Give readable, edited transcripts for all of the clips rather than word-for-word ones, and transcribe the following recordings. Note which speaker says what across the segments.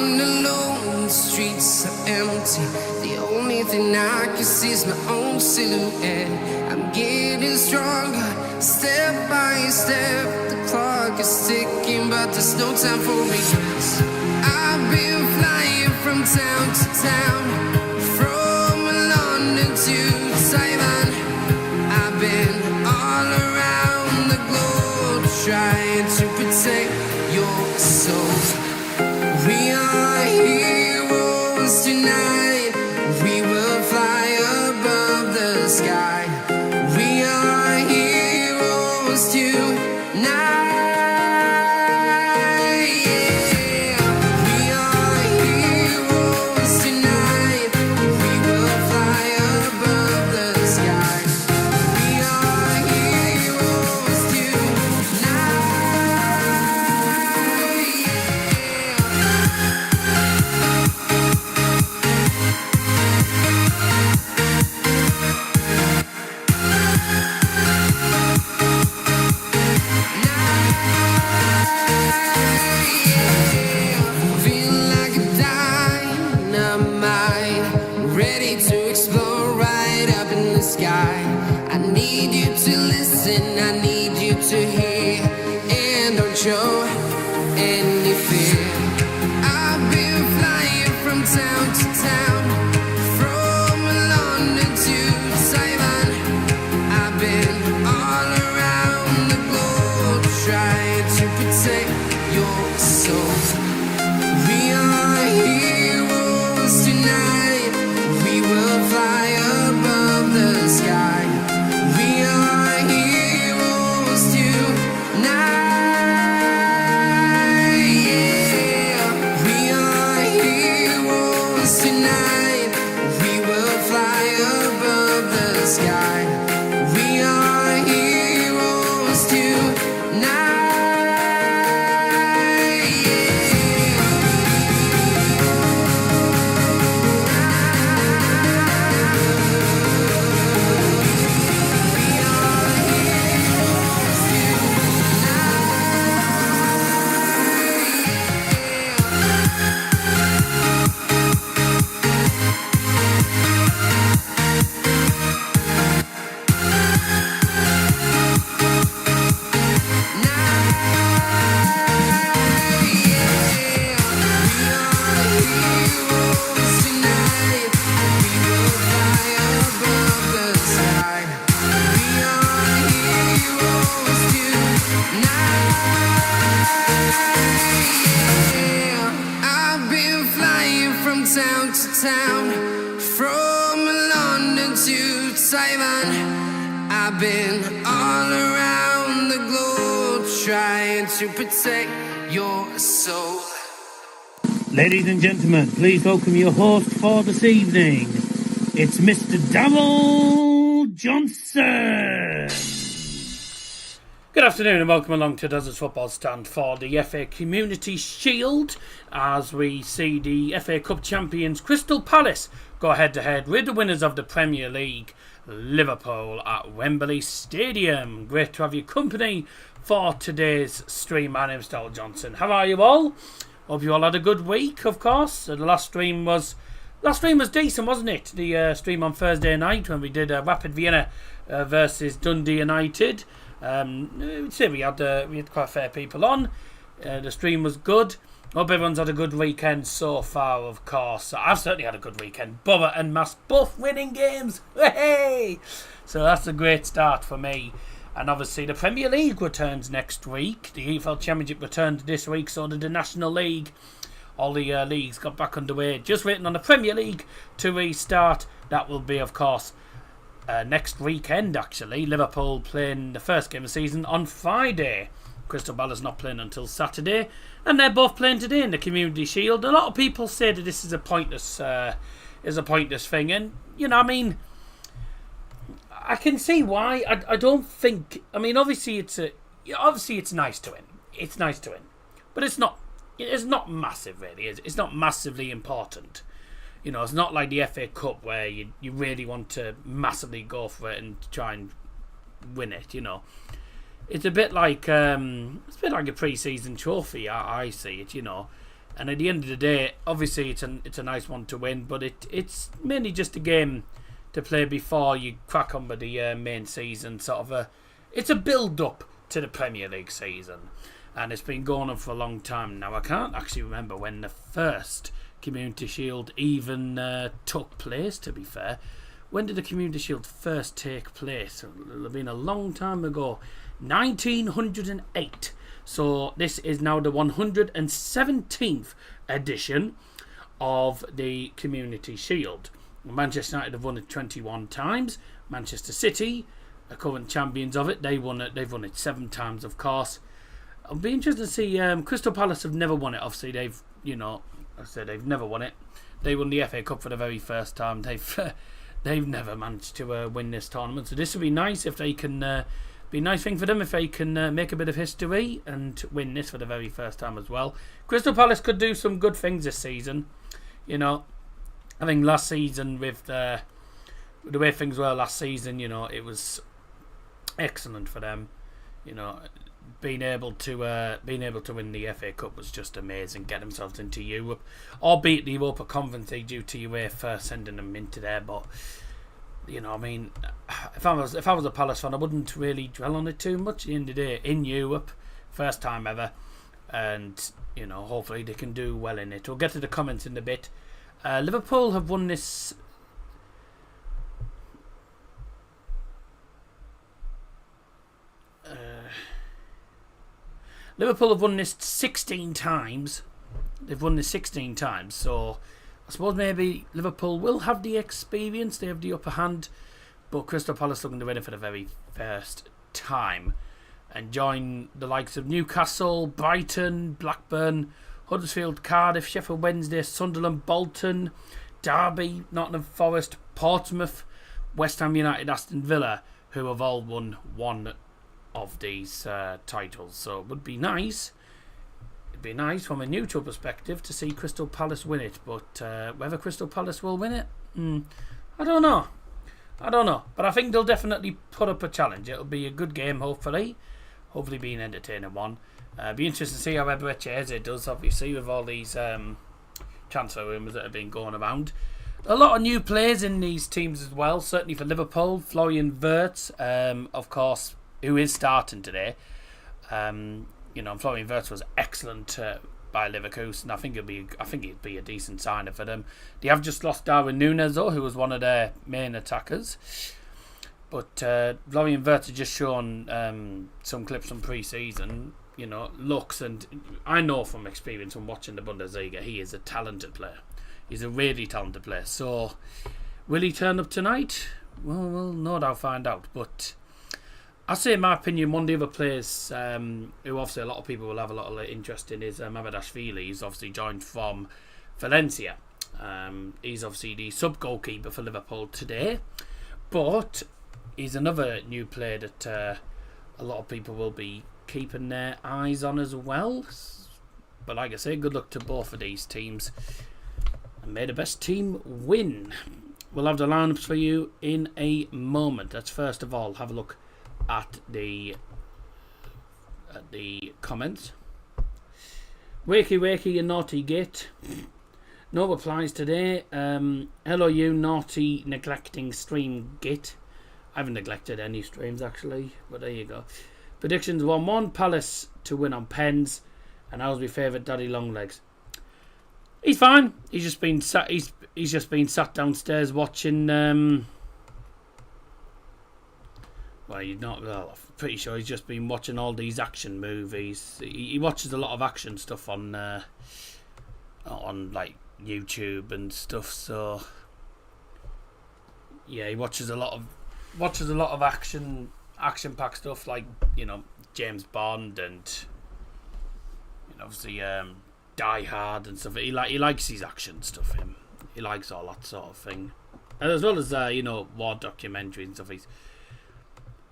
Speaker 1: I'm alone, the streets are empty. The only thing I can see is my own silhouette. I'm getting stronger, step by step. The clock is ticking, but there's no time for regrets. I've been flying from town to town, from London to Taiwan. I've been all around the globe, trying to protect your soul. We are heroes tonight. We will fly above the sky. We are heroes tonight. I need you to hear and don't show any fear. I've been flying from town to town, from London to Taiwan. I've been all around the globe, trying to protect your soul. We are heroes tonight. We will fly above the sky. We are heroes tonight. Yeah. We are heroes tonight. We will fly above the sky. We are heroes tonight. Town to town, from London to Taiwan. I've been all around the globe, trying to protect your soul.
Speaker 2: Ladies and gentlemen, please welcome your host for this evening. It's Mr. Darryl Johnson.
Speaker 3: Good afternoon and welcome along to Does Us Football Stand for the FA Community Shield as we see the FA Cup champions Crystal Palace go head to head with the winners of the Premier League, Liverpool, at Wembley Stadium. Great to have your company for today's stream. My name's Darryl Johnson. How are you all? Hope you all had a good week, of course. The last stream was decent, wasn't it? The stream on Thursday night when we did Rapid Vienna versus Dundee United. We'd say we had quite a fair people on. The stream was good. Hope everyone's had a good weekend so far, of course. I've certainly had a good weekend. Borough and Mass both winning games. Hey! So that's a great start for me. And obviously the Premier League returns next week. The EFL Championship returned this week, so did the National League. All the leagues got back underway. Just waiting on the Premier League to restart. That will be, of course, next weekend, actually. Liverpool playing the first game of the season on Friday. Crystal Palace not playing until Saturday, and they're both playing today in the Community Shield. A lot of people say that this is a pointless thing, and I mean, I can see why. I don't think. I mean, obviously it's nice to win. It's nice to win, but it's not massive, really. It's not massively important. It's not like the FA Cup where you really want to massively go for it and try and win it. It's a bit like a pre-season trophy. I see it. And at the end of the day, obviously it's a nice one to win, but it's mainly just a game to play before you crack on with the main season. It's a build-up to the Premier League season, and it's been going on for a long time now. I can't actually remember when the first Community Shield even took place, to be fair. When did the Community Shield first take place? It'll have been a long time ago. 1908. So this is now the 117th edition of the Community Shield. Manchester United have won it 21 times. Manchester City are current champions of it. They've won it 7 times, of course. It'll be interesting to see. Crystal Palace have never won it. Obviously, they've never won it. They won the FA Cup for the very first time. They've never managed to win this tournament. So this would be nice if they can. Be a nice thing for them if they can make a bit of history and win this for the very first time as well. Crystal Palace could do some good things this season. I think last season with the way things were last season, it was excellent for them. Being able to win the FA Cup was just amazing. Get themselves into Europe, or beat the Europa Conference League due to UEFA sending them into there, but. If I was a Palace fan, I wouldn't really dwell on it too much. At the end of the day, in Europe, first time ever, and hopefully they can do well in it. We'll get to the comments in a bit. Liverpool have won this. Liverpool have won this 16 times. They've won this 16 times, so. I suppose maybe Liverpool will have the experience, they have the upper hand, but Crystal Palace looking to win it for the very first time and join the likes of Newcastle, Brighton, Blackburn, Huddersfield, Cardiff, Sheffield Wednesday, Sunderland, Bolton, Derby, Nottingham Forest, Portsmouth, West Ham United, Aston Villa, who have all won one of these titles. So it would be nice. It'd be nice from a neutral perspective to see Crystal Palace win it, but whether Crystal Palace will win it, I don't know. But I think they'll definitely put up a challenge. It'll be a good game, hopefully be an entertaining one. Be interesting to see how Eberechi Eze does, obviously, with all these transfer rumours that have been going around. A lot of new players in these teams as well, certainly for Liverpool. Florian Wirtz, of course, who is starting today. Florian Wirtz was excellent by Leverkusen. I think he'd be a decent signer for them. They have just lost Darwin Núñez, though, who was one of their main attackers. But Florian Wirtz has just shown some clips from pre-season. Looks, and I know from experience from watching the Bundesliga, he is a talented player. He's a really talented player. So, will he turn up tonight? Well, we'll no doubt find out. But I'll say, in my opinion, one of the other players who obviously a lot of people will have a lot of interest in is Mamardashvili. He's obviously joined from Valencia. He's obviously the sub-goalkeeper for Liverpool today. But he's another new player that a lot of people will be keeping their eyes on as well. But like I say, good luck to both of these teams. And may the best team win. We'll have the lineups for you in a moment. Let's first of all have a look at the comments. Wakey, you naughty git. No replies today. Hello, you naughty neglecting stream git. I haven't neglected any streams actually, but there you go. Predictions 1-1 Palace to win on pens. And how's my favourite Daddy Longlegs? He's fine. He's just been sat downstairs watching. Well, I'm pretty sure he's just been watching all these action movies. He watches a lot of action stuff on like YouTube and stuff. So yeah, he watches a lot of action-packed stuff, like James Bond and obviously Die Hard and stuff. He likes his action stuff. He likes all that sort of thing, and as well as war documentaries and stuff.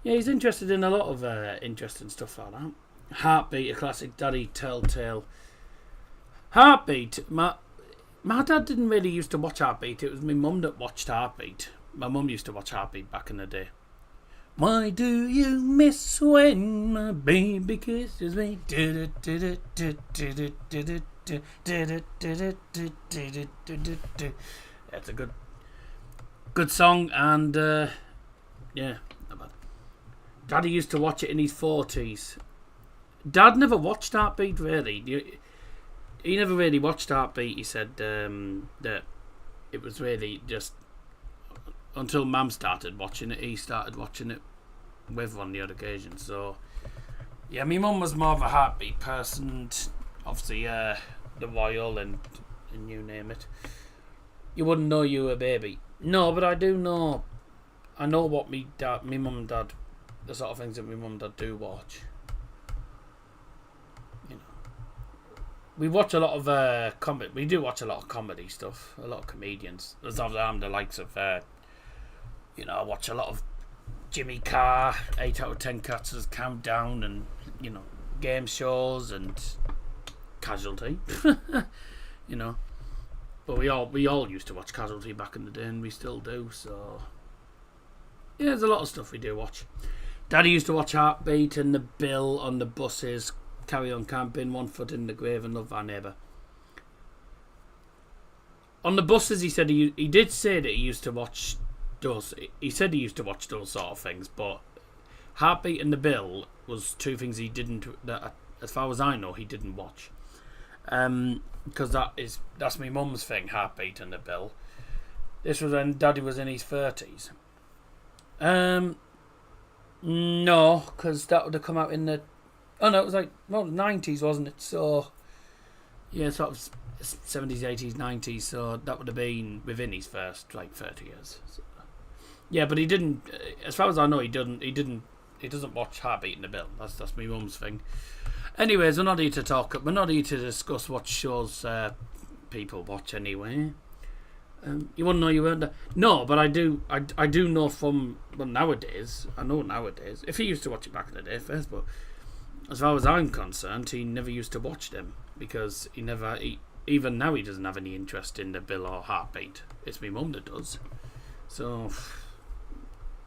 Speaker 3: He's interested in a lot of interesting stuff like that. Heartbeat, a classic Daddy Telltale. Heartbeat. My dad didn't really used to watch Heartbeat. It was my mum that watched Heartbeat. My mum used to watch Heartbeat back in the day. Why do you miss when my baby kisses me? It's a good song, and yeah. Daddy used to watch it in his 40s. Dad never watched Heartbeat, really. He never really watched Heartbeat. He said that it was really just until Mum started watching it. He started watching it with on the odd occasion. So yeah, my mum was more of a Heartbeat person. Obviously, the Royal and you name it. You wouldn't know you were a baby. No, but I do know. I know what me mum and dad, the sort of things that my mum and dad do watch. You know, we watch a lot of comedy. We do watch a lot of comedy stuff. A lot of comedians. There's the likes of. I watch a lot of Jimmy Carr, 8 out of 10 Cuts Countdown, and game shows and Casualty. But we all used to watch Casualty back in the day, and we still do. So yeah, there's a lot of stuff we do watch. Daddy used to watch Heartbeat and The Bill on the buses, Carry On Camping, One Foot in the Grave, and Love Our Neighbour. On the buses, he said he did say that he used to watch those. He said he used to watch those sort of things, but Heartbeat and The Bill was two things he didn't. That, as far as I know, he didn't watch. Because that's my mum's thing, Heartbeat and The Bill. This was when Daddy was in his 30s. No, because that would have come out in the... Oh no, it was 90s, wasn't it? So, yeah, sort of 70s, 80s, 90s, so that would have been within his first, 30 years. So, yeah, but he didn't... As far as I know, he doesn't watch Heartbeat and The Bill. That's my mum's thing. Anyways, we're not here to talk. We're not here to discuss what shows people watch anyway. You wouldn't know you weren't there. No, but I do know from nowadays. I know nowadays. If he used to watch it back in the day, first, but as far as I'm concerned, he never used to watch them because even now he doesn't have any interest in The Bill or Heartbeat. It's my mum that does. So,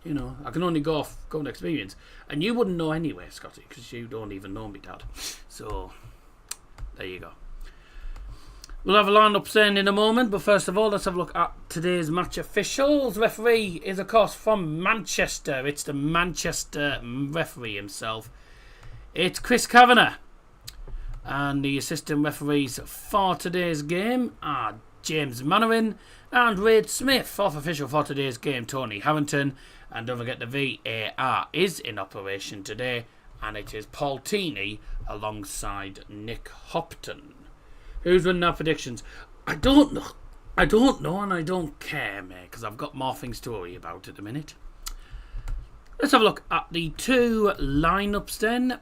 Speaker 3: I can only go off current experience. And you wouldn't know anyway, Scotty, because you don't even know me, Dad. So, there you go. We'll have a line-up saying in a moment, but first of all, let's have a look at today's match officials. Referee is, of course, from Manchester. It's the Manchester referee himself. It's Chris Kavanagh. And the assistant referees for today's game are James Mannering and Wade Smith. Fourth official for today's game, Tony Harrington. And don't forget the VAR is in operation today, and it is Paul Tini alongside Nick Hopton. Who's winning our predictions? I don't know, and I don't care, mate, because I've got more things to worry about at the minute. Let's have a look at the two lineups then.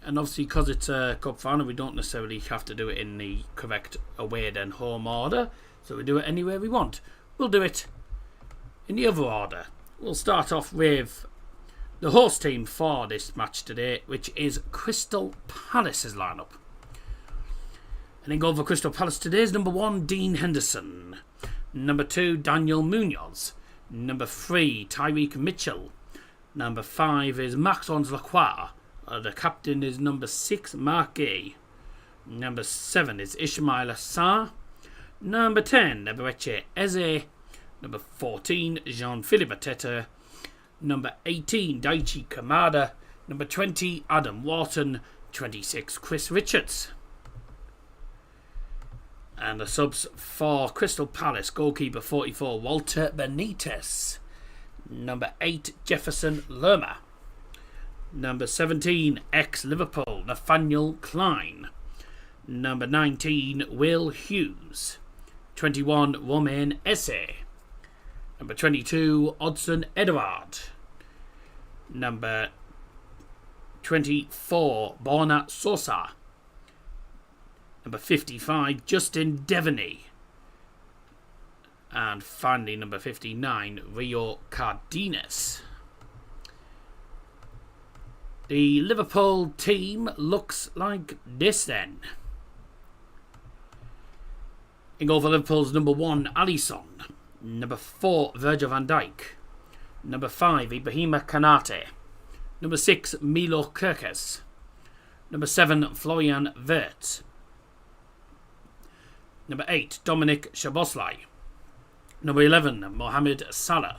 Speaker 3: And obviously, because it's a cup final, we don't necessarily have to do it in the correct away then home order. So we do it anywhere we want. We'll do it in the other order. We'll start off with the host team for this match today, which is Crystal Palace's lineup. And then go for Crystal Palace today's number 1, Dean Henderson. Number 2, Daniel Munoz. Number 3, Tyreek Mitchell. Number 5 is Maxence Lacroix. The captain is number 6, Mark Gay. Number 7 is Ismail Assar. Number 10, Eberechi Eze. Number 14, Jean-Philippe Ateta. Number 18, Daichi Kamada. Number 20, Adam Wharton. 26, Chris Richards. And the subs for Crystal Palace, goalkeeper 44, Walter Benitez. Number 8, Jefferson Lerma. Number 17, ex-Liverpool, Nathaniel Klein. Number 19, Will Hughes. 21, Romain Esse. Number 22, Odson Edouard. Number 24, Borna Sosa. Number 55, Justin Devaney. And finally, number 59, Rio Cardenas. The Liverpool team looks like this then. In goal for Liverpool's number 1, Alisson. Number 4, Virgil van Dijk. Number 5, Ibrahima Kanate. Number 6, Milo Kirkes. Number 7, Florian Wirtz. Number 8, Dominic Szoboszlai. Number 11, Mohamed Salah.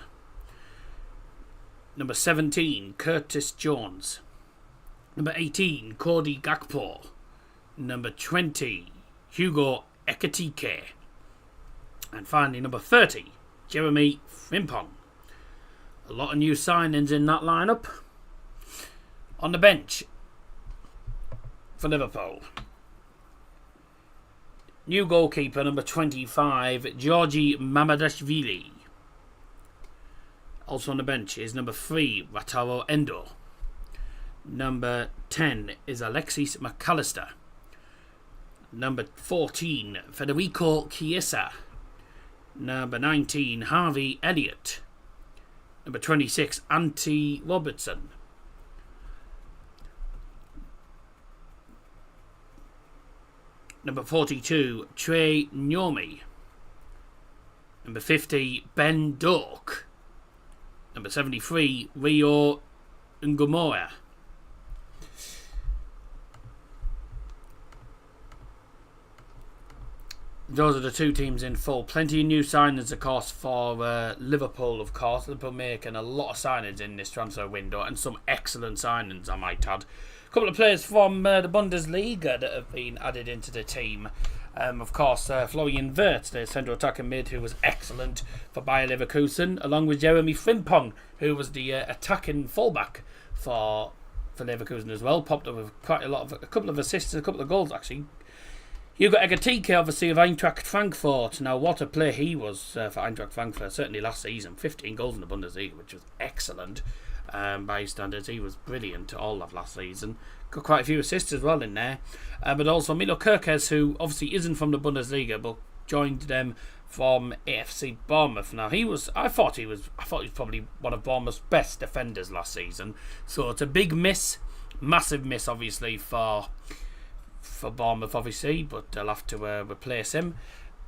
Speaker 3: Number 17, Curtis Jones. Number 18, Cody Gakpo. Number 20, Hugo Ekitike. And finally, number 30, Jeremy Frimpong. A lot of new signings in that lineup. On the bench for Liverpool, new goalkeeper number 25, Georgi Mamadashvili. Also on the bench is number 3, Wataru Endo. Number 10 is Alexis McAllister. Number 14, Federico Chiesa. Number 19, Harvey Elliott. Number 26, Ante Robertson. Number 42, Trey Nyomi. Number 50, Ben Doak. Number 73, Rio Ngomora. Those are the two teams in full. Plenty of new signings, of course, for Liverpool, of course. Liverpool making a lot of signings in this transfer window, and some excellent signings, I might add. A couple of players from the Bundesliga that have been added into the team. Of course, Florian Wirtz, the central attacker mid, who was excellent for Bayer Leverkusen, along with Jeremy Frimpong, who was the attacking fullback for Leverkusen as well. Popped up with a couple of assists, a couple of goals, actually. You've got Ekitike, obviously, of Eintracht Frankfurt. Now, what a player he was for Eintracht Frankfurt, certainly last season. 15 goals in the Bundesliga, which was excellent by his standards. He was brilliant all of last season. Got quite a few assists as well in there. But also Milo Kerkez, who obviously isn't from the Bundesliga, but joined them from AFC Bournemouth. Now, I thought he was probably one of Bournemouth's best defenders last season. So it's a big miss, massive miss, obviously, for Bournemouth, obviously, but they'll have to replace him.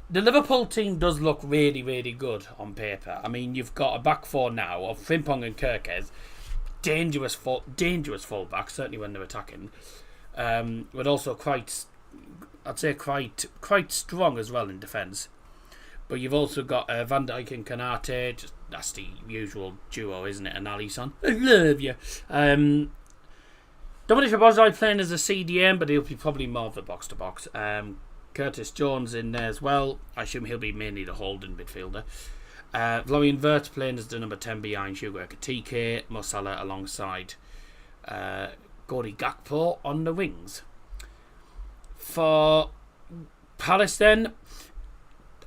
Speaker 3: The Liverpool team does look really, really good on paper. I mean, you've got a back four now of Frimpong and Kerkez, dangerous fullbacks, certainly when they're attacking, but also quite strong as well in defence. But you've also got Van Dijk and Konate. That's the usual duo, isn't it? And Alisson, I love you. Dominic Szoboszlai playing as a CDM, but he'll be probably more of the box-to-box. Curtis Jones in there as well. I assume he'll be mainly the holding midfielder. Florian Wirtz playing as the number 10 behind Hugo Ekitike. Mo Salah alongside Cody Gakpo on the wings. For Palace then,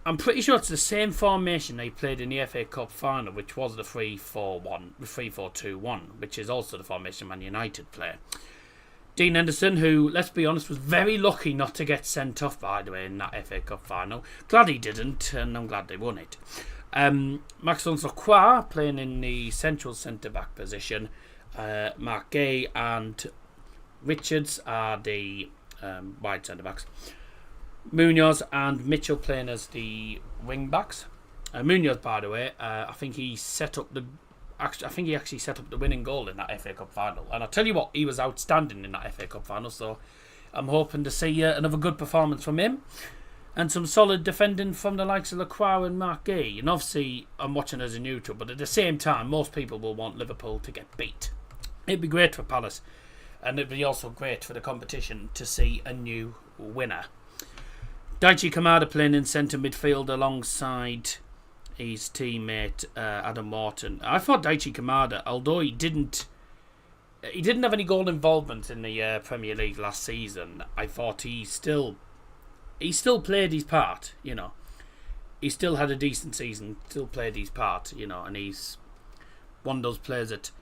Speaker 3: I'm pretty sure it's the same formation they played in the FA Cup final, which was the 3-4-2-1, which is also the formation Man United play. Dean Henderson, who, let's be honest, was very lucky not to get sent off, by the way, in that FA Cup final. Glad he didn't, and I'm glad they won it. Maxence Lacroix playing in the central centre-back position. Mark Gay and Richards are the wide centre-backs. Munoz and Mitchell playing as the wing-backs. Munoz, by the way, I think he actually set up the winning goal in that FA Cup final. And I'll tell you what, he was outstanding in that FA Cup final. So I'm hoping to see another good performance from him. And some solid defending from the likes of Lacroix and Mark Gay. And obviously, I'm watching as a neutral. But at the same time, most people will want Liverpool to get beat. It'd be great for Palace. And it'd be also great for the competition to see a new winner. Daichi Kamada playing in centre midfield alongside his teammate Adam Wharton. I thought Daichi Kamada, although he didn't have any goal involvement in the Premier League last season, I thought he still played his part. You know, he still had a decent season, still played his part. You know, and he's one of those players that,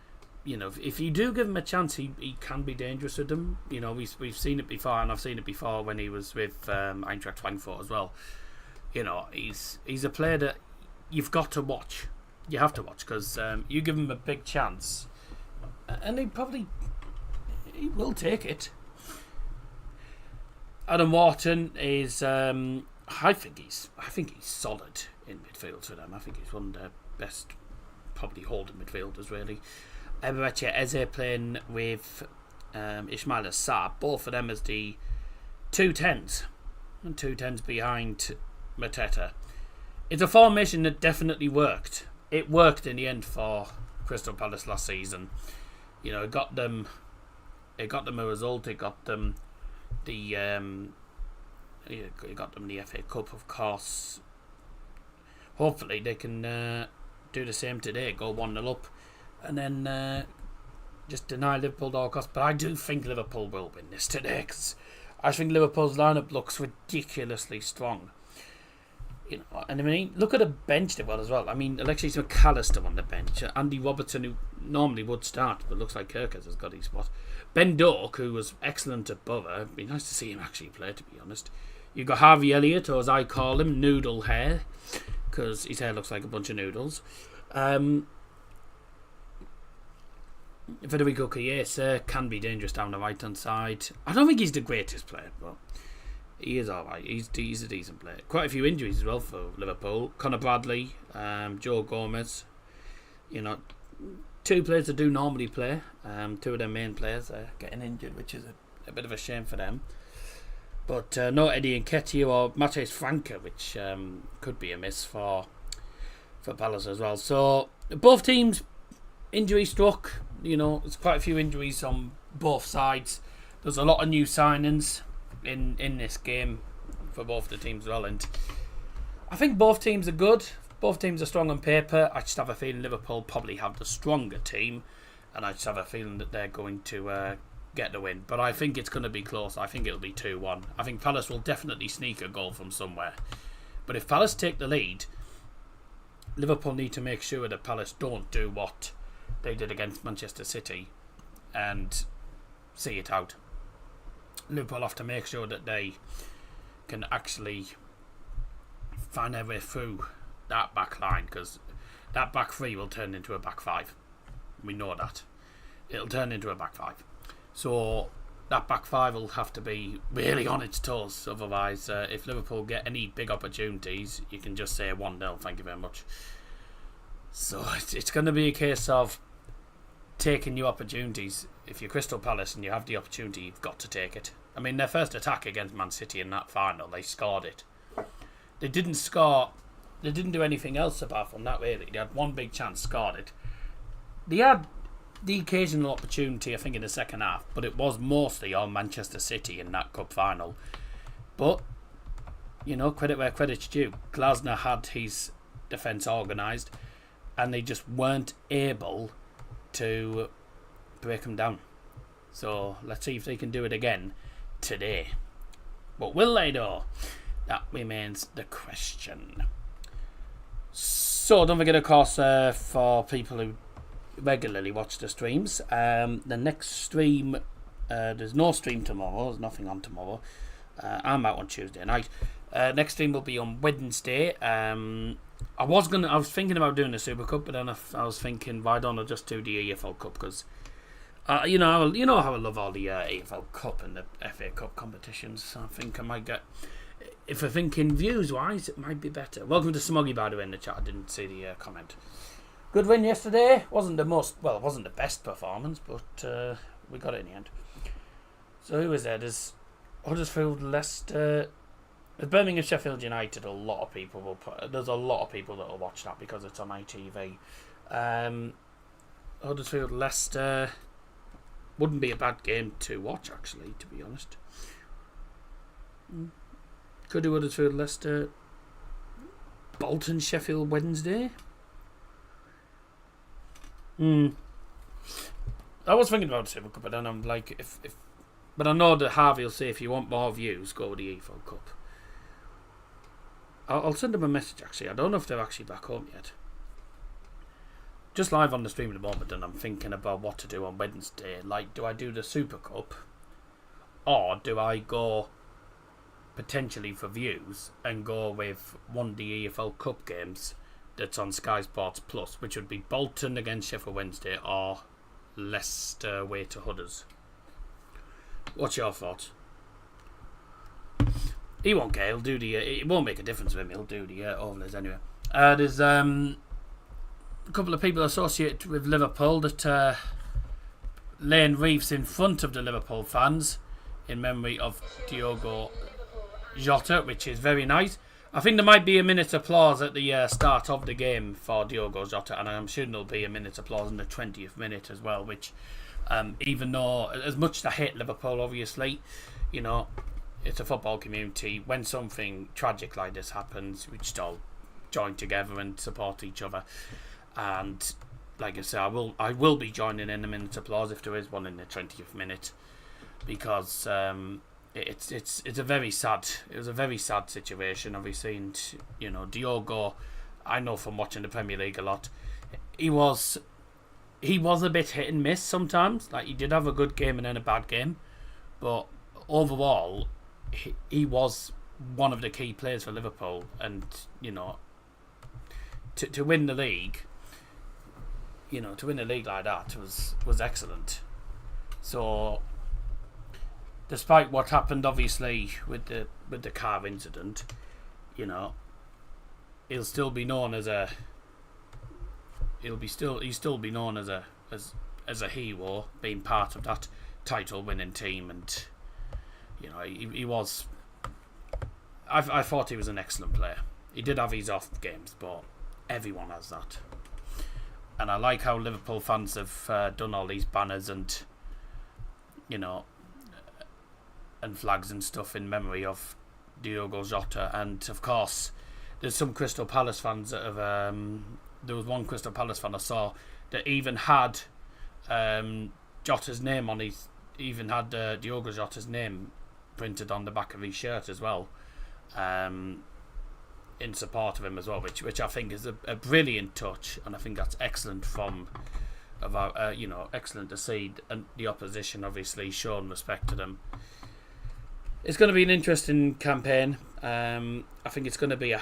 Speaker 3: you know, if you do give him a chance, he can be dangerous with them. You know, we've seen it before, and I've seen it before when he was with Eintracht Frankfurt as well. You know, he's a player that you've got to watch. You have to watch, because you give him a big chance, and he will take it. Adam Wharton is, I think he's solid in midfield for them. I think he's one of the best, probably holding midfielders really. Eberechi Eze playing with Ismail Assar, both of them as the 2 10s. and 2 10s behind Mateta. It's a formation that definitely worked. It worked in the end for Crystal Palace last season. You know, it got them a result. It got them the FA Cup, of course. Hopefully they can do the same today, go 1-0 up, and then just deny Liverpool at all costs. But I do think Liverpool will win this today, because I think Liverpool's lineup looks ridiculously strong. You know, and I mean, look at the bench they've got as well. I mean, Alexis McAllister on the bench, Andy Robertson, who normally would start, but looks like Kirkers has got his spot. Ben Doak, who was excellent at Borough. It'd be nice to see him actually play, to be honest. You've got Harvey Elliott, or as I call him, Noodle Hair, because his hair looks like a bunch of noodles. Federico Chiesa can be dangerous down the right hand side. I don't think he's the greatest player, but he is alright. He's a decent player. Quite a few injuries as well for Liverpool. Conor Bradley, Joe Gomez. You know, 2 players that do normally play. 2 of their main players are getting injured, which is a bit of a shame for them. But no Eddie Nketiah or Matheus Franca, which could be a miss for Palace as well. So both teams injury struck. You know, there's quite a few injuries on both sides. There's a lot of new signings in this game for both the teams as well, and I think both teams are good. Both teams are strong on paper. I just have a feeling Liverpool probably have the stronger team, and I just have a feeling that they're going to get the win. But I think it's going to be close. I think it'll be 2-1. I think Palace will definitely sneak a goal from somewhere. But if Palace take the lead, Liverpool need to make sure that Palace don't do what they did against Manchester City and see it out. Liverpool have to make sure that they can actually find their way through that back line, because that back 3 will turn into a back 5. We know that. It'll turn into a back 5. So that back 5 will have to be really on its toes. Otherwise, if Liverpool get any big opportunities, you can just say 1-0, thank you very much. So it's going to be a case of taking your opportunities. If you're Crystal Palace and you have the opportunity, you've got to take it. I mean, their first attack against Man City in that final, they scored it. They didn't score. They didn't do anything else apart from that, really. They had one big chance, scored it. They had the occasional opportunity, I think, in the second half, but it was mostly on Manchester City in that cup final. But, you know, credit where credit's due. Glasner had his defence organised, and they just weren't able to break them down. So let's see if they can do it again today. But will they though? That remains the question. So don't forget, of course, for people who regularly watch the streams, the next stream, there's no stream tomorrow. There's nothing on tomorrow. I'm out on Tuesday night. Next stream will be on Wednesday. I was thinking about doing the Super Cup, but then I was thinking, why don't I just do the EFL Cup? Because you know how I love all the EFL Cup and the FA Cup competitions. I think I might get, if I'm thinking views wise, it might be better. Welcome to Smoggy, by the way, in the chat. I didn't see the comment. Good win yesterday. It wasn't the best performance, but we got it in the end. So who was there? There's Huddersfield, Leicester, Birmingham, Sheffield United. There's a lot of people that will watch that because it's on ITV. Huddersfield, Leicester wouldn't be a bad game to watch, actually, to be honest. Could do Huddersfield, Leicester. Bolton, Sheffield Wednesday. I was thinking about Super Cup, but then I'm like, but I know that Harvey will say, if you want more views, go with the EFL Cup. I'll send them a message, actually. I don't know if they're actually back home yet. Just live on the stream at the moment, and I'm thinking about what to do on Wednesday. Like, do I do the Super Cup, or do I go potentially for views and go with one of the EFL Cup games that's on Sky Sports Plus, which would be Bolton against Sheffield Wednesday or Leicester away to Hudders? What's your thoughts? He won't care. He'll do the. It won't make a difference with him. He'll do the overlays anyway. There's a couple of people associated with Liverpool that laying wreaths in front of the Liverpool fans in memory of Diogo Jota, which is very nice. I think there might be a minute's applause at the start of the game for Diogo Jota, and I'm sure there'll be a minute's applause in the 20th minute as well, which, even though, as much as I hate Liverpool, obviously, you know, it's a football community. When something tragic like this happens, we just all join together and support each other. And like I say, I will be joining in a minute's applause if there is one in the 20th minute, because it's a very sad situation, obviously. And you know, Diogo, I know from watching the Premier League a lot, he was a bit hit and miss sometimes. Like, he did have a good game and then a bad game, but overall he was one of the key players for Liverpool. And you know, to win the league, you know, to win a league like that was excellent. So, despite what happened, obviously, with the car incident, you know, he'll still be known as a hero, being part of that title winning team. And you know, he was. I thought he was an excellent player. He did have his off games, but everyone has that. And I like how Liverpool fans have done all these banners and, you know, and flags and stuff in memory of Diogo Jota. And of course, there's some Crystal Palace fans that have. There was one Crystal Palace fan I saw that even had Jota's name on his. Even had Diogo Jota's name printed on the back of his shirt as well, in support of him as well, which I think is a brilliant touch, and I think that's excellent excellent to see the opposition obviously showing respect to them. It's going to be an interesting campaign. I think it's going to be a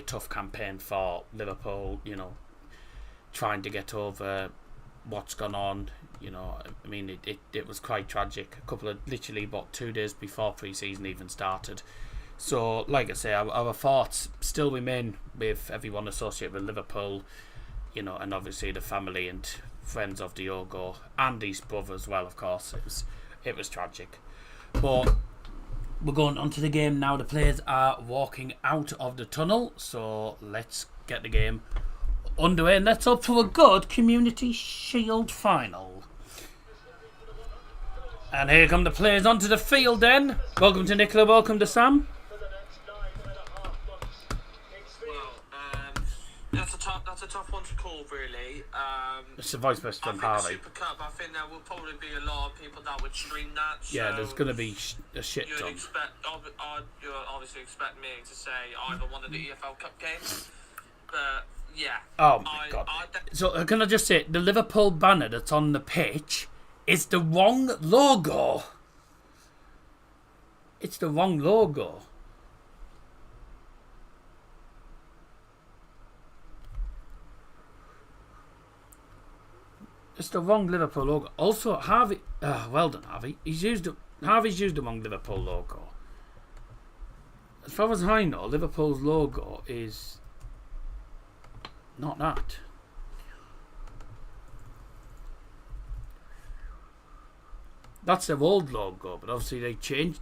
Speaker 3: tough campaign for Liverpool. You know, trying to get over what's gone on. You know, I mean, it was quite tragic. Literally about 2 days before pre-season even started. So, like I say, our thoughts still remain with everyone associated with Liverpool, you know, and obviously the family and friends of Diogo and his brother as well. Of course, it was tragic. But we're going on to the game now. The players are walking out of the tunnel, so let's get the game underway, and let's hope for a good Community Shield final. And here come the players onto the field then. Welcome to Nicola, welcome to Sam.
Speaker 4: That's a tough one to call, really.
Speaker 3: It's the voice message from Harvey.
Speaker 4: Super Cup, I think there will probably be a lot of people that would stream that. So
Speaker 3: yeah, there's going to be a shit ton.
Speaker 4: You'll obviously expect me to say either one of the EFL Cup games. But, yeah.
Speaker 3: Oh, my God. So, can I just say, the Liverpool banner that's on the pitch is the wrong logo. It's the wrong logo. It's the wrong Liverpool logo. Also, Harvey. Well done, Harvey. Harvey's used the wrong Liverpool logo. As far as I know, Liverpool's logo is not that. That's their old logo, but obviously they changed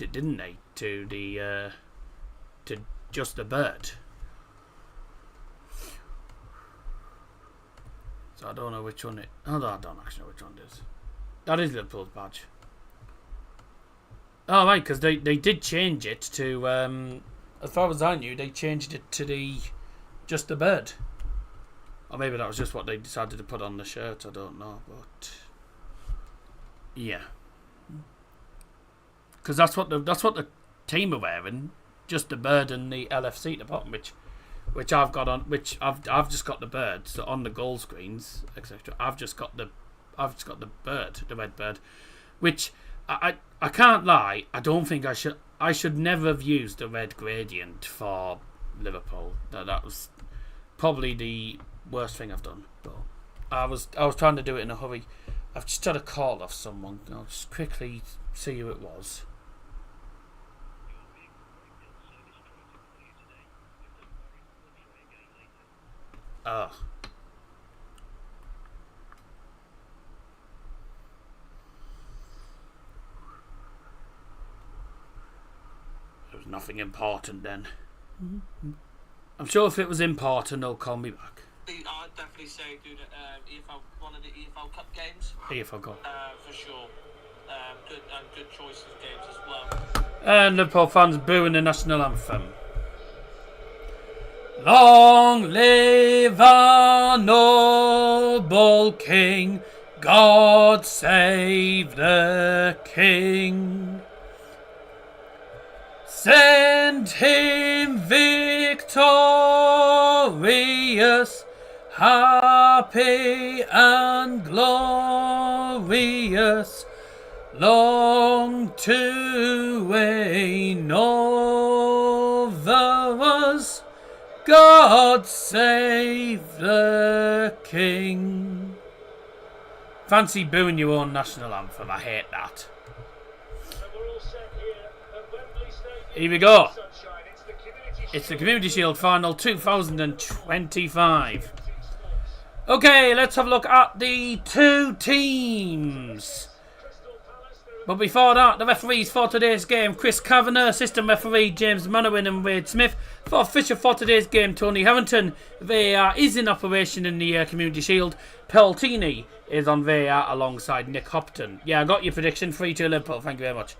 Speaker 3: it, didn't they, to the to just the bird. So I don't know which one I don't actually know which one it is. That is Liverpool's badge. Oh right, because they did change it to as far as I knew, they changed it to the just the bird. Or maybe that was just what they decided to put on the shirt, I don't know, but yeah. Because that's what the team are wearing, just the bird and the LFC at the bottom, which I've got on, which I've just got the bird, so on the goal screens, etc. I've just got the bird, the red bird, which I can't lie, I don't think I should never have used the red gradient for Liverpool. That was probably the worst thing I've done. But I was trying to do it in a hurry. I've just had a call off someone. I'll just quickly see who it was. Oh. was nothing important then. I'm sure if it was important, they'll call me back.
Speaker 4: I'd definitely say do the EFL, one of the EFL Cup games.
Speaker 3: EFL Cup.
Speaker 4: For sure. Good choice of games as well.
Speaker 3: And Liverpool fans booing the national anthem. Long live our noble king, God save the king. Send him victorious, happy and glorious, long to reign over us. God save the king. Fancy booing your own national anthem. I hate that. Here we go. It's the Community Shield Final 2025. Okay, let's have a look at the two teams. But before that, the referees for today's game: Chris Kavanagh, assistant referee James Manowin and Wade Smith. For official for today's game, Tony Harrington. VAR is in operation in the Community Shield. Paul Tini is on VAR alongside Nick Hopton. Yeah, I got your prediction. 3-2 Liverpool. Thank you very much.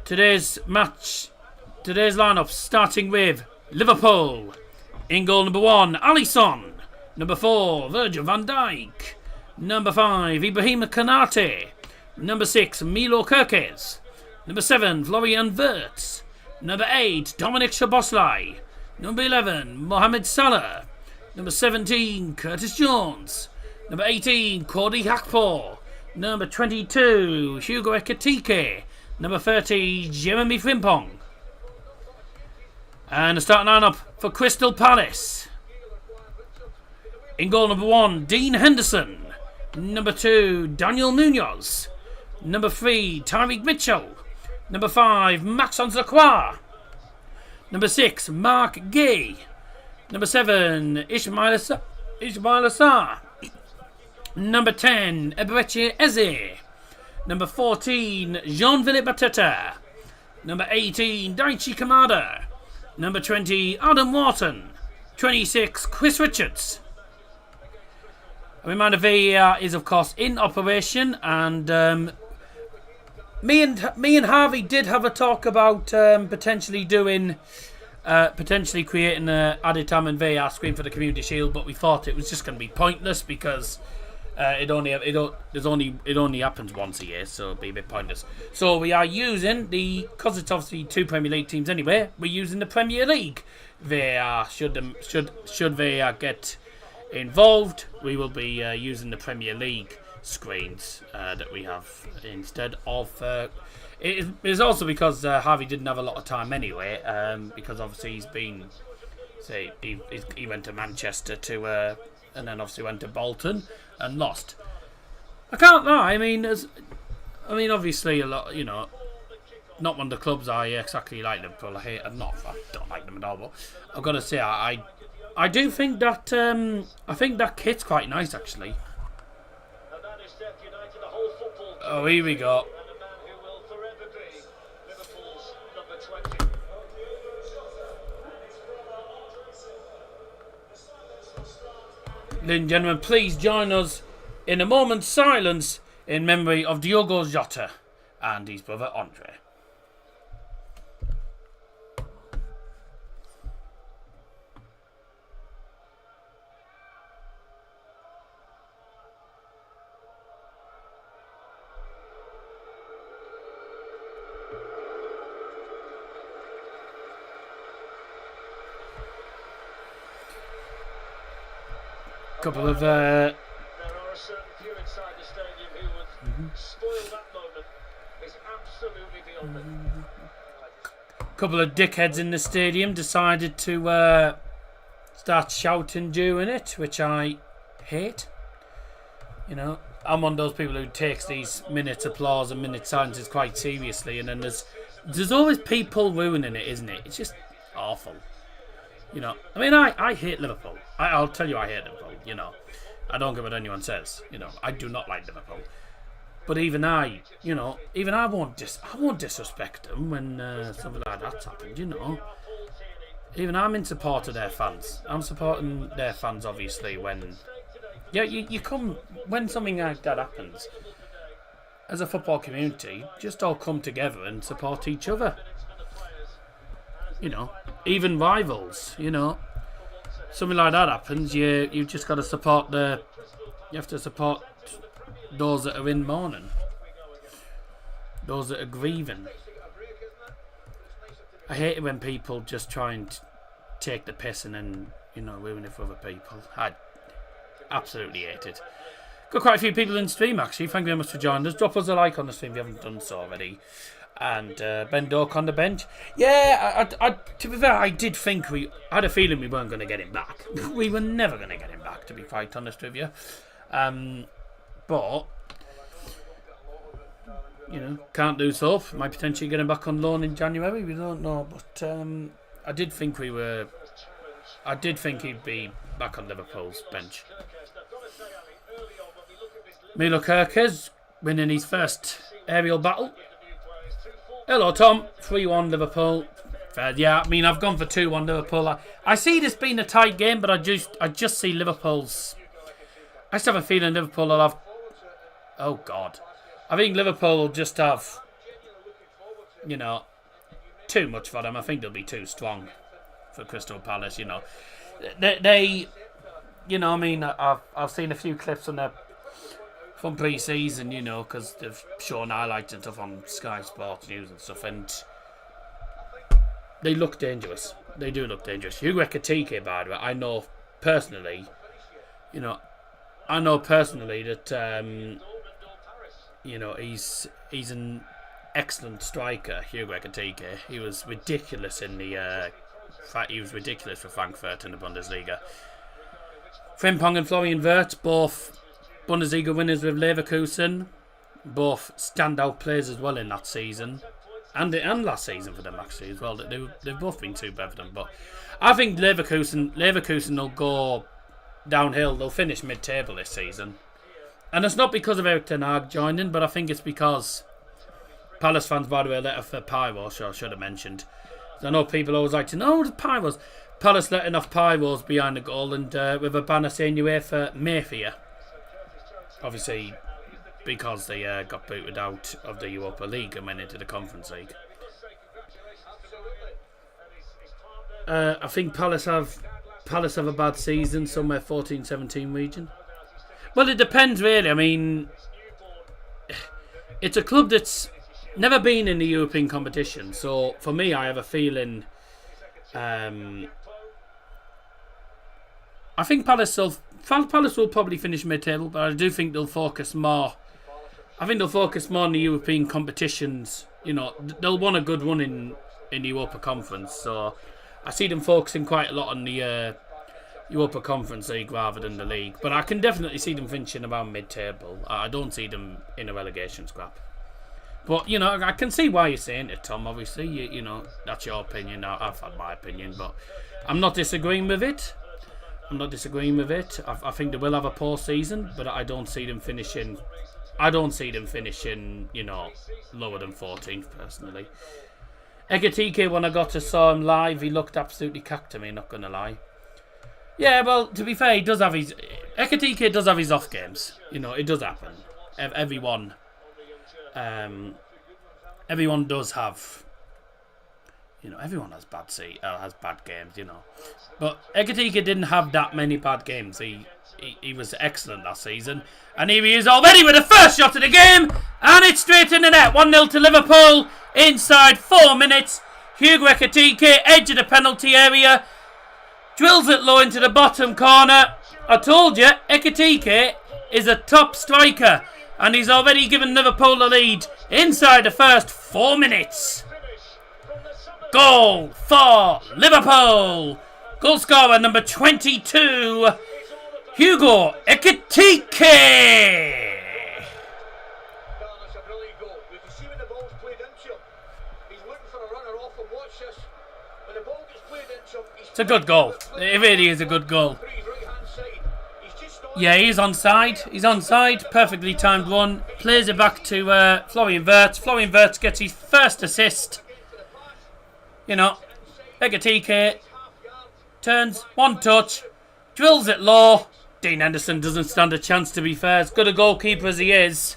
Speaker 3: Today's lineup, starting with Liverpool. In goal number 1, Alisson. Number 4, Virgil van Dijk. Number 5, Ibrahima Konate. Number 6, Milo Kerkez. Number 7, Florian Wirtz. Number 8, Dominic Szoboszlai. Number 11, Mohamed Salah. Number 17, Curtis Jones. Number 18, Cody Gakpo. Number 22, Hugo Ekitike. Number 30, Jeremy Frimpong. And the starting lineup for Crystal Palace. In goal number 1, Dean Henderson. Number 2, Daniel Munoz. Number 3, Tyreek Mitchell. Number 5, Maxence Lacroix. Number 6, Mark Gay. Number 7, Ismail Assar. Number 10, Eberechi Eze. Number 14, Jean-Philippe Mateta. Number 18, Daichi Kamada. Number 20, Adam Wharton. 26, Chris Richards. A reminder, VAR is of course in operation, and me and Harvey did have a talk about potentially creating an added time and VAR screen for the Community Shield, but we thought it was just going to be pointless because it only happens once a year, so it'd be a bit pointless. So we are using because it's obviously 2 Premier League teams anyway. We're using the Premier League VAR. Should VAR get involved, we will be using the Premier League screens that we have instead of. It is also because Harvey didn't have a lot of time anyway, because obviously he's been, he went to Manchester and then obviously went to Bolton and lost. I can't lie. I mean, obviously a lot. Not one of the clubs I exactly like Liverpool. I don't like them at all. But I've got to say, I do think that that kit's quite nice actually. Oh, here we go. Ladies and gentlemen, please join us in a moment's silence in memory of Diogo Jota and his brother Andre. Couple of
Speaker 5: there are a certain few inside the stadium who would spoil that moment. It's absolutely beyond them.
Speaker 3: Couple of dickheads in the stadium decided to start shouting during it, which I hate. I'm one of those people who takes these minutes applause and minute silences quite seriously, and then there's always people ruining it, isn't it? It's just awful. I hate Liverpool. I'll tell you I hate Liverpool, I don't care what anyone says. I do not like Liverpool. But even I won't disrespect them when something like that's happened, you know. Even I'm in support of their fans. I'm supporting their fans, obviously, when... Yeah, you come... When something like that happens, as a football community, just all come together and support each other. You know, even rivals, you know. Something like that happens, you've just got to support you have to support those that are in mourning. Those that are grieving. I hate it when people just try and take the piss and then, you know, ruin it for other people. I absolutely hate it. Got quite a few people in the stream, actually. Thank you very much for joining us. Drop us a like on the stream if you haven't done so already. And Ben Doak on the bench. Yeah, I to be fair, I had a feeling we weren't going to get him back. We were never going to get him back, to be quite honest with you. But, you know, can't do so. Might potentially get him back on loan in January. We don't know. But I did think he'd be back on Liverpool's bench. Milo Kirkers winning his first aerial battle. Hello, Tom. 3-1 Liverpool. Yeah, I mean, I've gone for 2-1 Liverpool. I see this being a tight game, but I just see Liverpool's... I just have a feeling Liverpool will have... Oh, God. I think Liverpool will just have, you know, too much for them. I think they'll be too strong for Crystal Palace, you know. They you know, I mean, I've seen a few clips on their... from pre-season, you know, because they've shown highlights and stuff on Sky Sports News and stuff, and they look dangerous. They do look dangerous. Hugo Ekitike, by the way, I know personally that, you know, he's an excellent striker, Hugo Ekitike. He was ridiculous for Frankfurt in the Bundesliga. Frimpong and Florian Wirtz, both Bundesliga winners with Leverkusen, both standout players as well in that season, and last season for them actually as well. They've both been super for them, but I think Leverkusen will go downhill. They'll finish mid-table this season, and it's not because of Erik ten Hag joining, but I think it's because Palace fans, by the way, let off the pyros. I should have mentioned. I know people always like to know the pyros. Palace letting off pyros behind the goal, and with a banner saying UEFA Mayfair. Obviously, because they got booted out of the Europa League and went into the Conference League. I think Palace have a bad season, somewhere 14-17 region. Well, it depends really. I mean, it's a club that's never been in the European competition, so for me, I have a feeling. I think Palace will probably finish mid-table, but I do think they'll focus more. I think they'll focus more on the European competitions. You know, they'll want a good run in the Europa Conference, so I see them focusing quite a lot on the Europa Conference League rather than the league. But I can definitely see them finishing around mid-table. I don't see them in a relegation scrap. But, you know, I can see why you're saying it, Tom. Obviously, you know, that's your opinion. I've had my opinion, but I'm not disagreeing with it. I think they will have a poor season, but I don't see them finishing. You know, lower than 14th personally. Ekitike, when I saw him live, he looked absolutely cacked to me. Not gonna lie. Yeah, well, to be fair, Ekitike does have his off games. You know, it does happen. Everyone does have. You know, everyone has bad games, you know. But Ekitike didn't have that many bad games. He was excellent last season. And here he is already with the first shot of the game. And it's straight in the net. 1-0 to Liverpool. Inside 4 minutes. Hugo Ekitike, edge of the penalty area. Drills it low into the bottom corner. I told you, Ekitike is a top striker. And he's already given Liverpool the lead inside the first 4 minutes. Goal for Liverpool. Goal scorer number 22, Hugo Ekitike.
Speaker 5: That's a brilliant goal. You can see when the ball's played into him. He's looking for a runner off and watch this. When the ball gets played into him,
Speaker 3: it's a good goal. It really is a good goal. Yeah, he's onside. He's onside. Perfectly timed run. Plays it back to Florian Wirtz. Florian Wirtz gets his first assist. You know, Ekatike turns, one touch, drills it low. Dean Henderson doesn't stand a chance, to be fair. As good a goalkeeper as he is.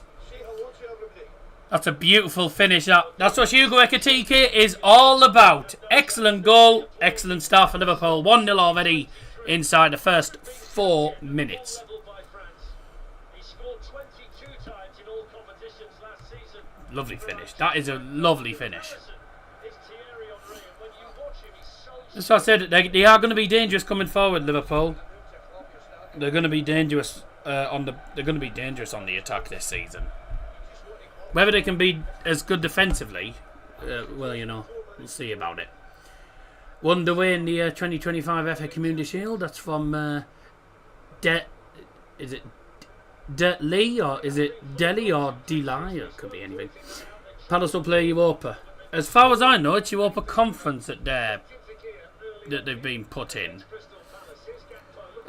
Speaker 3: That's a beautiful finish. That's what Hugo Ekatike is all about. Excellent goal. Excellent start for Liverpool. 1-0 already inside the first 4 minutes. Lovely finish. That is a lovely finish. That's what I said. They are going to be dangerous coming forward, Liverpool. They're going to be dangerous on the attack this season. Whether they can be as good defensively, well, you know, we'll see about it. Won the way in the 2025 FA Community Shield. That's from is it Lee or is it Delhi or Delhi? It could be anything. Palace will play Europa. As far as I know, it's Europa Conference that they've been put in.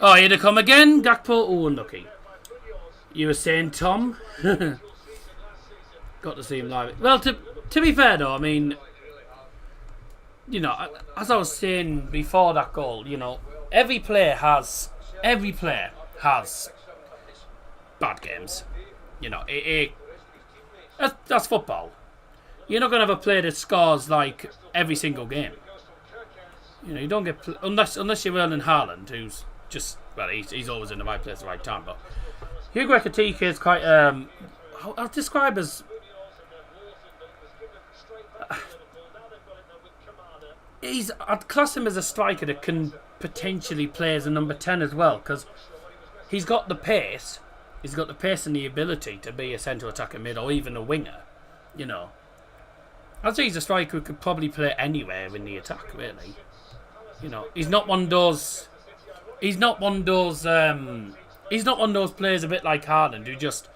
Speaker 3: Oh, here they come again. Gakpo. Oh, unlucky. You were saying, Tom? Got to see him live. Well, to be fair though, I mean, you know, as I was saying before that goal, you know, every player has bad games. You know, that's football. You're not going to have a player that scores like every single game. You know, you don't get unless you're Erling Haaland, who's just, well, he's always in the right place at the right time. But Hugo Ekatike is quite I'll describe as I'd class him as a striker that can potentially play as a number 10 as well, because he's got the pace. He's got the pace and the ability to be a central attacker mid or even a winger. You know, I'd say he's a striker who could probably play anywhere in the attack. Really, you know, he's not one of those. He's not one of those players a bit like Haaland who just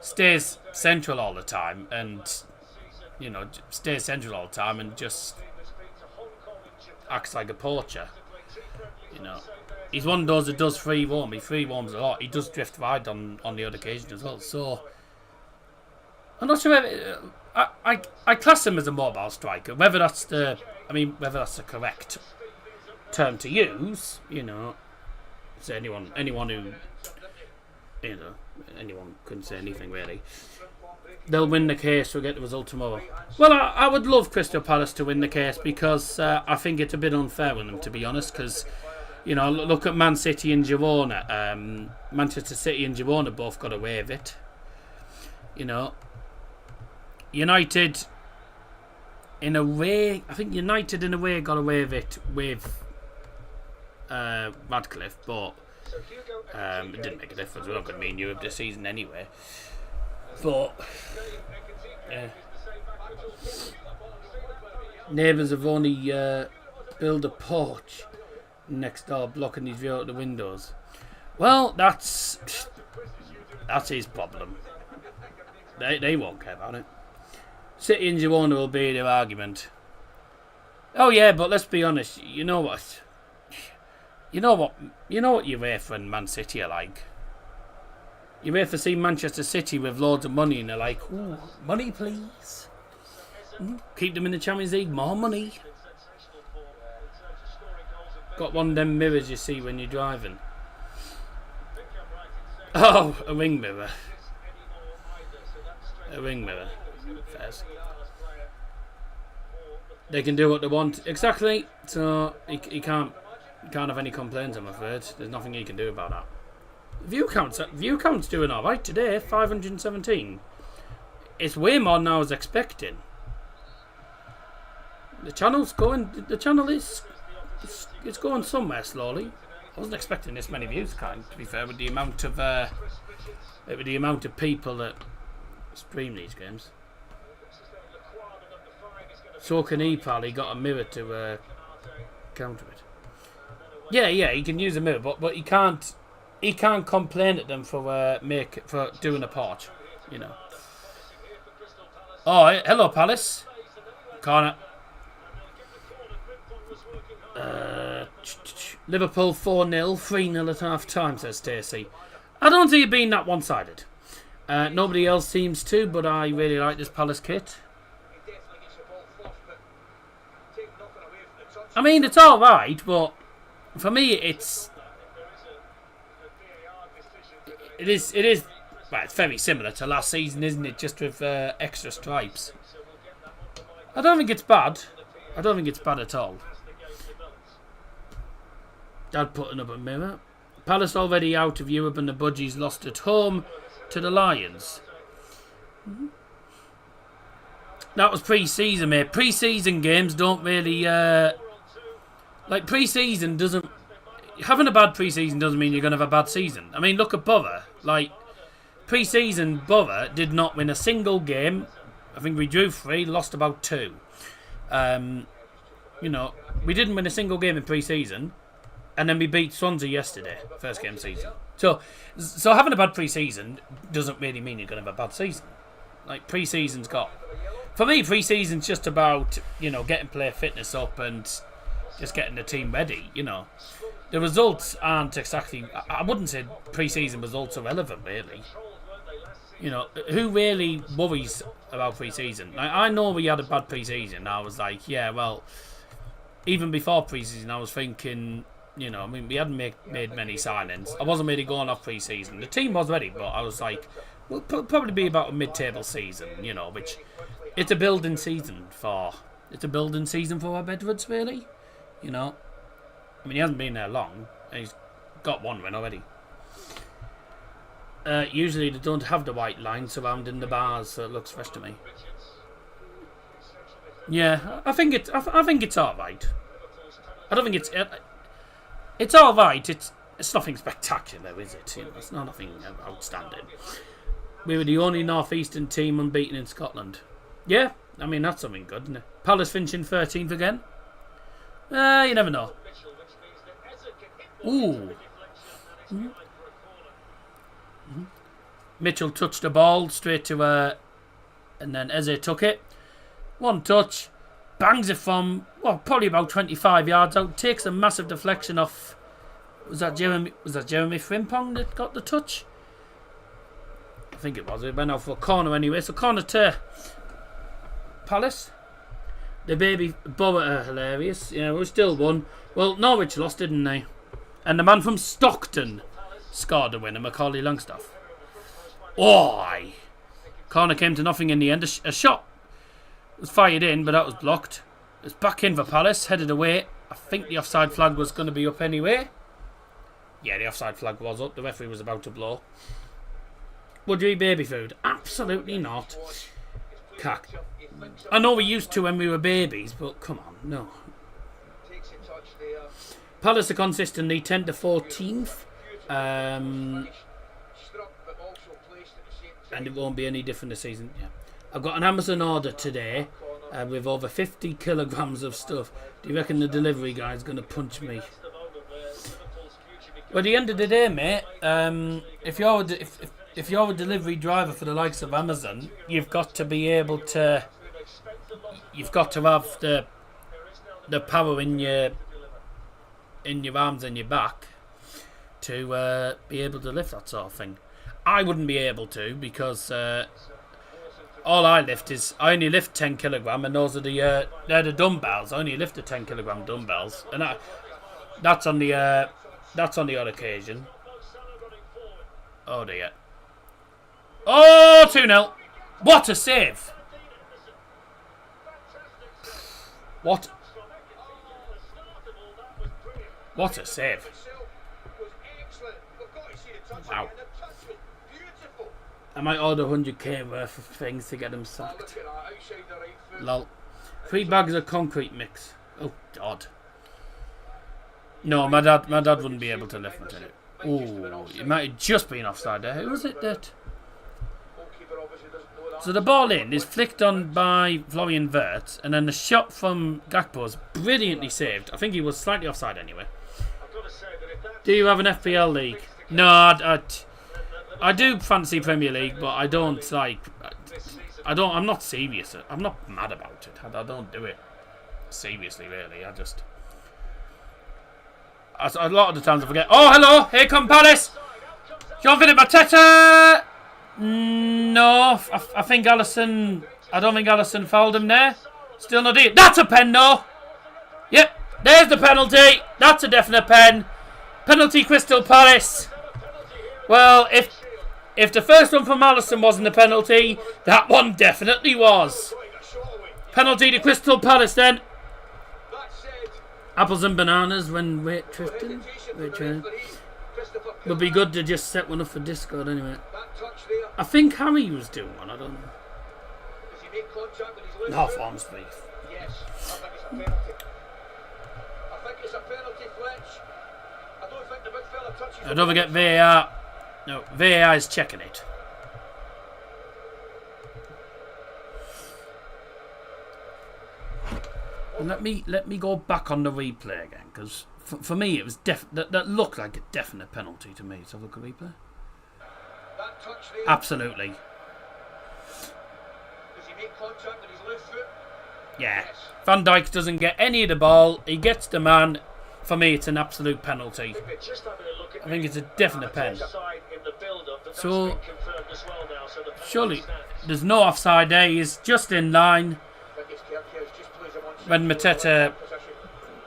Speaker 3: stays central all the time and, you know, stays central all the time and just acts like a poacher. You know, he's one of those that does free roam. He free roams a lot. He does drift wide on the other occasion as well. So I'm not sure whether I class him as a mobile striker. Whether that's the correct term to use, you know. So anyone who, you know, anyone couldn't say anything really. They'll win the case. We'll get the result tomorrow. Well, I would love Crystal Palace to win the case because I think it's a bit unfair with them, to be honest. Because, you know, look at Man City and Girona. Manchester City and Girona both got away with it. You know, United, in a way, got away with it with Radcliffe, but it didn't make a difference. We're not going to be in Europe this season anyway. But neighbours have only built a porch next door, blocking his view out the windows. Well, that's his problem. They won't care about it. City and Girona will be their argument. Oh yeah, but let's be honest. You know what UEFA and Man City are like. UEFA see Manchester City with loads of money and they're like, ooh, money please. Keep them in the Champions League, more money. Got one of them mirrors you see when you're driving. Oh, a ring mirror. A ring mirror. Fairs. They can do what they want. Exactly. So he can't have any complaints, I'm afraid. There's nothing he can do about that. View count's doing alright today, 517. It's way more than I was expecting. The channel is it's going somewhere slowly. I wasn't expecting this many views, to be fair, with the amount of people that stream these games. So can he got a mirror to counter it. Yeah, he can use a mirror, but he can't complain at them for doing a porch, you know. Oh, hello Palace. Corner. Liverpool 4-0, 3-0 at half time, says Stacey. I don't see it being that one-sided. Nobody else seems to, but I really like this Palace kit. I mean, it's all right, but for me, it is. Well, it's very similar to last season, isn't it? Just with extra stripes. I don't think it's bad. I don't think it's bad at all. Dad putting up a mirror. Palace already out of Europe and the Budgies lost at home to the Lions. That was pre-season, mate. Pre-season games don't really... like, pre-season doesn't... Having a bad pre-season doesn't mean you're going to have a bad season. I mean, look at Borough. Like, pre-season Borough did not win a single game. I think we drew 3, lost about 2. You know, we didn't win a single game in pre-season. And then we beat Swansea yesterday, first game of the season. So having a bad pre-season doesn't really mean you're going to have a bad season. Like, pre-season's got... For me, pre-season's just about, you know, getting player fitness up and just getting the team ready, you know. The results aren't exactly... I wouldn't say pre-season results are relevant, really. You know, who really worries about pre-season? I know we had a bad pre-season. I was like, yeah, well... Even before pre-season, I was thinking... You know, I mean, we hadn't made many signings. I wasn't really going off pre-season. The team was ready, but I was like, we'll probably be about a mid-table season, you know, which it's a building season for our Bedwards, really. You know, I mean, he hasn't been there long, and he's got one win already. Usually they don't have the white line surrounding the bars, so it looks fresh to me. Yeah, I think it's all right. I don't think it's. It's all right. It's nothing spectacular, is it? You know, it's not nothing outstanding. We were the only northeastern team unbeaten in Scotland. Yeah, I mean that's something good, isn't it? Palace finishing 13th again. You never know. Ooh. Mm-hmm. Mitchell touched the ball straight to and then Eze took it. One touch. Bangs it from, well, probably about 25 yards out. Takes a massive deflection off. Was that Jeremy Frimpong that got the touch? I think it was. It went out for a corner anyway. So corner to Palace. The baby Borough are hilarious. Yeah, we still won. Well, Norwich lost, didn't they? And the man from Stockton scored a winner, Macaulay Longstaff. Oh, corner came to nothing in the end. A shot was fired in, but that was blocked. It's back in for Palace, headed away. I think the offside flag was going to be up anyway. Yeah, the offside flag was up. The referee was about to blow. Would you eat baby food? Absolutely not. Cack. I know we used to when we were babies, but come on, no. Palace are consistently 10 to 14th. And it won't be any different this season. Yeah. I've got an Amazon order today with over 50 kilograms of stuff. Do you reckon the delivery guy's going to punch me? Well, at the end of the day, mate, if you're a delivery driver for the likes of Amazon, you've got to be able to... You've got to have the power in your arms and your back to be able to lift that sort of thing. I wouldn't be able to because... all I lift is I only lift 10 kilogram, and those are they're the dumbbells. I only lift the 10 kilogram dumbbells, and that's on the odd occasion. Oh dear! Oh, 2-0. What a save! What a save! Wow. I might order 100k worth of things to get them sacked. Lol. 3 bags of concrete mix. Oh God. No, my dad wouldn't be able to lift me to it. Oh, it might have just been offside there. Who was it that? So the ball in is flicked on by Florian Wirtz, and then the shot from Gakpo is brilliantly saved. I think he was slightly offside anyway. Do you have an FPL league? No, I do fancy Premier League, but I don't like. I'm not serious. I'm not mad about it. I don't do it seriously, really. A lot of the times I forget. Oh, hello! Here come Palace! Jean-Philippe Mateta. No, I think Alisson. I don't think Alisson fouled him there. Still not it. That's a pen, though. Yep, there's the penalty. That's a definite pen. Penalty, Crystal Palace. Well, if the first one from Alisson wasn't a penalty, that one definitely was. Penalty to Crystal Palace then. Apples and bananas when weight training. Would be good to just set one up for Discord anyway. I think Harry was doing one, I don't know. No forms, please.
Speaker 5: Yes, I think it's a penalty, Fletch. I don't think the big fella touches.
Speaker 3: Don't forget VAR. No, VAR is checking it. And let me go back on the replay again, because for me it was that looked like a definite penalty to me. So look at replay. Absolutely.
Speaker 5: Does he make contact with his left foot?
Speaker 3: Yeah. Van Dijk doesn't get any of the ball. He gets the man. For me, it's an absolute penalty. I think it's a definite pen. So, surely there's no offside there. He's just in line. When Mateta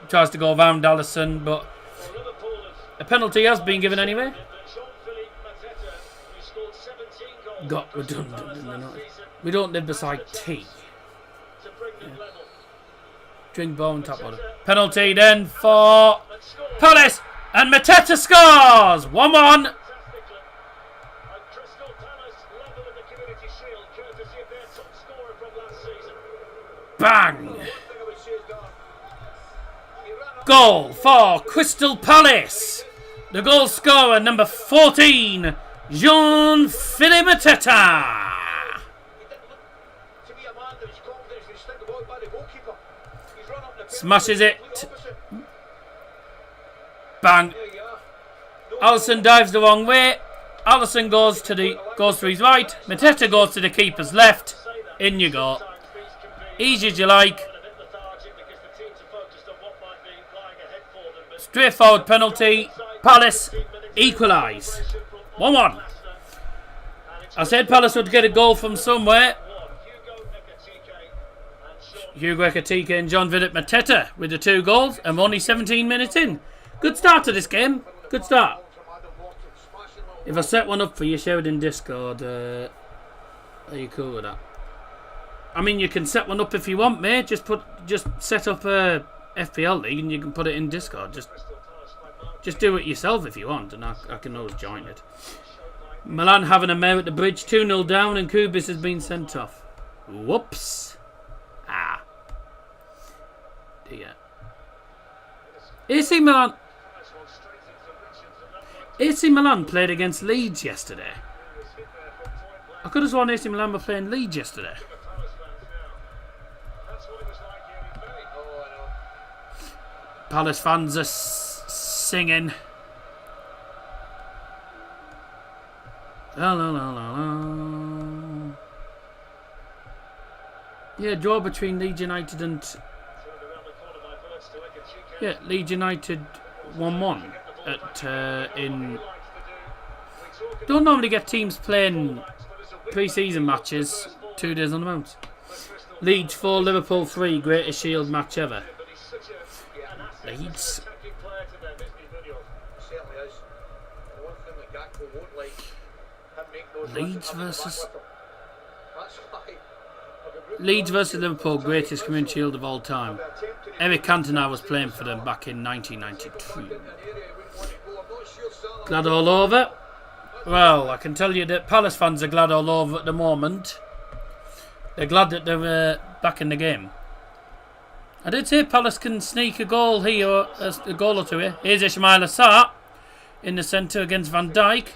Speaker 3: tries to go around Alisson, but a penalty has been given anyway. Got redundant. We don't live beside tea. Yeah. Drink bone top water. Penalty then for Palace, and Mateta scores 1-1. Bang! Goal for Crystal Palace. The goal scorer, number 14, Jean-Philippe Mateta. Smashes it. Bang. Alisson dives the wrong way. Alisson goes to his right. Mateta goes to the keeper's left. In you go. Easy as you like. Straightforward penalty. Palace equalise. 1-1. I said Palace would get a goal from somewhere. Hugo Ekitike and Jean-Philippe Mateta with the 2 goals, and only 17 minutes in. Good start to this game. Good start. If I set one up for you, share it in Discord. Are you cool with that? I mean, you can set one up if you want, mate. Just set up a FPL league and you can put it in Discord. Just do it yourself if you want, and I can always join it. Milan having a mare at the bridge, 2-0 down, and Kubis has been sent off. Whoops. Ah. Dear. AC Milan played against Leeds yesterday. I could have sworn AC Milan were playing Leeds yesterday. Palace fans are singing. La la la la la. Yeah, draw between Leeds United and... Yeah, Leeds United 1-1 in... Don't normally get teams playing pre-season matches 2 days on the bounce. Leeds 4, Liverpool 3, greatest Shield match ever. Leeds. Leeds versus Liverpool, greatest Community Shield of all time. Eric Cantona was playing for them back in 1992. Glad all over? Well, I can tell you that Palace fans are glad all over at the moment. They're glad that they're back in the game. I did say Palace can sneak a goal here, a goal or two here. Here's Ismail Assar in the centre against Van Dijk.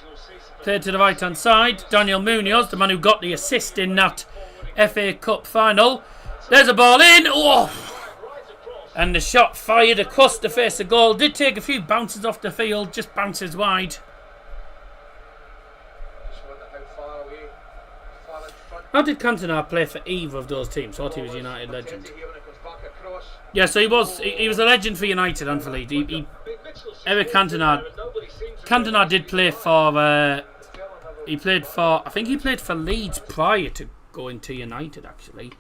Speaker 3: Played to the right hand side. Daniel Munoz, the man who got the assist in that FA Cup final. There's a ball in. Oh! And the shot fired across the face of goal. Did take a few bounces off the field, just bounces wide. How did Cantona play for either of those teams? I thought he was a United legend. Yeah, so he was a legend for United and for Leeds. Eric Cantona did play for he played for. I think he played for Leeds prior to going to United, actually.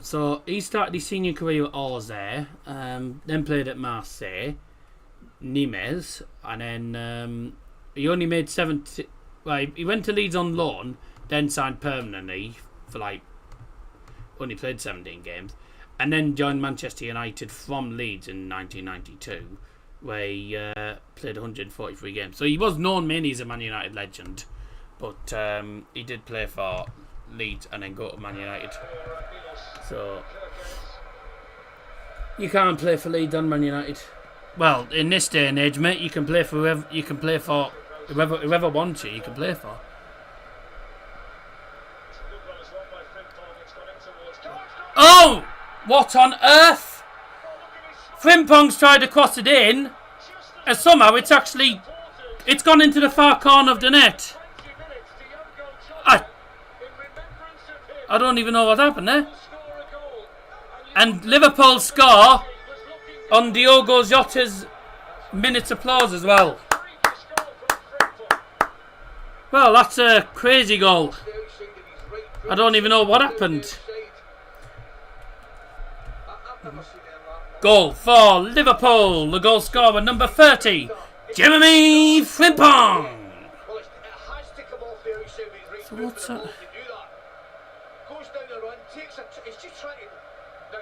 Speaker 3: So he started his senior career at Auxerre, then played at Marseille, Nimes, and then he only made 70. Well, he went to Leeds on loan, then signed permanently for only played 17 games, and then joined Manchester United from Leeds in 1992, where he played 143 games. So he was known mainly as a Man United legend, but he did play for Leeds and then go to Man United. So you can't play for Leeds and Man United. Well, in this day and age, mate, you can play for whoever. You can play for whoever wants you. You can play for. Oh, what on earth? Frimpong's tried to cross it in, and somehow it's gone into the far corner of the net. I don't even know what happened there. And Liverpool score on Diogo Jota's minutes applause as well. Well, that's a crazy goal. I don't even know what happened. Goal for Liverpool. The goal scorer, number 30, Jeremy Frimpong. So what's that?
Speaker 5: Goes down the run, he's just trying to. Now,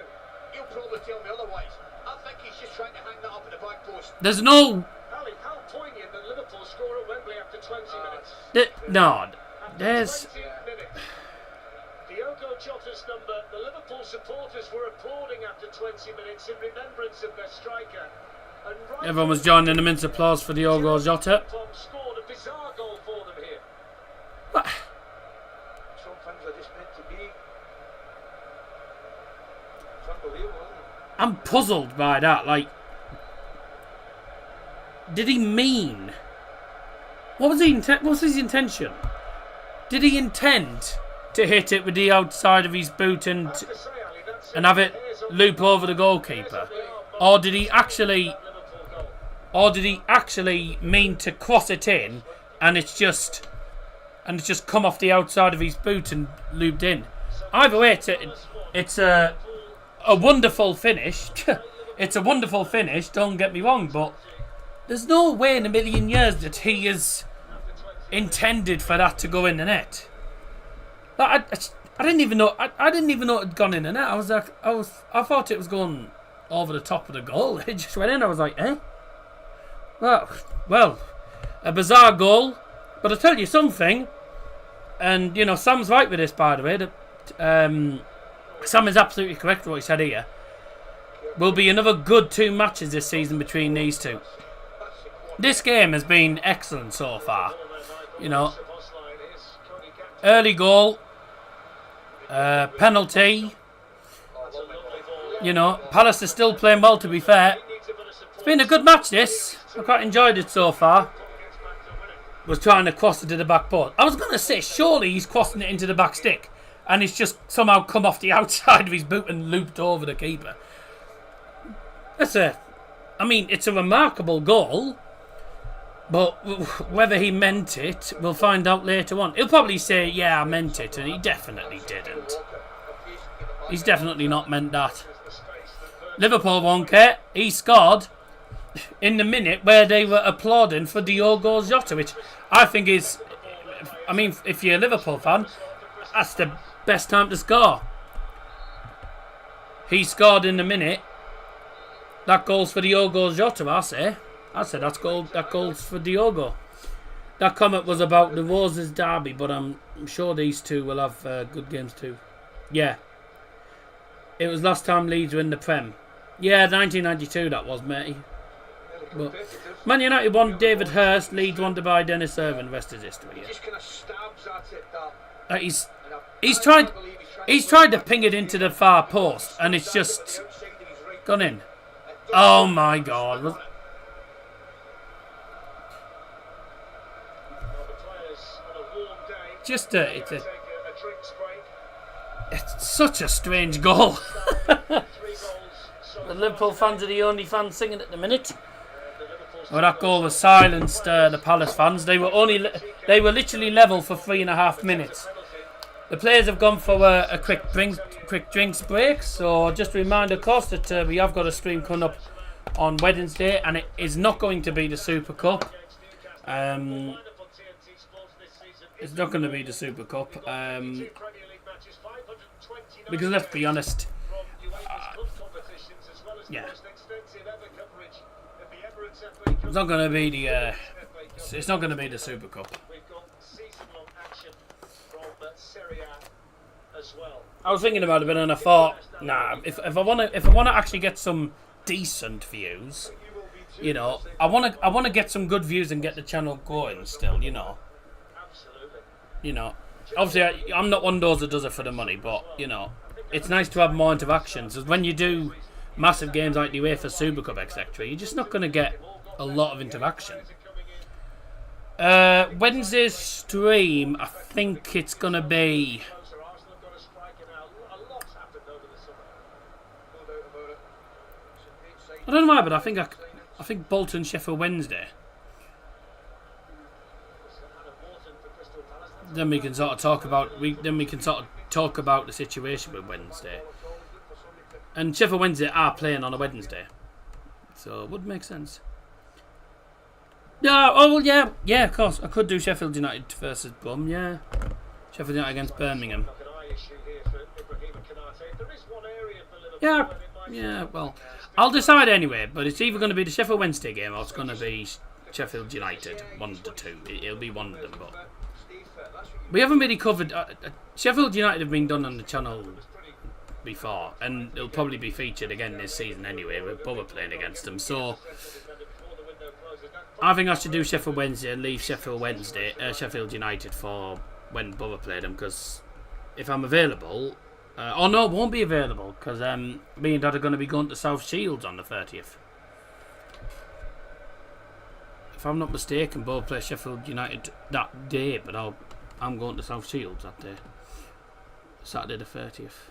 Speaker 5: he'll probably tell me otherwise. I think he's just trying to hang that up at the back post.
Speaker 3: There's no.
Speaker 5: Ali, how poignant that Liverpool score at Wembley after 20 minutes.
Speaker 3: No, there's.
Speaker 5: 20 minutes. Diogo Jota's number. The Liverpool supporters were applauding after 20 minutes in remembrance of their striker. And right,
Speaker 3: Everyone was joining in the minutes applause for Diogo Jota.
Speaker 5: scored a bizarre goal for them here.
Speaker 3: What?
Speaker 5: Some things are just meant to be. It's unbelievable, isn't it?
Speaker 3: I'm puzzled by that. Like, did he mean? What was what was his intention? Did he intend to hit it with the outside of his boot and have it loop over the goalkeeper, or did he actually mean to cross it in and it's just come off the outside of his boot and looped in? Either way, it's a wonderful finish. It's a wonderful finish, don't get me wrong, but there's no way in a million years that he is intended for that to go in the net. I didn't even know. I didn't even know it had gone in the net. I thought it was going over the top of the goal. It just went in. I was like, eh? Well, a bizarre goal. But I'll tell you something, and you know, Sam's right with this, by the way. That Sam is absolutely correct with what he said here. Will be another good 2 matches this season between these two. This game has been excellent so far. You know, early goal, penalty. You know, Palace is still playing well, to be fair. It's been a good match, this. I quite enjoyed it so far. Was trying to cross it to the back post. I was going to say, surely he's crossing it into the back stick, and it's just somehow come off the outside of his boot and looped over the keeper. It's a remarkable goal, but whether he meant it, we'll find out later on. He'll probably say, yeah, I meant it, and he definitely didn't. He's definitely not meant that. Liverpool won't care. He scored in the minute where they were applauding for Diogo Jota, which I think is, I mean, if you're a Liverpool fan, that's the best time to score. He scored in the minute. That goal's for Diogo Jota, I say. That goal's for Diogo. That comment was about the Roses derby, but I'm sure these two will have good games too. Yeah. It was last time Leeds were in the Prem. Yeah, 1992 that was, matey. But Man United won David Hurst, Leeds won to buy Dennis Irvin, the rest is history. Yeah.
Speaker 5: Just kind of stabs at it.
Speaker 3: He's tried to ping it into the far post, and it's just gone in. Oh my God! Just it's such a strange goal. The Liverpool fans are the only fans singing at the minute. Well, that goal was silenced the Palace fans. They were literally level for 3.5 minutes. The players have gone for a quick drinks break. So just a reminder, of course, that we have got a stream coming up on Wednesday, and it is not going to be the Super Cup. It's not going to be the Super Cup because let's be honest. Yeah. It's not going to be the. It's not going to be the Super Cup. I was thinking about it, and I thought, nah. If I want to actually get some decent views, you know, I want to get some good views and get the channel going. Still, you know. Obviously, I'm not one of those that does it for the money, but you know, it's nice to have more interactions. Because when you do massive games like the UEFA Super Cup, etc., you're just not going to get a lot of interaction. Wednesday's stream, I think it's going to be. I don't know why, but I think Bolton Sheffield Wednesday. Then we can sort of talk about the situation with Wednesday. And Sheffield Wednesday are playing on a Wednesday, so it would make sense. Yeah, oh well, yeah, of course. I could do Sheffield United versus Brum, yeah. Sheffield United against Birmingham. Yeah, well, I'll decide anyway, but it's either going to be the Sheffield Wednesday game or it's going to be Sheffield United, 1 of the two. It'll be one of them, but we haven't really covered. Sheffield United have been done on the channel before, and it'll probably be featured again this season anyway, with Borough playing against them. So I think I should do Sheffield Wednesday and leave Sheffield United for when Borough play them, because if I'm available, no, it won't be available, because me and Dad are going to be going to South Shields on the 30th. If I'm not mistaken, Borough play Sheffield United that day, but I'm going to South Shields that day, Saturday the 30th.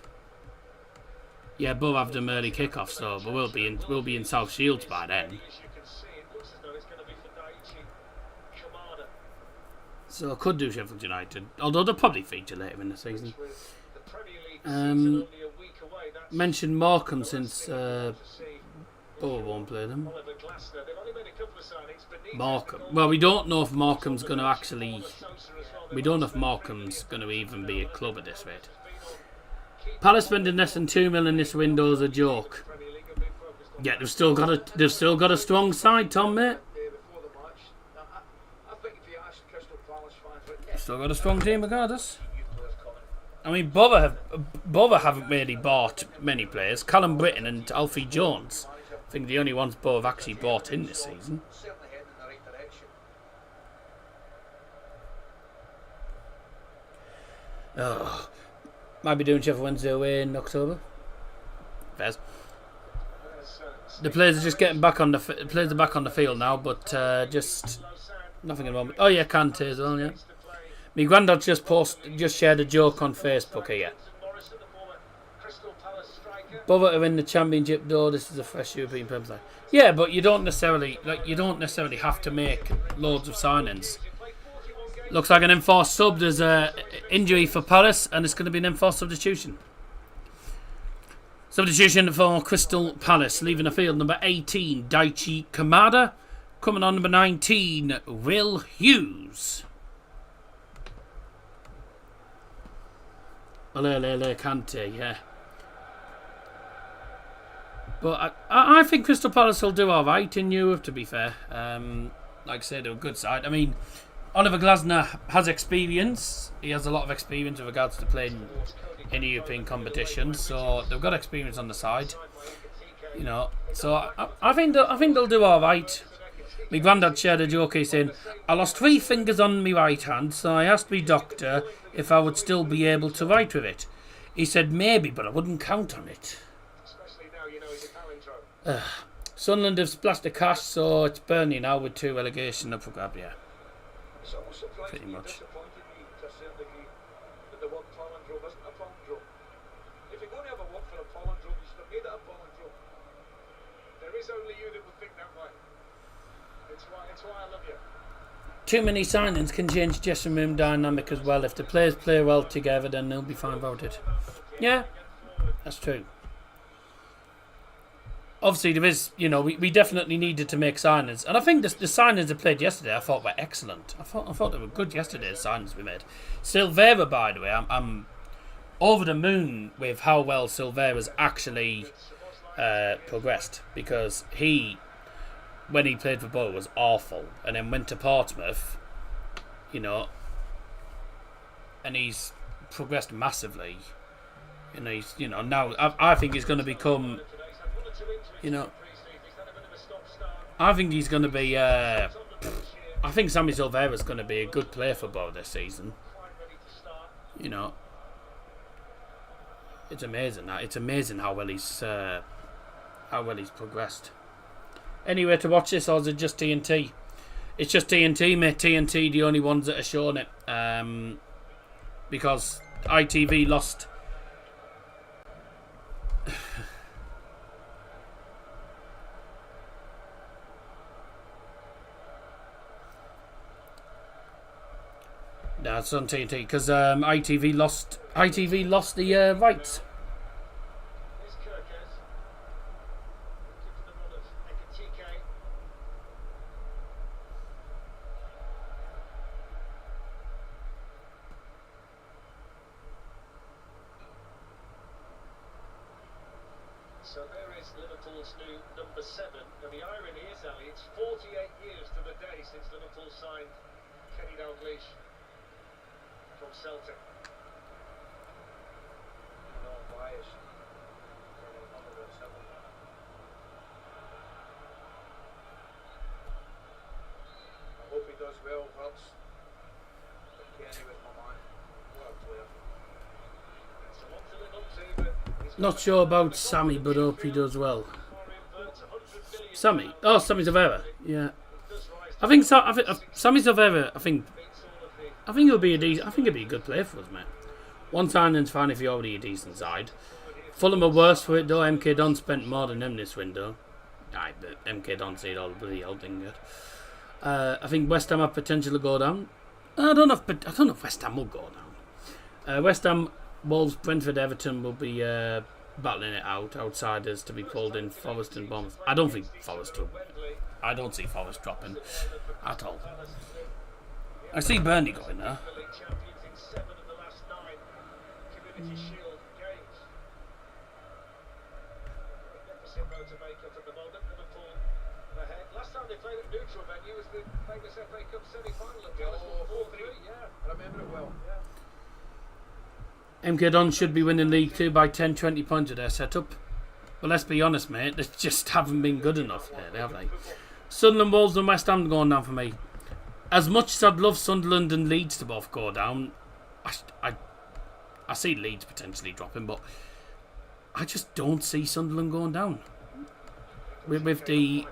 Speaker 3: Yeah, Borough have them early kickoff, so but we'll be in South Shields by then. So I could do Sheffield United, although they'll probably feature later in the season. Mentioned Morecambe since Borough won't play them. Morecambe. Well, we don't know if Morecambe's going to actually. We don't know if Morecambe's going to even be a club at this rate. Palace spending less than $2 million this window is a joke. Yeah, they've still got a strong side, Tom, mate. Still got a strong team regardless. I mean, Borough haven't really bought many players. Callum Britton and Alfie Jones, I think the only ones Borough have actually bought in this season. Oh, might be doing Sheffield Wednesday away in October. Fairs. The players are just getting back on the players are back on the field now, but just nothing at the moment. Oh yeah, Kante as well. Yeah. My granddad just shared a joke on Facebook here. Borough are in the Championship though. This is a fresh European Premier League. Yeah, but you don't necessarily have to make loads of signings. Looks like an enforced sub. There's an injury for Palace, and it's going to be an enforced substitution. Substitution for Crystal Palace, leaving the field. Number 18, Daichi Kamada. Coming on number 19, Will Hughes. Ole Kante, yeah. But I think Crystal Palace will do alright in Europe, to be fair. Like I said, they're a good side. I mean, Oliver Glasner has experience. He has a lot of experience with regards to playing in European competitions, so they've got experience on the side. You know, so I think they'll do alright. My granddad shared a joke. He's saying, I lost 3 fingers on my right hand, so I asked my doctor if I would still be able to write with it. He said maybe, but I wouldn't count on it. Sunderland have splashed the cash, so it's Burnley now with 2 relegation up for grab, yeah. Pretty much.
Speaker 5: It's why I love you.
Speaker 3: Too many signings can change dressing room dynamic as well. If the players play well together, then they'll be fine voted. Yeah, that's true. Obviously, there is, we definitely needed to make signings, and I think the signings that played yesterday, I thought were excellent. I thought they were good yesterday. The signings we made. Silvera, by the way, I'm over the moon with how well Silvera's actually progressed, because when he played for Borough, was awful, and then went to Portsmouth, and he's progressed massively. He's, now I think he's going to become, I think he's going to be, I think Sammy Silvera's going to be a good player for Borough this season. It's amazing. It's amazing how well he's progressed. Anywhere to watch this, or is it just TNT? It's just TNT, mate. TNT, the only ones that are showing it. Because ITV lost. No, it's on TNT because ITV lost the rights.
Speaker 5: So there is Liverpool's new number 7, and the irony is, Ali, it's 48 years to the day since Liverpool signed Kenny Dalglish from Celtic.
Speaker 6: I hope he does well, Vance. Kenny with my man. What a player.
Speaker 5: It's a lot to live up to, but he's
Speaker 3: Not sure about Sammy, but hope he does well. Sammy? Oh, Sammy Silvera. Yeah. I think Sammy Silvera. I think he'll be he'll be a good player for us, mate. One signing's fine if you're already a decent side. Fulham are worse for it though. MK Don spent more than them this window. Aye, but MK Don said all the bloody old thing good. I think West Ham have potential to go down. I don't know if West Ham will go down. West Ham, Wolves, Brentford, Everton will be battling it out. Outsiders to be pulled in. Forest and Bournemouth. I don't think Forest will. I don't see Forest dropping at all. I see Burnley going there.
Speaker 5: League champions in 7 of the last 9 Community Shield games. Magnificent road to make up at the moment. Liverpool ahead. Last time they played at neutral venue was the famous FA Cup semi-final at Palace. 4-3, yeah.
Speaker 6: I remember it well.
Speaker 3: MK Don should be winning League 2 by 10-20 points with their setup. But let's be honest, mate, they just haven't been good enough there, have they? Sunderland, Wolves and West Ham going down for me. As much as I'd love Sunderland and Leeds to both go down, I see Leeds potentially dropping, but I just don't see Sunderland going down. With the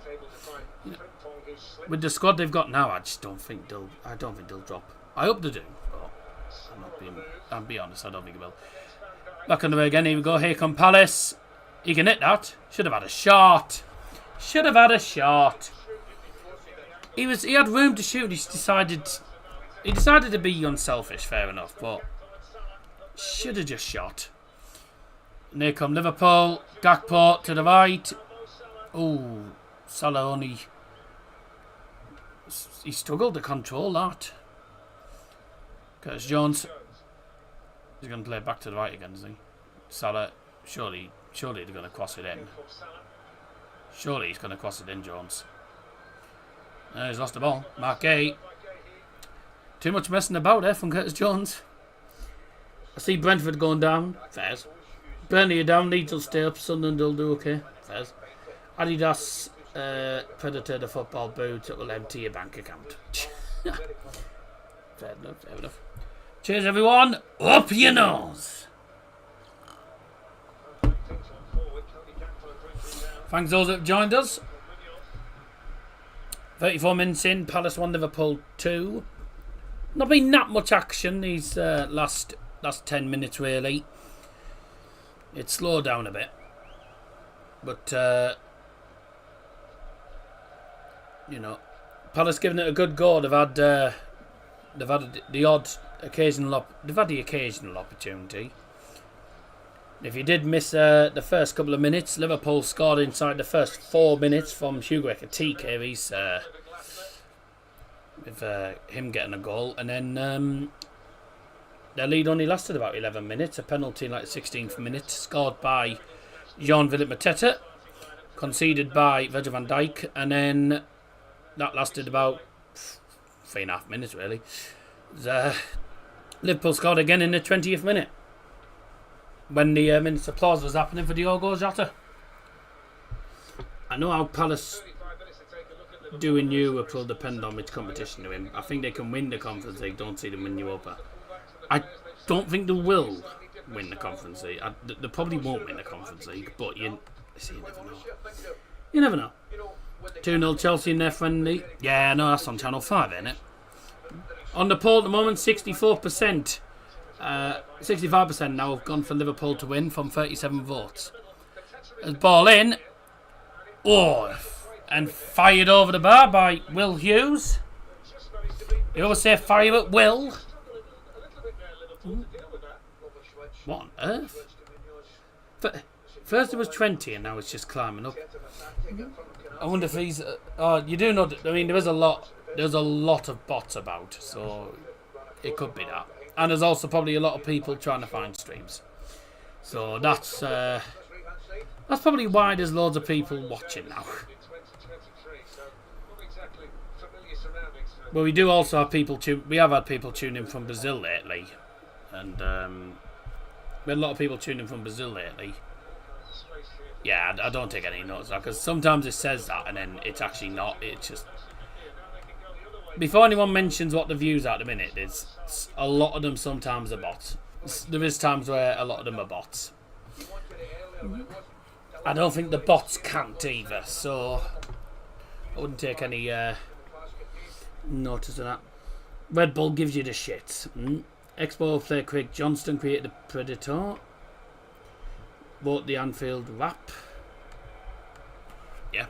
Speaker 3: squad they've got now, I don't think they'll drop. I hope they do, but I'll be honest, I don't think they will. Back on the way again, here we go. Here come Palace. He can hit that. Should have had a shot. He had room to shoot. He decided to be unselfish. Fair enough, but should have just shot. And here come Liverpool. Gakpo to the right. Oh, Salah only. He struggled to control that. Curtis Jones. He's going to play back to the right again, isn't he? Salah. Surely they're going to cross it in. Surely he's going to cross it in, Jones. He's lost the ball. Mark A. Too much messing about there from Curtis Jones. I see Brentford going down. Fairs. Burnley are down. Leeds will stay up. Sunderland will do okay. Fairs. Adidas Predator the football boots. It will empty your bank account. Fair enough. Cheers, everyone. Up your nose. Thanks those that have joined us. 34 minutes in, Palace 1, Liverpool 2. Not been that much action these last 10 minutes really. It's slowed down a bit. But, Palace giving it a good go. They've had the occasional opportunity. If you did miss the first couple of minutes, Liverpool scored inside the first 4 minutes from Hugo Ekitike. He's with him getting a goal, and then their lead only lasted about 11 minutes. A penalty like the 16th minute, scored by Jean-Philippe Mateta, conceded by Virgil van Dijk, and then that lasted about 3.5 minutes really. Liverpool scored again in the 20th minute when the minute's applause was happening for Diogo Jota. I know how Palace do in Europe will depend on which competition they're in. I think they can win the Conference League, don't see them win Europa. I don't think they will win the Conference League. They probably won't win the Conference League, but you never know. You never know. 2-0 Chelsea in their friendly. Yeah, no, that's on Channel 5, isn't it? On the poll at the moment, 64%. 65% now have gone for Liverpool to win from 37 votes. As ball in. Oh, and fired over the bar by Will Hughes. They always say fire at will. What on earth? First it was 20 and now it's just climbing up. I wonder if he's... you do know... I mean, there's a lot of bots about, so it could be that. And there's also probably a lot of people trying to find streams. So that's probably why there's loads of people watching now. Well, we do also have people we have had people tune in from Brazil lately. And we had a lot of people tuning in from Brazil lately. Yeah, I don't take any notes because sometimes it says that and then it's actually not. It's just... Before anyone mentions what the views are at the minute, there's a lot of them sometimes are bots. There is times where a lot of them are bots. I don't think the bots can't either, so I wouldn't take any notice of that. Red Bull gives you the shits. Expo player Craig Johnston created the Predator. Bought the Anfield Wrap. Yeah.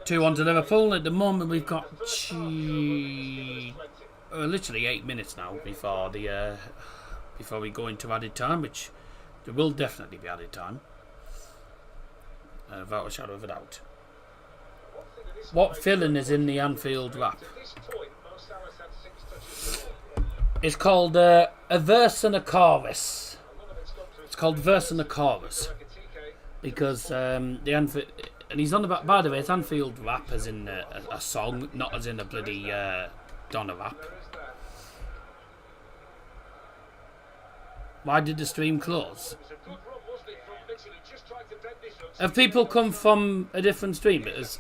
Speaker 3: 2-1 to Liverpool. At the moment we've got literally 8 minutes now before we go into added time, which there will definitely be added time. Without a shadow of a doubt. What filling is in the Anfield Wrap? It's called a verse and a chorus. It's called verse and a chorus because the Anfield, and he's on about. By the way, it's Anfield Rap as in a song, not as in a bloody Donna rap. Why did the stream close? Have people come from a different stream? Has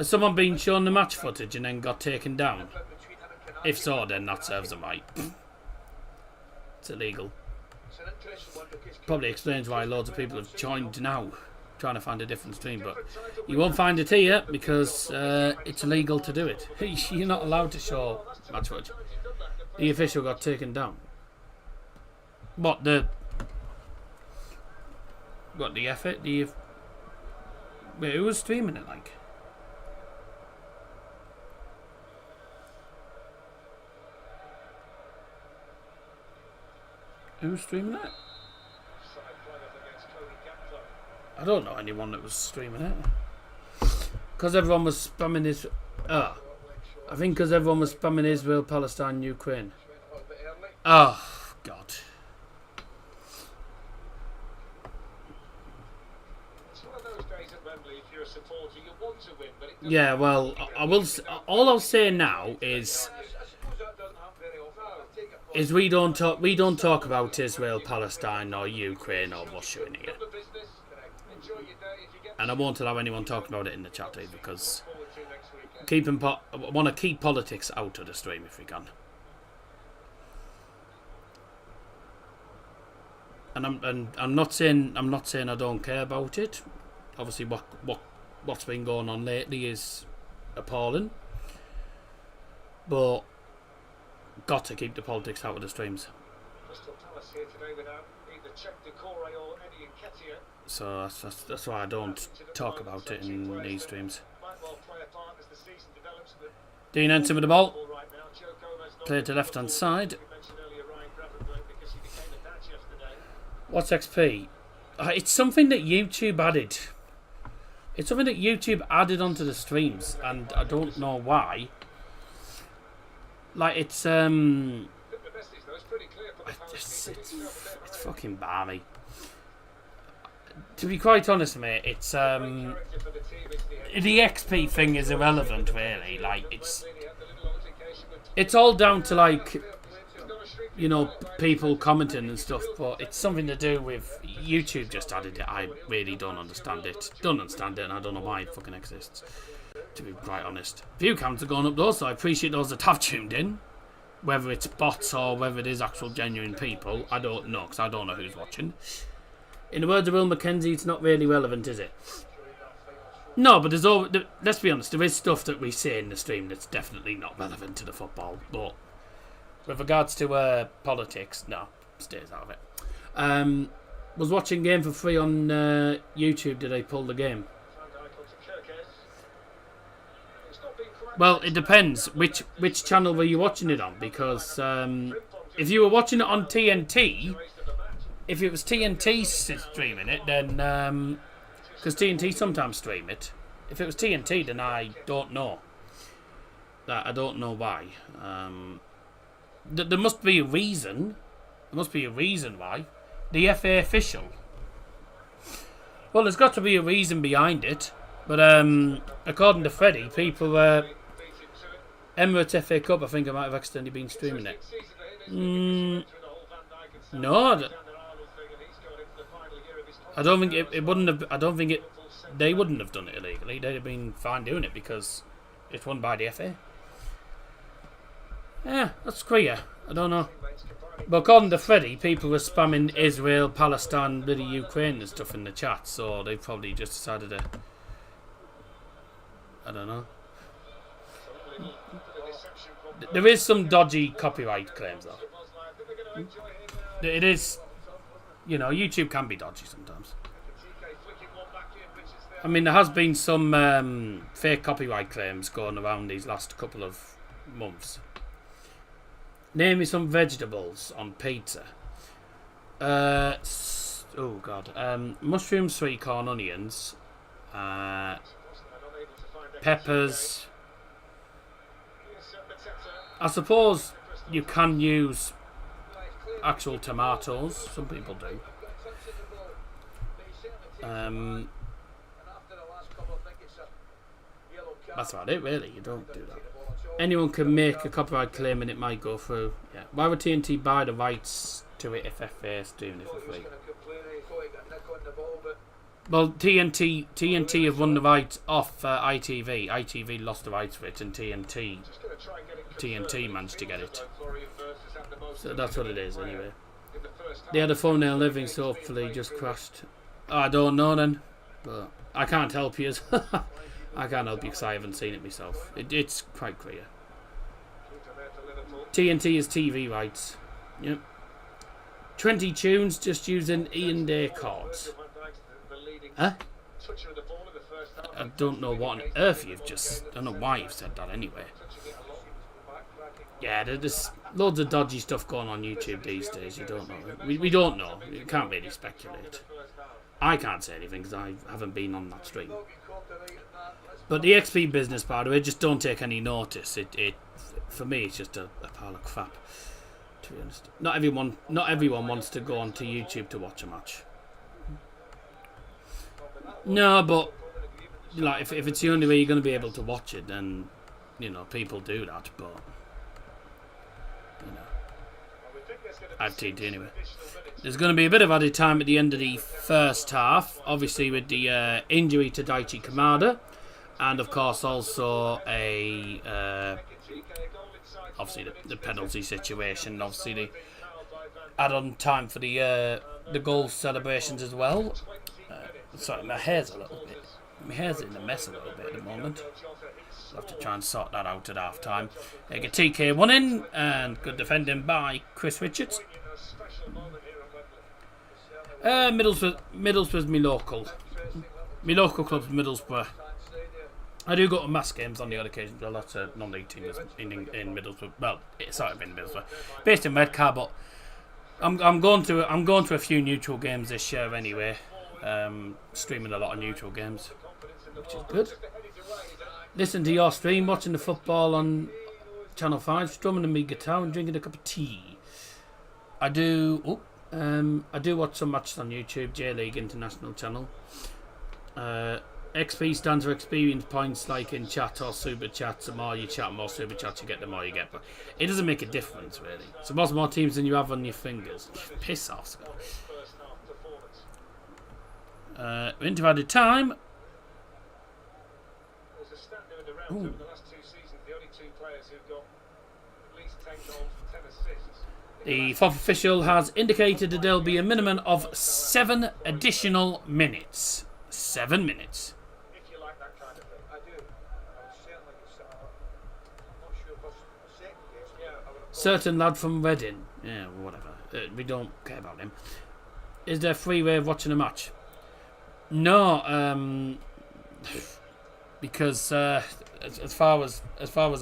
Speaker 3: someone been shown the match footage and then got taken down? If so, then that serves them right. It's illegal. Probably explains why loads of people have joined now, trying to find a different stream, but you won't find it here because it's illegal to do it. You're not allowed to show match footage. The official got taken down. What the effort? Wait, who was streaming it like? Who's streaming it? I don't know anyone that was streaming it. Because everyone was spamming his... I think because everyone was spamming Israel, Palestine, Ukraine. Oh, God.
Speaker 5: It's one of those days at Wembley, if you're a supporter, you want to win, but it doesn't...
Speaker 3: Yeah, well, I will... All I'll say now is we don't talk about Israel, Palestine, or Ukraine, or Russia in here. And I won't allow anyone talking about it in the chat either, because I want to keep politics out of the stream if we can. And I'm not saying I don't care about it. Obviously, what's been going on lately is appalling, but got to keep the politics out of the streams.
Speaker 5: here today without either Czech Decore or Eddie Nketiah.
Speaker 3: So that's why I don't talk about it in these streams.
Speaker 5: Might well play a part as the season develops, but
Speaker 3: Dean Ensign with the ball.
Speaker 5: right now, Joe Gomez not
Speaker 3: Play to left hand side.
Speaker 5: you mentioned earlier Ryan Gravenberch because he became a dad yesterday.
Speaker 3: What's XP? It's something that YouTube added. It's something that YouTube added onto the streams, and I don't know why. Like it's
Speaker 5: The best is though, it's pretty clear for the
Speaker 3: it's fucking balmy. To be quite honest, mate, it's the XP thing is irrelevant, really. Like it's all down to like, you know, people commenting and stuff, but it's something to do with YouTube just added it. I really don't understand it. Don't understand it, and I don't know why it fucking exists, to be quite honest. View counts are going up though, so I appreciate those that have tuned in. Whether it's bots or whether it is actual genuine people, I don't know, because I don't know who's watching. In the words of Will Mackenzie, it's not really relevant, is it? No, but let's be honest, there is stuff that we say in the stream that's definitely not relevant to the football, but with regards to politics, no, stays out of it. Was watching game for free on YouTube. Did I pull the game? Well, it depends. Which channel were you watching it on? Because if you were watching it on TNT, if it was TNT streaming it, then because TNT sometimes stream it. If it was TNT, then I don't know. I don't know why. There must be a reason. There must be a reason why. The FA official. Well, there's got to be a reason behind it. But according to Freddie, people Emirates FA Cup, I think I might have accidentally been streaming it. No, I don't think it wouldn't have. I don't think it. They wouldn't have done it illegally. They'd have been fine doing it because it's run by the FA. Yeah, that's queer. I don't know. But according to Freddie, people were spamming Israel, Palestine, bloody Ukraine and stuff in the chat, so they probably just decided to. I don't know. There is some dodgy copyright claims though. It is, you know, YouTube can be dodgy sometimes. I mean, there has been some fake copyright claims going around these last couple of months. Name me some vegetables on pizza. Oh god. Mushroom, sweet corn, onions, peppers. I suppose you can use actual tomatoes. Some people do. That's about it, really. You don't do that. Anyone can make a copyright claim and it might go through. Yeah. Why would TNT buy the rights to it if FA is doing it for free? Well, TNT have won the rights off ITV. ITV lost the rights for it, and TNT managed to get it. So that's what it is, anyway. They had a 4-0 living, so hopefully just crashed. I don't know then, but I can't help you. I can't help you because I haven't seen it myself. It's quite clear. TNT is TV rights. Yep. 20 tunes just using Ian Day chords. Huh? I don't know what on earth you've just... I don't know why you've said that anyway. Yeah, there's loads of dodgy stuff going on YouTube these days. You don't know. We don't know. You can't really speculate. I can't say anything because I haven't been on that stream. But the XP business part of it, just don't take any notice. It for me, it's just a pile of crap. To be honest, not everyone wants to go onto YouTube to watch a match. No, but like if it's the only way you're going to be able to watch it, then you know people do that. But you know, I've TNT anyway. There's going to be a bit of added time at the end of the first half, obviously with the injury to Daichi Kamada, and of course also a obviously the penalty situation. Obviously the add-on time for the goal celebrations as well. Sorry, my hair's a little bit. My hair's in a mess a little bit at the moment. I'll have to try and sort that out at half time. Get TK1 in, and good defending by Chris Richards. Middlesbrough's my local. My local club's Middlesbrough. I do go to mass games on the odd occasion. Well, that's a non-league team in Middlesbrough. Well, it's sort of in Middlesbrough, based in Redcar, but I'm going to a few neutral games this year anyway. Streaming a lot of neutral games, which is good. Listen to your stream, watching the football on Channel 5, strumming my guitar and drinking a cup of tea. I do watch some matches on YouTube, J League International channel. XP stands for experience points, like in chat or super chats. The more you chat, more super chats you get, the more you get. But it doesn't make a difference, really. So most more teams than you have on your fingers. Piss off, Scott. Into added time.
Speaker 5: There's a stat doing the rounds over the last 2 seasons. The only 2 players who've got at least 10 goals, 10 assists.
Speaker 3: The fourth official has indicated that there'll be a minimum of 7 additional minutes. 7 minutes.
Speaker 5: If you like that kind of thing.
Speaker 6: I do. I would certainly get some. I'm not sure if a second guess. Yeah, I would have
Speaker 3: Certain lad from Reading. Yeah, whatever. We don't care about him. Is there a free way of watching a match? No, because as far as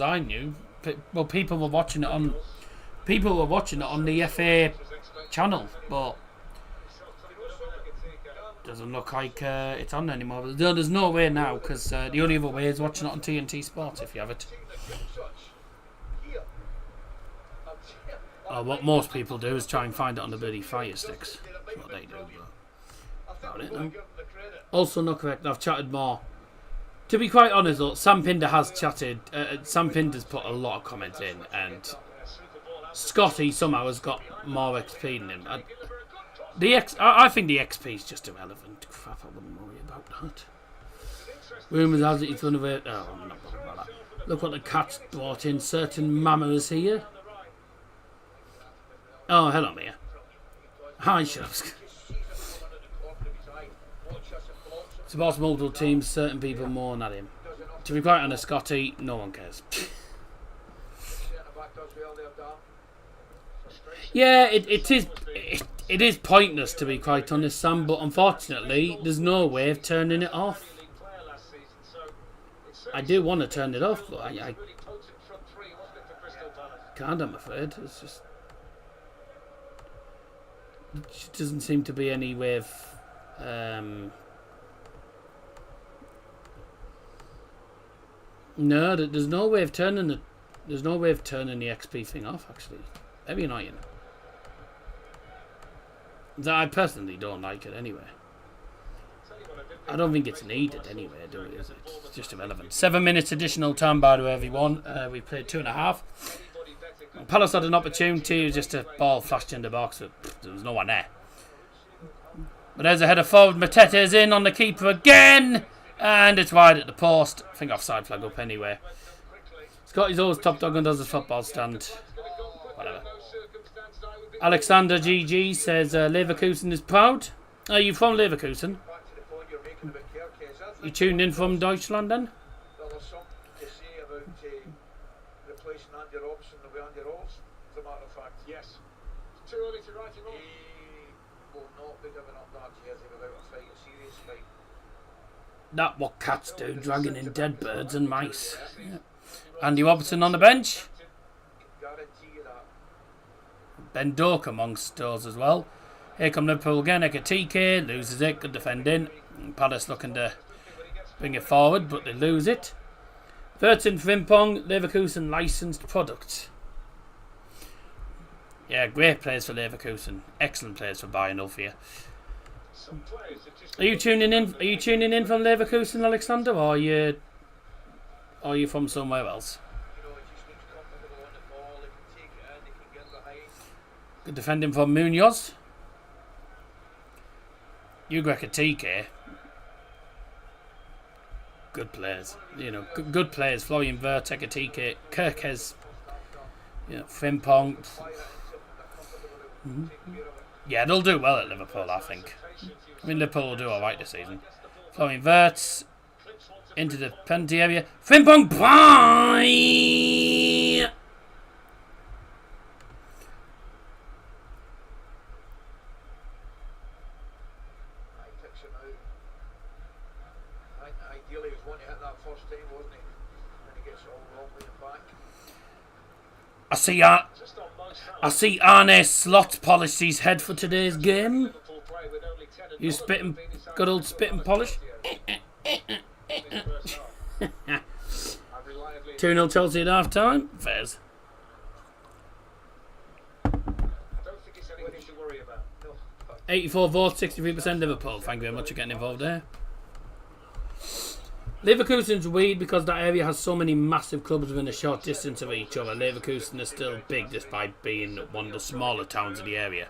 Speaker 3: I knew, people were watching it on the FA channel, but doesn't look like it's on anymore. There's no way now, because the only other way is watching it on TNT Sports if you have it. What most people do is try and find it on the bloody Fire Sticks. That's what they do. But about it, no. Also not correct. I've chatted more. To be quite honest, though, Sam Pinder has chatted. Sam Pinder's put a lot of comments in, and Scotty somehow has got more XP than him. I think the XP is just irrelevant. Crap, I wouldn't worry about that. Rumours has it he's going to be. Oh, I'm not bothered about that. Look what the Cats brought in. Certain mammers here. Oh, hello, Mia. Hi, Shovsk. Supports multiple teams, certain people more than him. To be quite honest, Scotty, no one cares. Yeah, it is pointless, to be quite honest, Sam, but unfortunately there's no way of turning it off. I do want to turn it off, but I can't, I'm afraid. It's just it doesn't seem to be any way of no, there's no way of turning the XP thing off, actually. Very annoying. I personally don't like it anyway. I don't think it's needed anyway, do it, is it? It's just irrelevant. 7 minutes additional time, by the way, everyone. We played 2.5. Palace had an opportunity, just a ball flashed in the box, but there was no one there. But there's a header forward. Matete's in on the keeper again, and it's wide at the post. I think offside flag up anyway. Scotty's always top dog and does his football stand. Whatever. Alexander GG says Leverkusen is proud. Are you from Leverkusen? You tuned in from Deutschland then?
Speaker 6: Well, there's something to say about replacing Andy Robson with Andy Rolls, as a matter of fact.
Speaker 5: Yes. It's too early to write him off.
Speaker 6: He will not be giving up that jersey without a fight, a serious fight.
Speaker 3: That what cats do, dragging in dead birds and mice. Yeah. Andy Robertson on the bench.
Speaker 6: Guarantee you that.
Speaker 3: Ben Doak amongst those as well. Here come Liverpool again. Ekatike loses it. Good defending. Palace looking to bring it forward, but they lose it. Vertin Frimpong, Leverkusen licensed product. Yeah, great players for Leverkusen. Excellent players for Bayern Ulfia. Are you tuning in? Are you tuning in from Leverkusen, Alexander, or are you from somewhere else? Good defending from Munoz. Hugo Ekatike. Good players, good players. Florian Wirtz, Ekatike, Kirkes, Frimpong. Yeah, they'll do well at Liverpool, I think. I mean, Liverpool will do alright this season. Florian Wirtz into the penalty area. Frimpong, bye!
Speaker 6: it now. I think ideally he was wanting to hit that first time, wasn't he? And he gets it all wrong with the back.
Speaker 3: I see Arne Slot polished his head for today's game. You spitting, good old spit and polish. 2-0 Chelsea at half time. Fairs. 84 votes, 63% Liverpool. Thank you very much for getting involved there. Leverkusen's weird because that area has so many massive clubs within a short distance of each other. Leverkusen is still big despite being one of the smaller towns of the area.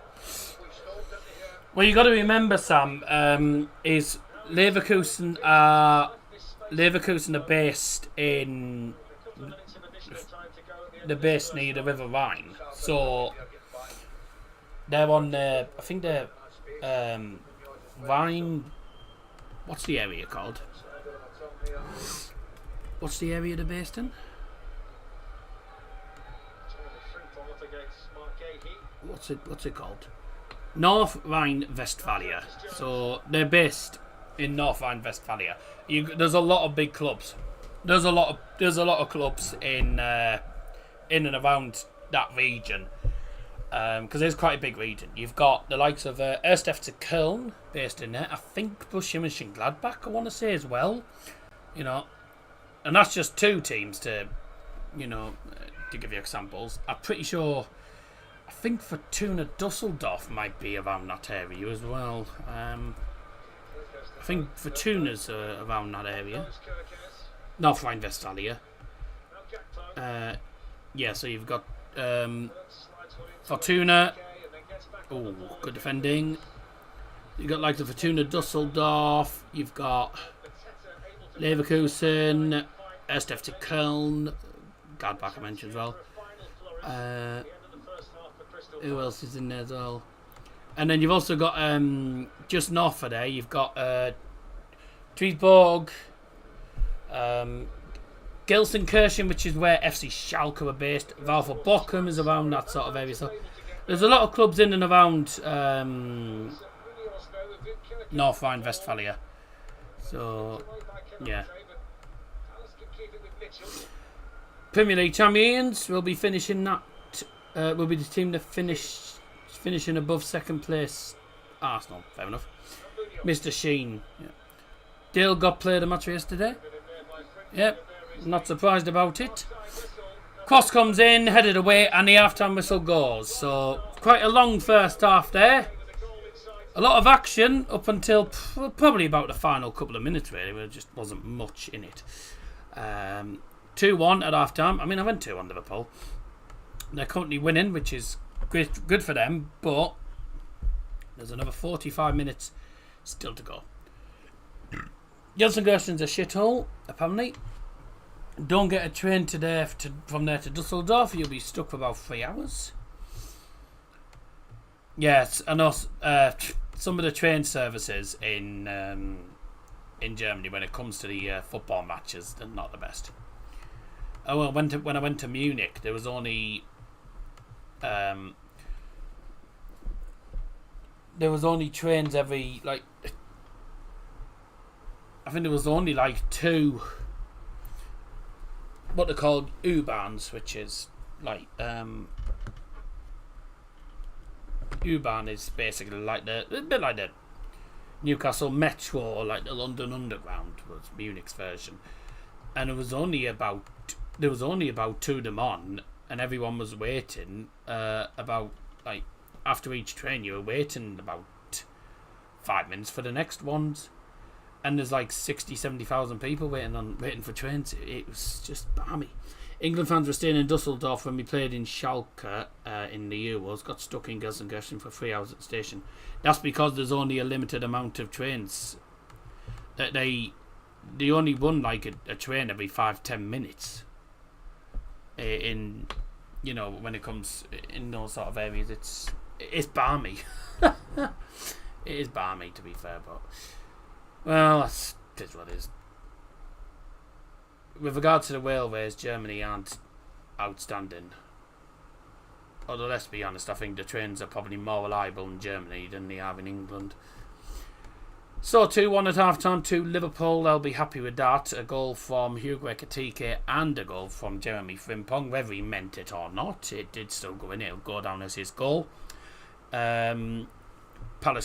Speaker 3: What you got to remember, Sam, is Leverkusen are based in near the River Rhine, so they're on the, I think they're Rhine. What's the area called? What's the area they're based in? What's it called? North Rhine-Westphalia. So they're based in North Rhine-Westphalia. There's a lot of big clubs. There's a lot of clubs in and around that region. Because it's quite a big region. You've got the likes of Erste FC Köln based in there. I think Borussia Mönchengladbach, I want to say as well. You know, and that's just two teams to give you examples. I'm pretty sure. I think Fortuna Dusseldorf might be around that area as well. I think Fortuna's around that area. North Rhine-Westphalia. Yeah, so you've got Fortuna. Oh, good defending. You've got like the Fortuna Dusseldorf. You've got Leverkusen, Erste FC Köln, Gladbach I mentioned as well. Who else is in there as well? And then you've also got just north of there. You've got Duisburg, Gelsenkirchen, which is where FC Schalke are based. Valver Bochum is around that sort of area. So there's a lot of clubs in and around North Rhine-Westphalia. So yeah. Premier League champions will be finishing that. Will be the team that finishing above second place. Arsenal, fair enough. Mr. Sheen. Yeah. Dale got played a match yesterday. Yep, not surprised about it. Cross comes in, headed away, and the half-time whistle goes. So quite a long first half there. A lot of action up until probably about the final couple of minutes, really. There just wasn't much in it. 2-1 at half-time. I mean, I went 2-1 Liverpool. They're currently winning, which is good for them, but there's another 45 minutes still to go. Gelsenkirchen's a shithole, apparently. Don't get a train from there to Dusseldorf. You'll be stuck for about 3 hours. Yes, I know some of the train services in Germany when it comes to the football matches, they're not the best. Oh well, when I went to Munich, there was only trains every I think there was only like 2 what they're called U-Bahns, which is like U-Bahn is basically like a bit like the Newcastle Metro or like the London Underground was Munich's version, and there was only about 2 of them on, and everyone was waiting about like after each train you were waiting about 5 minutes for the next ones, and there's like 70,000 people waiting for trains. It was just balmy. England fans were staying in Dusseldorf when we played in Schalke in the Euros. Got stuck in Gelsenkirchen for 3 hours at the station. That's because there's only a limited amount of trains. That they only run like a train every 5-10 minutes. In when it comes in those sort of areas, it's balmy. It is balmy, to be fair, but well, that's what it is. With regard to the railways, Germany aren't outstanding. Although, let's be honest, I think the trains are probably more reliable in Germany than they are in England. So 2-1 at half-time to Liverpool. They'll be happy with that. A goal from Hugo Ekitike and a goal from Jeremy Frimpong. Whether he meant it or not, it did still go in. It'll go down as his goal. Palace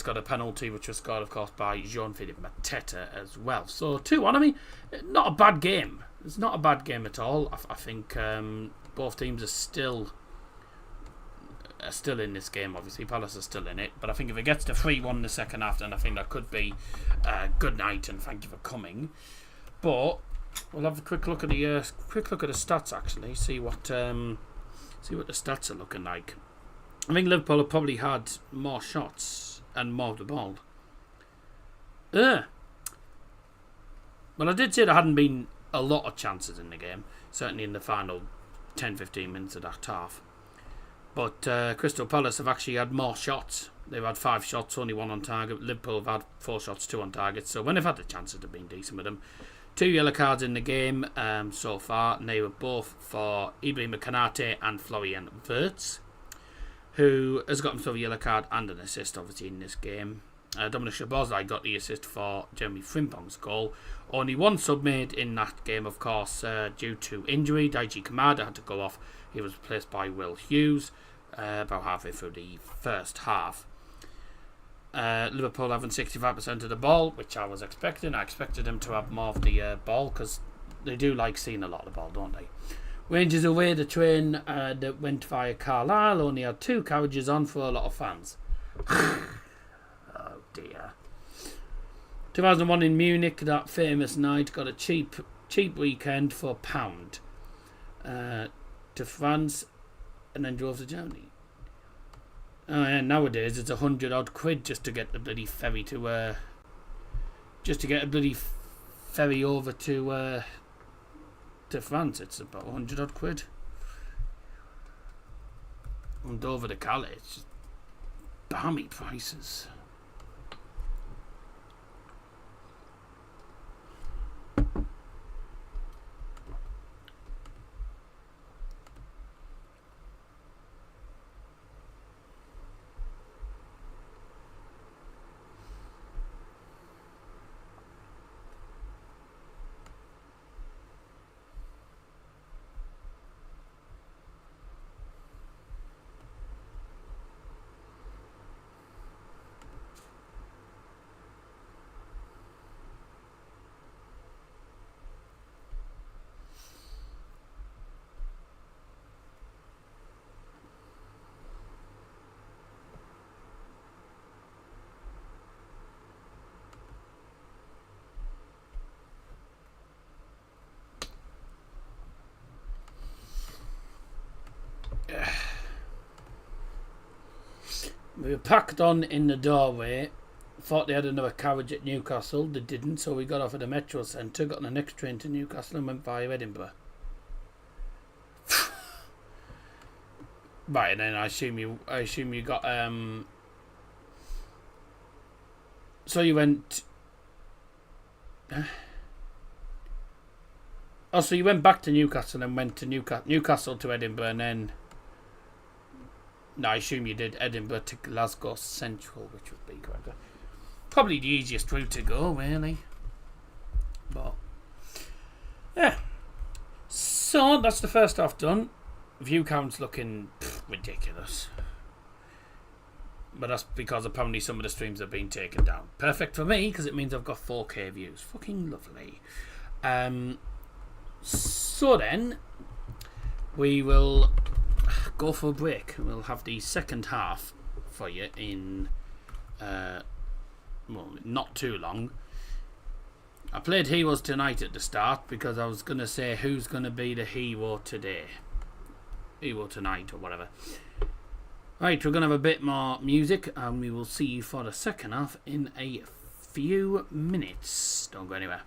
Speaker 3: got a penalty, which was scored, of course, by Jean-Philippe Mateta as well. So 2-1. I mean, not a bad game. It's not a bad game at all. I think both teams are still in this game. Obviously, Palace are still in it. But I think if it gets to 3-1 in the second half, then I think that could be good night and thank you for coming. But we'll have a quick look at the stats actually. See what the stats are looking like. I think Liverpool have probably had more shots and more of the ball. Well, I did say there hadn't been a lot of chances in the game, certainly in the final 10-15 minutes of that half. But Crystal Palace have actually had more shots. They've had 5 shots, only 1 on target. Liverpool have had 4 shots, 2 on target. So when they've had the chances, they've been decent with them. 2 yellow cards in the game so far, and they were both for Ibrahim Konate and Florian Wirtz, who has got himself a yellow card and an assist, obviously, in this game. Dominic Szoboszlai got the assist for Jeremy Frimpong's goal. Only 1 sub made in that game, of course, due to injury. Daiji Kamada had to go off. He was replaced by Will Hughes about halfway through the first half. Liverpool having 65% of the ball, which I was expecting. I expected them to have more of the ball because they do like seeing a lot of the ball, don't they? Rangers away, the train that went via Carlisle only had 2 carriages on for a lot of fans. Oh dear. 2001 in Munich, that famous night, got a cheap weekend for £1 to France and then drove to Germany. Oh yeah, nowadays it's 100 odd quid just to get the bloody ferry to ferry over to France. It's about 100 odd quid. And over to Calais, it's just balmy prices. We were packed on in the doorway. Thought they had another carriage at Newcastle. They didn't, so we got off at the Metro Centre, got on the next train to Newcastle and went via Edinburgh. Right, and then I assume you got so you went so you went back to Newcastle and went to Newcastle to Edinburgh, and then no, I assume you did Edinburgh to Glasgow Central, which would be correct. Probably the easiest route to go, really. But yeah. So that's the first half done. View count's looking ridiculous. But that's because apparently some of the streams have been taken down. Perfect for me, because it means I've got 4K views. Fucking lovely. So then, we will go for a break. We'll have the second half for you in, not too long. I played Heroes Tonight at the start because I was going to say who's going to be the hero today. Hero Tonight or whatever. Right, we're going to have a bit more music and we will see you for the second half in a few minutes. Don't go anywhere.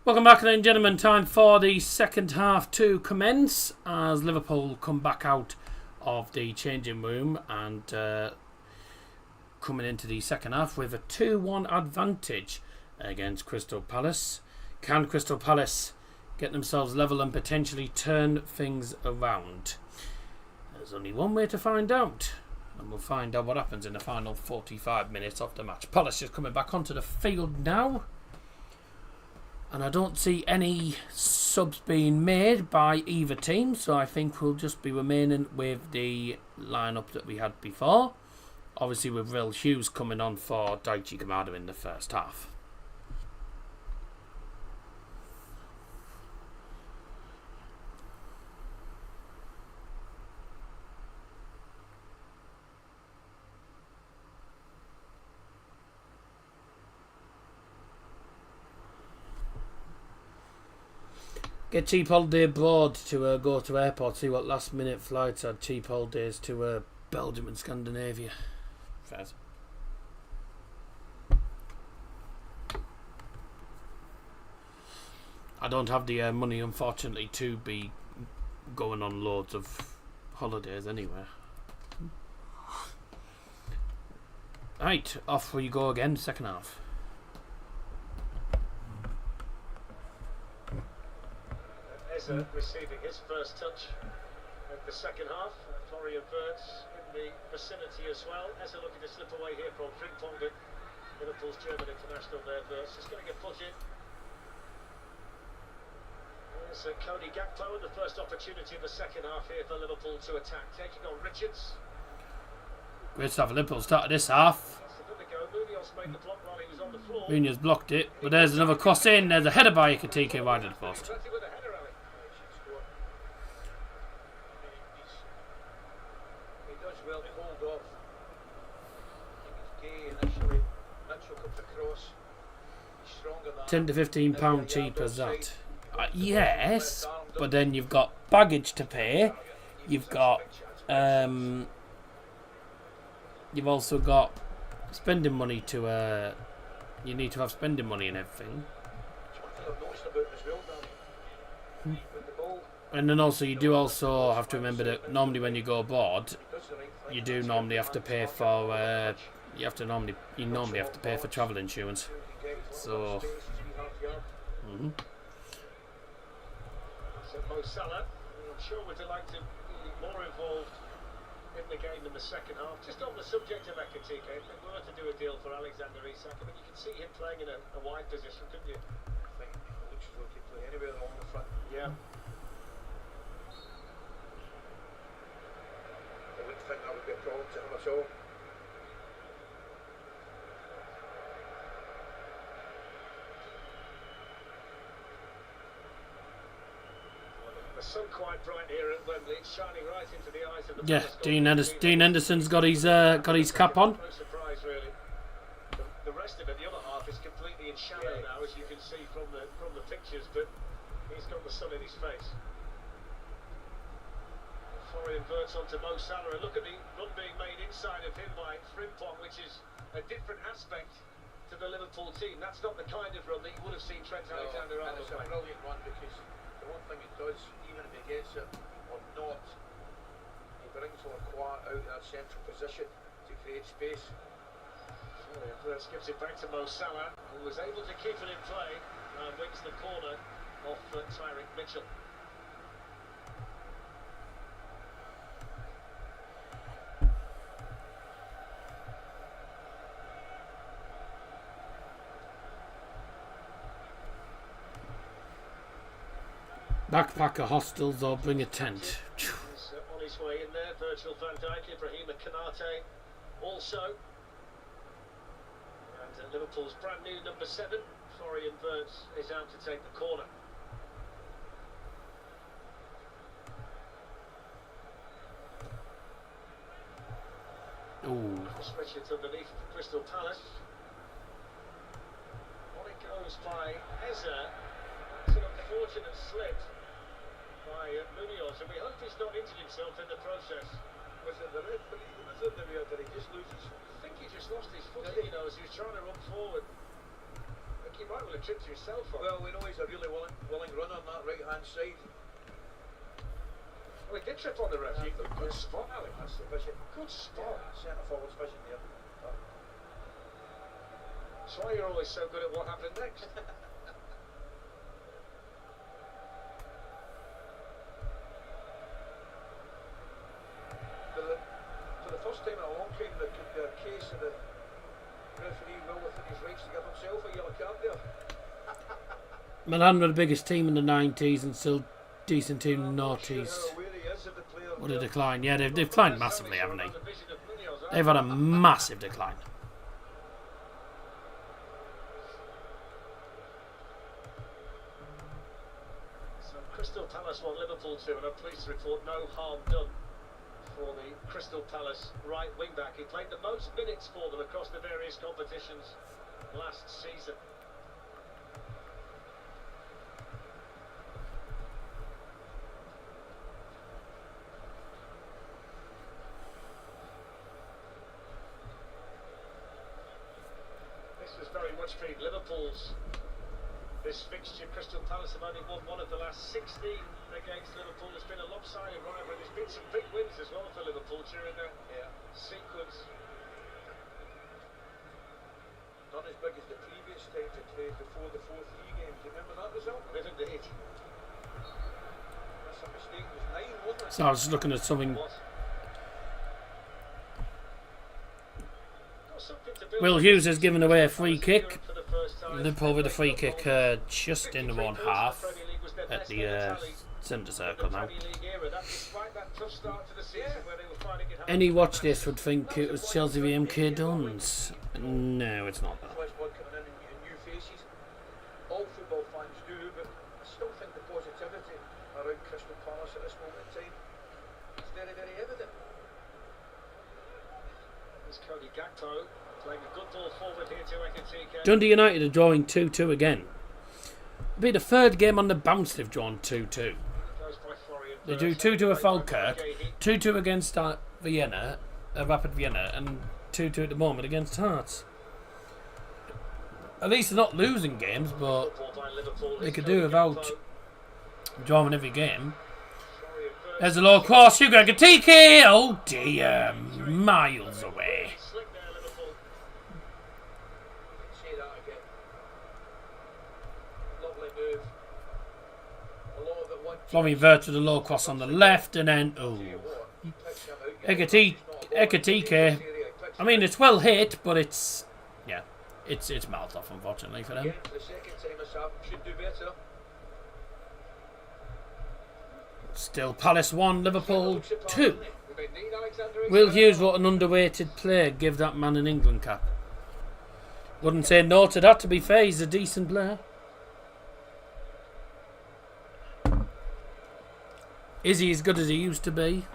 Speaker 3: Welcome back, ladies and gentlemen. Time for the second half to commence as Liverpool come back out of the changing room and coming into the second half with a 2-1 advantage against Crystal Palace. Can Crystal Palace get themselves level and potentially turn things around? There's only one way to find out, and we'll find out what happens in the final 45 minutes of the match. Palace just coming back onto the field now. And I don't see any subs being made by either team, so I think we'll just be remaining with the lineup that we had before. Obviously with Will Hughes coming on for Daichi Kamada in the first half. Get cheap holiday abroad to go to airport, see what last minute flights had cheap holidays to Belgium and Scandinavia. Fairs. I don't have the money, unfortunately, to be going on loads of holidays anywhere. Right, off we go again, second half.
Speaker 5: Eza receiving his first touch of the second half. Florian Wirtz in the vicinity as well. Eza looking to slip away here from Frimpong, but Liverpool's German international there. Wirtz just going to get put in. There's Cody Gakpo, the first opportunity in the second half here for Liverpool to attack, taking on Richards.
Speaker 3: Great stuff. Liverpool started this half. Munoz blocked it, but there's another cross in. There's a header by Ekitike right at the post.
Speaker 6: He does well to hold off. I think it's Gay initially. Mitchell comes across. He's stronger than
Speaker 3: £10 to £15 cheap as that. Yes, but then you've got baggage to pay. You've got you've also got spending money to you need to have spending money and everything. And then also you do also have to remember that normally when you go abroad, you do normally have to pay for you normally have to pay for travel insurance. So
Speaker 5: Mo Salah, I'm sure would like to be more involved in the game in the second half. Just on the subject of Ekitike, if we were to do a deal for Alexander Isak, I mean, you can see him playing in a wide position, couldn't you?
Speaker 6: I think it looks as though he can play anywhere along the front.
Speaker 5: Yeah.
Speaker 6: I wouldn't think that would be a problem to him at all.
Speaker 5: The sun quite bright here at Wembley, it's shining right into the eyes of the
Speaker 3: Dean Henderson's got his cap on.
Speaker 5: No surprise, really. The rest of it, the other half, is completely in shadow now, as you can see from the pictures. But he's got the sun in his face. Florian Wirtz onto Mo Salah, and look at the run being made inside of him by Frimpong, which is a different aspect to the Liverpool team. That's not the kind of run that you would have seen Trent Alexander-Arnold
Speaker 6: It's a
Speaker 5: play.
Speaker 6: brilliant run, because the one thing it does, even if he gets it or not, he brings Lacroix out of that central position to create space.
Speaker 5: Florian Wirtz gives it back to Mo Salah, who was able to keep it in play and wins the corner off Tyrick Mitchell.
Speaker 3: Backpacker hostels or bring a tent.
Speaker 5: He's on his way in there. Virgil van Dijk, Ibrahima Konate also. And Liverpool's brand new number 7, Florian Wirtz, is out to take the corner.
Speaker 3: Ooh.
Speaker 5: Switch it underneath for Crystal Palace. On it goes by Eza. It's an unfortunate slip by Munoz, and we hope he's not injured himself in the process.
Speaker 6: Was it the referee who was in the rear? Did he just lose his?
Speaker 5: I think he just lost his footing, you know, as he was trying to run forward. I think he might well have tripped yourself on.
Speaker 6: Well, we know he's a really willing runner on that right-hand side.
Speaker 5: Well, he did trip on the ref. Good spot, Alec.
Speaker 6: That's the vision.
Speaker 5: Good spot.
Speaker 6: Centre forward's vision there.
Speaker 5: That's why you're always so good at what happened next.
Speaker 6: For the first time in a long time, there could be a case of the referee well within his rights to give himself a yellow card there.
Speaker 3: Milan were the biggest team in the 90s and still decent team in the noughties. What a decline. Yeah, they've declined massively, haven't they? They've had a massive decline.
Speaker 5: So Crystal Palace won Liverpool 2, and I'm pleased to report no harm done for the Crystal Palace right wing back. He played the most minutes for them across the various competitions last season. This was very much been Liverpool's. This fixture, Crystal Palace have only won one of the last 16 against Liverpool. It's been a lopsided rivalry. There's been some big wins as well for Liverpool during that sequence.
Speaker 6: Not as big as the previous time they played before the 4-3 game. Do you remember that result?
Speaker 5: Live indeed.
Speaker 6: That's a mistake. It was 9, wasn't it?
Speaker 3: So I was just looking at something. Will Hughes has given away a free kick. Liverpool with a free kick just in the one half at the centre circle now. Any watch this would think it was Chelsea v MK Dons. No, it's not that.
Speaker 6: New faces. All football fans do, but I still think the positivity around Crystal Palace at this moment in time is very, very evident.
Speaker 5: There's Cody Gakpo playing a good ball forward here to Ekitike.
Speaker 3: Dundee United are drawing 2-2 again. It'll be the third game on the bounce they've drawn 2-2. They do 2-2 at Falkirk, 2-2 against Vienna, Rapid Vienna, and 2-2 at the moment against Hearts. At least they're not losing games, but they could do without drawing every game. There's a low cross, Hugo Ekitike! Oh dear, miles away. Florian Wirtz with a low cross on the left, and then Ekitike. I mean, it's well hit, but it's mouthed off, unfortunately for them. Still Palace 1, Liverpool 2. Will Hughes, what an underrated player. Give that man an England cap. Wouldn't say no to that, to be fair. He's a decent player. Is he as good as he used to be?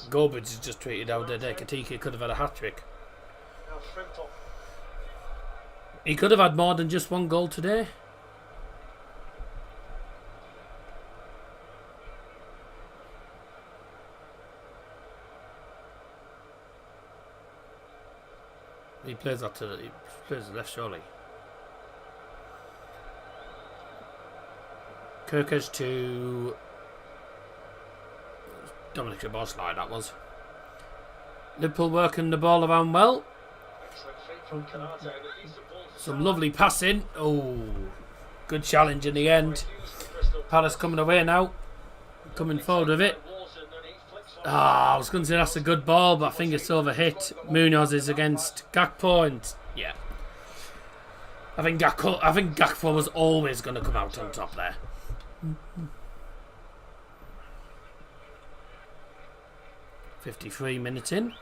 Speaker 3: Gobert has just tweeted out that Ekitike could have had a hat-trick. He could have had more than just one goal today. He plays that to he plays the left, surely. Kirkers to Dominic Szoboszlai, that was. Liverpool working the ball around well. Some lovely passing. Oh, good challenge in the end. Palace coming away now. Coming forward with it. I was going to say that's a good ball, but I think it's overhit. Munoz is against Gakpo, and yeah. I think Gakpo was always going to come out on top there. 53 minutes in.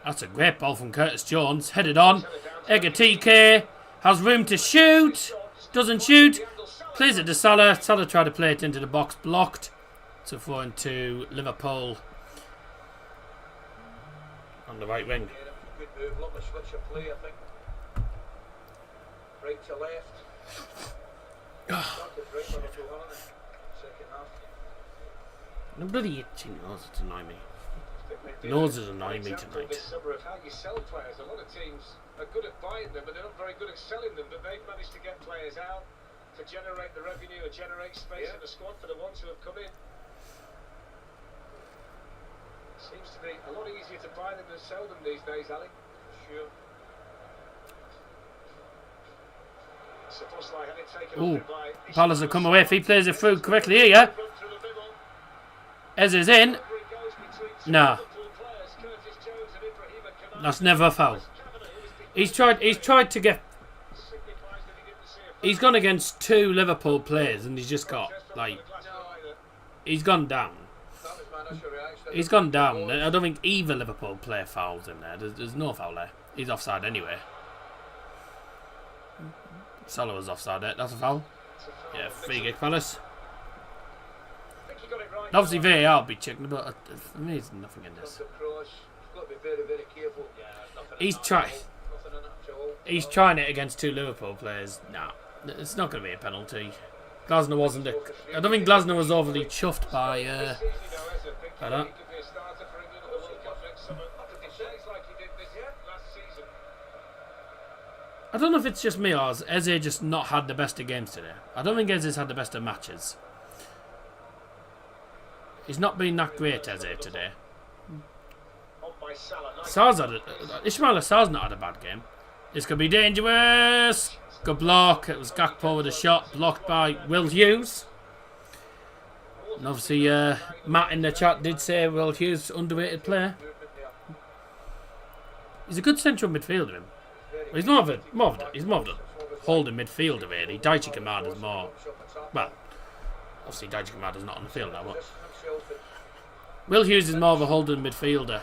Speaker 3: That's a great ball from Curtis Jones. Headed on. Ekitike has room to shoot. Doesn't shoot. Plays it to Salah. Salah tried to play it into the box. Blocked. To throw into Liverpool on the right wing.
Speaker 6: Good move. Lovely switch of play, I think. Right to left.
Speaker 3: No bloody itching nose to annoy me. Nose is annoying me
Speaker 5: Example
Speaker 3: tonight.
Speaker 5: this summer of how you sell players. A lot of teams are good at buying them, but they're not very good at selling them. But they've managed to get players out to generate the revenue and generate space in the squad for the ones who have come in. Seems to be a lot easier to buy them than sell them these days, Ali. Sure.
Speaker 3: Ooh, Palace have come away if he plays it through correctly here, yeah? As is in. Nah. That's never a foul. He's tried to get... He's gone against 2 Liverpool players and he's just got, like... He's gone down. He's gone down. I don't think either Liverpool player fouls in there. There's no foul there. He's offside anyway. Salah was offside there. That's a foul. Yeah, free kick Palace. Obviously VAR will be checking, but for me there's nothing in this. He's trying it against 2 Liverpool players. Nah, it's not going to be a penalty. Glasner wasn't. I don't think Glasner was overly chuffed by that. I don't know if it's just me or has Eze just not had the best of games today. I don't think Eze's had the best of matches. He's not been that great, Eze, today. Ismail Assar's not had a bad game. This could be dangerous. Good block. It was Gakpo with a shot blocked by Will Hughes. And obviously, Matt in the chat did say Will Hughes underrated player. He's a good central midfielder. Him. He's more of a holding midfielder really. Daichi Kamada's more. Well, obviously Daichi Kamada's not on the field now, but Will Hughes is more of a holding midfielder.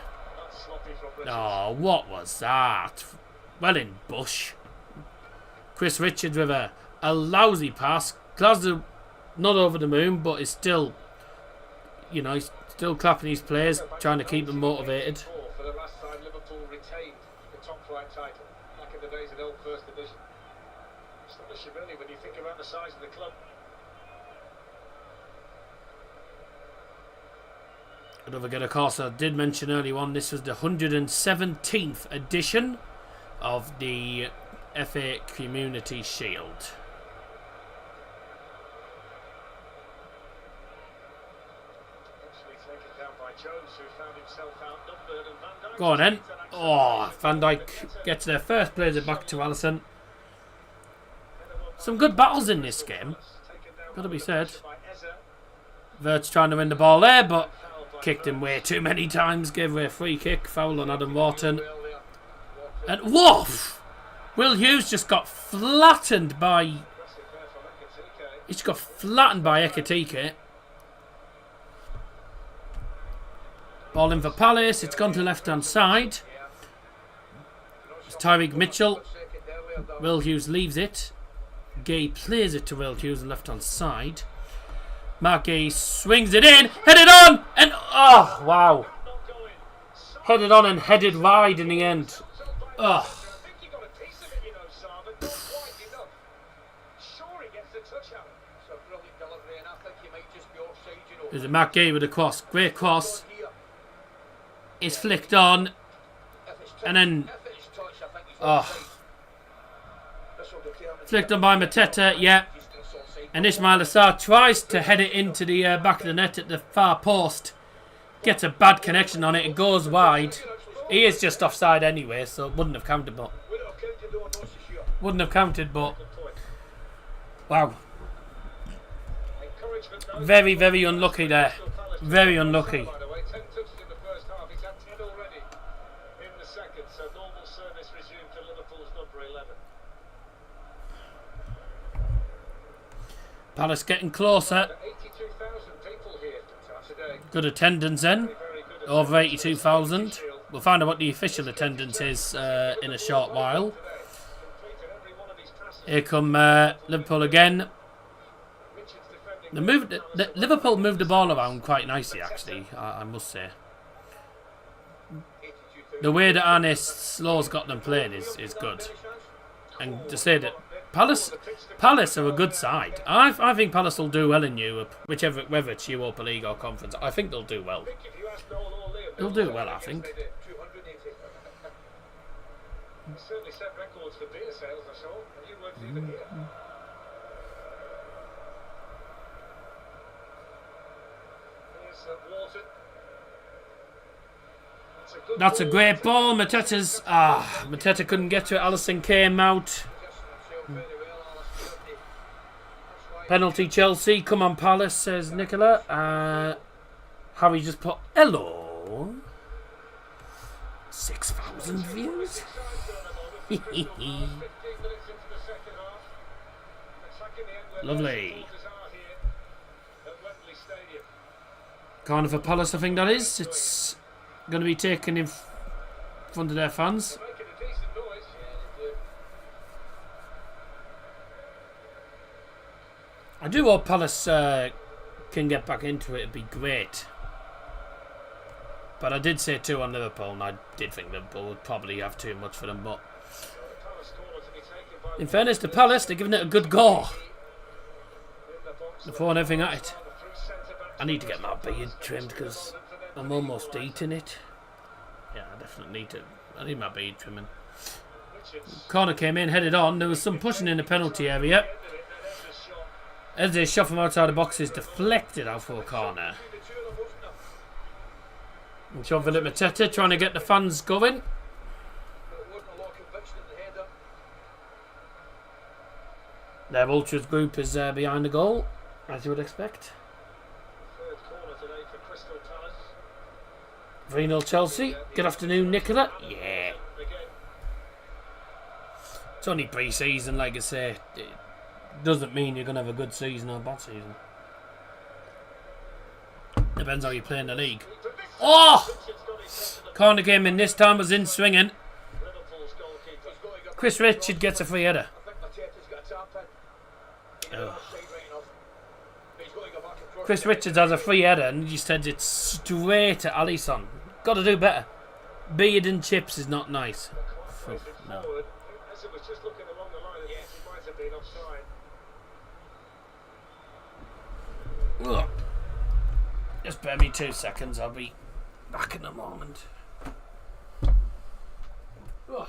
Speaker 3: Oh, what was that? Well in Bush. Chris Richards with a lousy pass. Glasgow not over the moon, but is still, you know, he's still clapping his players, trying to keep them motivated.
Speaker 5: For the last time Liverpool retained the top flight title back in the days of the old First Division. Astonishing really when you think about the size of the club.
Speaker 3: Don't forget, of course, I did mention earlier on, this was the 117th edition of the FA Community Shield. Go on then. Oh, Van Dijk gets their first, plays it back to Alisson. Some good battles in this game, gotta be said. Vert's trying to win the ball there, but kicked him way too many times. Gave away a free kick. Foul on Adam Wharton. And woof! Will Hughes just got flattened by... He just got flattened by Ekitike. Ball in for Palace. It's gone to left-hand side. It's Tyreek Mitchell. Will Hughes leaves it. Gay plays it to Will Hughes on left-hand side. Mark Gay swings it in, headed on, and oh wow, headed on and headed wide in the end. Oh. There's a Mark Gay with a cross, great cross. It's flicked on, and then flicked on by Mateta, yeah. And Ismail Assar tries to head it into the back of the net at the far post. Gets a bad connection on it and goes wide. He is just offside anyway, so it wouldn't have counted, but... Wow. Very, very unlucky there. Very unlucky. Palace getting closer. Good attendance then. Over 82,000. We'll find out what the official attendance is in a short while. Here come Liverpool again. Liverpool moved the ball around quite nicely, actually, I must say. The way that Arne Slow's got them playing is good. And to say that Palace are a good side. I think Palace will do well in Europe, whether it's Europa League or Conference. I think they'll do well. He'll do well, I think.
Speaker 5: He certainly set records for beer sales, I saw, and you weren't even here. Here's Walton.
Speaker 3: That's a great ball. Mateta couldn't get to it. Alisson came out. Penalty Chelsea. Come on, Palace, says Nicola. Harry just put hello. 6,000 views. Lovely. Corner for Palace, I think that is. It's going to be taken in front of their fans. I do hope Palace can get back into it. It'd be great. But I did say 2 on Liverpool, and I did think Liverpool would probably have too much for them. But in fairness to Palace, they're giving it a good go. They're throwing everything at it. I need to get my beard trimmed because I'm almost eating it. Yeah, I definitely need to. I need my beard trimming. Corner came in, headed on. There was some pushing in the penalty area. As they shot from outside the box, is deflected out for a corner. And Sean Philip Mateta trying to get the fans going. Their Ultras group is behind the goal, as you would expect. 3-0 Chelsea. Good afternoon, Nicola. Yeah. It's only pre-season, like I say. It doesn't mean you're going to have a good season or a bad season. Depends how you play in the league. Oh! Corner came in this time, was in swinging. Chris Richard gets a free header. Oh. Chris Richards has a free header and he just heads it straight at Alisson. Got to do better. Beard and chips is not nice. Oh, no. Ugh. Just bear me 2 seconds. I'll be back in a moment. Ugh.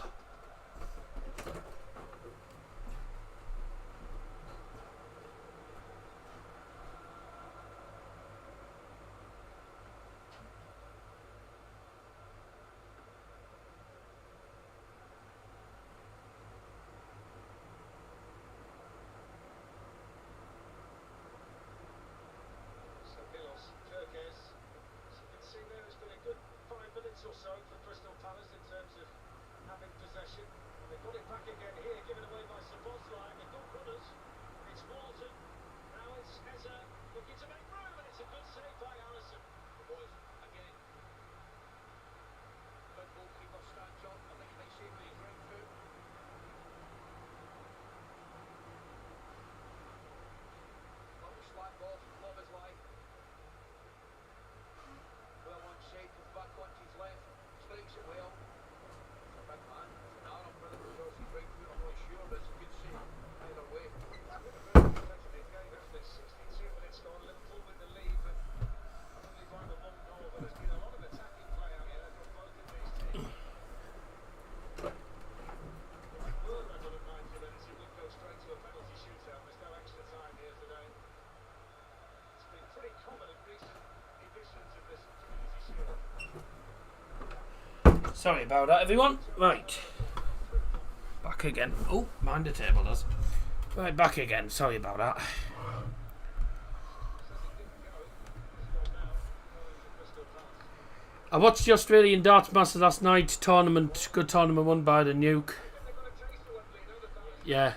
Speaker 3: Sorry about that, everyone. Right. Back again. Oh, mind the table does. Right, back again. Sorry about that. I watched the Australian Darts Masters last night. Tournament, good tournament won by the Nuke. Yeah.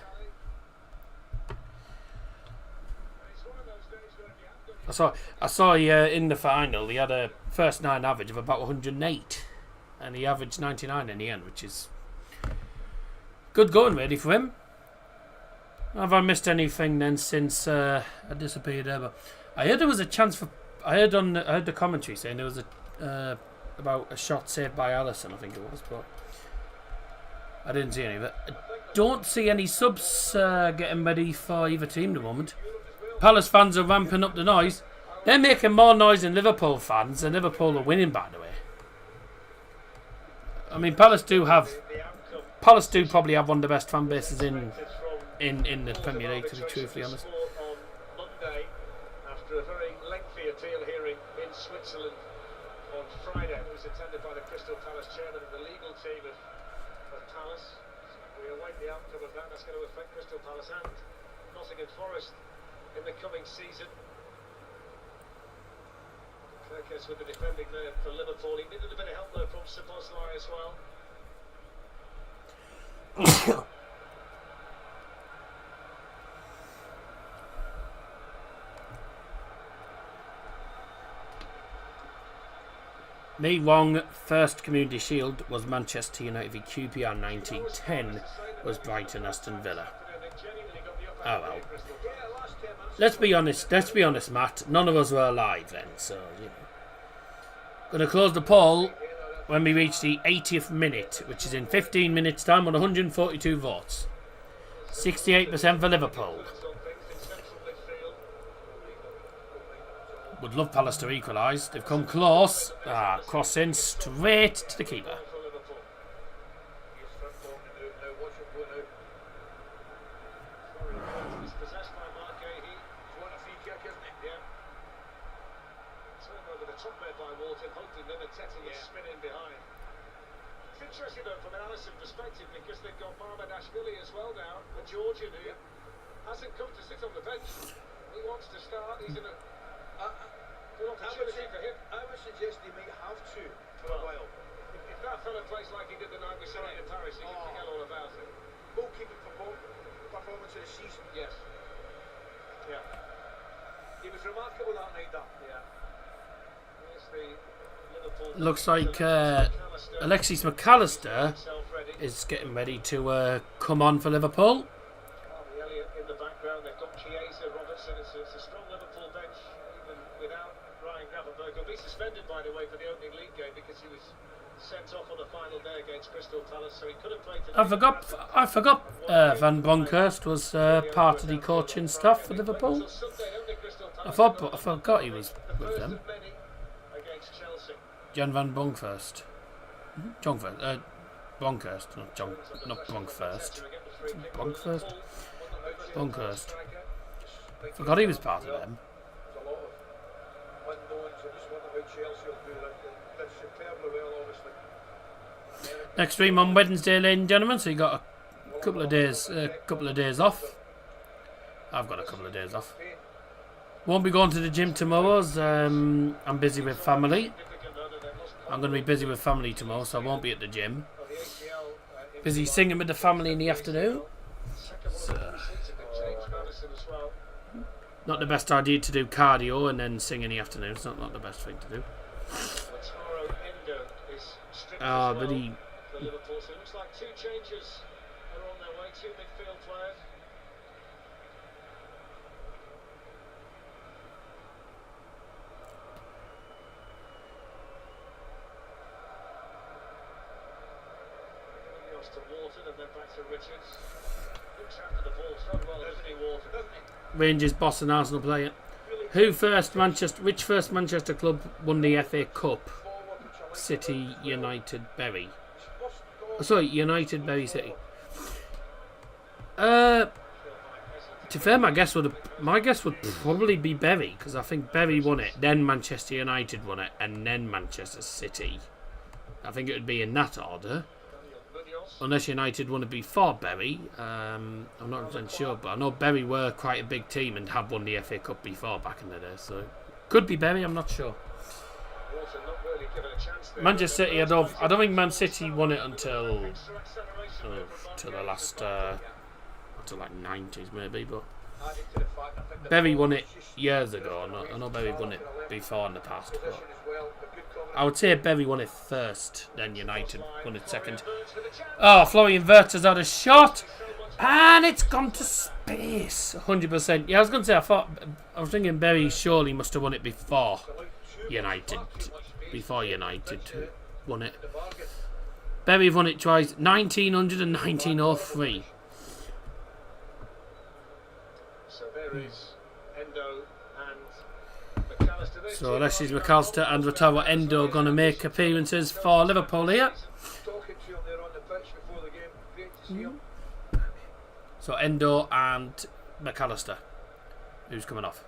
Speaker 3: I saw in the final he had a first 9 average of about 108. And he averaged 99 in the end, which is good going really for him. Have I missed anything then since I disappeared ever? I heard there was a chance for. I heard the commentary saying there was a about a shot saved by Alisson, I think it was, but I didn't see any of it. I don't see any subs getting ready for either team at the moment. Palace fans are ramping up the noise. They're making more noise than Liverpool fans, and Liverpool are winning, by the way. I mean, Palace do probably have one of the best fan bases in the Premier League, to be truthfully honest.
Speaker 5: On Monday, after a very lengthy appeal hearing in Switzerland on Friday, it was attended by the Crystal Palace chairman and the legal team of Palace. We await the outcome of that. That's going to affect Crystal Palace and Nottingham Forest in the coming season. Kirkes with the defending there for Liverpool. He needed a bit of help there from Szoboszlai as well.
Speaker 3: Me wrong. First Community Shield was Manchester United v QPR 1910 was Brighton Aston Villa. Oh well. Let's be honest, Matt. None of us were alive then, so you know. Gonna close the poll when we reach the 80th minute, which is in 15 minutes' time on 142 votes. 68% for Liverpool. Would love Palace to equalise. They've come close. Cross in straight to the keeper.
Speaker 5: Interesting though from an Alisson perspective because they've got Marmadashvili as well now, a Georgian who hasn't come to sit on the bench. He wants to start. He's in a good opportunity for him.
Speaker 6: I would suggest he might have to for a while.
Speaker 5: If that fella plays like he did the night we saw in Paris, you can forget all about it.
Speaker 6: Goalkeeping performance of the season.
Speaker 5: Yes. Yeah.
Speaker 6: He was remarkable that night.
Speaker 5: Yeah. Here's the Liverpool.
Speaker 3: Looks like Alexis McAllister is getting ready to come on for Liverpool.
Speaker 5: Elliott in the background. They've got Chiesa, Robertson. It's a strong Liverpool bench, even without Ryan Gravenberch. He'll be suspended, by the way, for the opening league game because he was sent off on the final day against Crystal Palace, so he could have played today.
Speaker 3: I forgot Van Bronckhorst was part of the coaching staff for Liverpool. I forgot he was with them. Jan Van Bronckhorst. Bronckhorst, not Bronckhorst. Bronckhorst? Bronckhorst. Forgot he was part of them.
Speaker 6: There's a lot of unknowns. I just wonder how Chelsea will do that. They did superbly well, obviously.
Speaker 3: Next stream on Wednesday, ladies and gentlemen. So you got a couple of days off. I've got a couple of days off. Won't be going to the gym tomorrow as I'm busy with family. I'm going to be busy with family tomorrow, so I won't be at the gym. Busy singing with the family in the afternoon. So, not the best idea to do cardio and then sing in the afternoon. It's not the best thing to do. But he...
Speaker 5: For Liverpool, so it looks like two changes are on their way, two midfield players. To Wharton and then back to Richards. Looks after the ball so well, doesn't he, Wharton?
Speaker 3: Rangers boss and Arsenal player. Which first Manchester club won the FA Cup? City, United, Bury. United, Bury City. To be fair, my guess would probably be Bury, because I think Bury won it, then Manchester United won it, and then Manchester City. I think it would be in that order. Unless United won it before Bury. I'm not 100% sure, but I know Bury were quite a big team and had won the FA Cup before back in the day, so could be Bury, I'm not sure. Manchester City, I don't think Man City won it until the last until like 90s maybe, but Bury won it years ago. I know Bury won it before in the past, but I would say Bury won it first, then United won it second. Oh, Florian Wirtz's had a shot, and it's gone to space. 100%. Yeah, I was going to say, I was thinking Bury surely must have won it before United. Before United won it. Bury have won it twice, 1900 and 1903.
Speaker 5: So there is Endo and McAllister.
Speaker 3: So Alexis McAllister and Wataru Endo going to make appearances for Liverpool here.
Speaker 6: country on there on the pitch before the game. Great to see him.
Speaker 3: So Endo and McAllister. Who's coming off?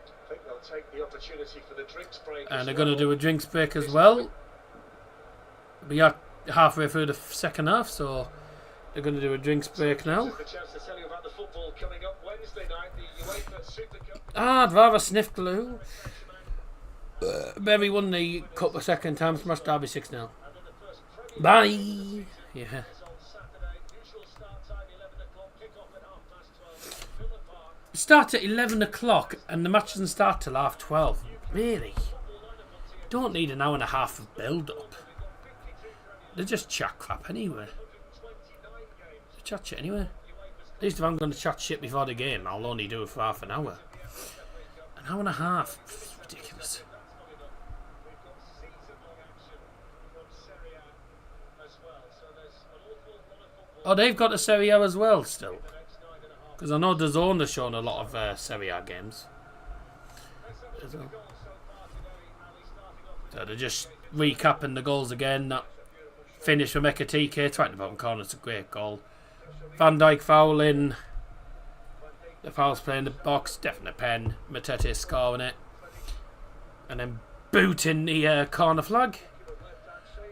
Speaker 5: I think they'll take the opportunity for the drinks break.
Speaker 3: And they're going to do a drinks break as well. We are halfway through the second half, so they're going to do a drinks break now.
Speaker 5: The chance to tell you about the football coming up Wednesday night, the UEFA Super Cup.
Speaker 3: I'd rather sniff glue. Bury won the cup a second time, smashed Derby 6-0. Bye! Yeah. Start at 11 o'clock and the match doesn't start till 12:30. Really? Don't need an hour and a half of build-up. They just chat crap anyway. They chat shit anyway. At least if I'm going to chat shit before the game, I'll only do it for half an hour. An hour and a half? Ridiculous. Oh, they've got a Serie A as well still. Because I know DAZN has shown a lot of Serie A games. So they're just recapping the goals again. That finish from Ekatike, it's right in the bottom corner, it's a great goal. Van Dijk fouling. The foul's playing the box, definite pen. Matete scoring it. And then booting the corner flag.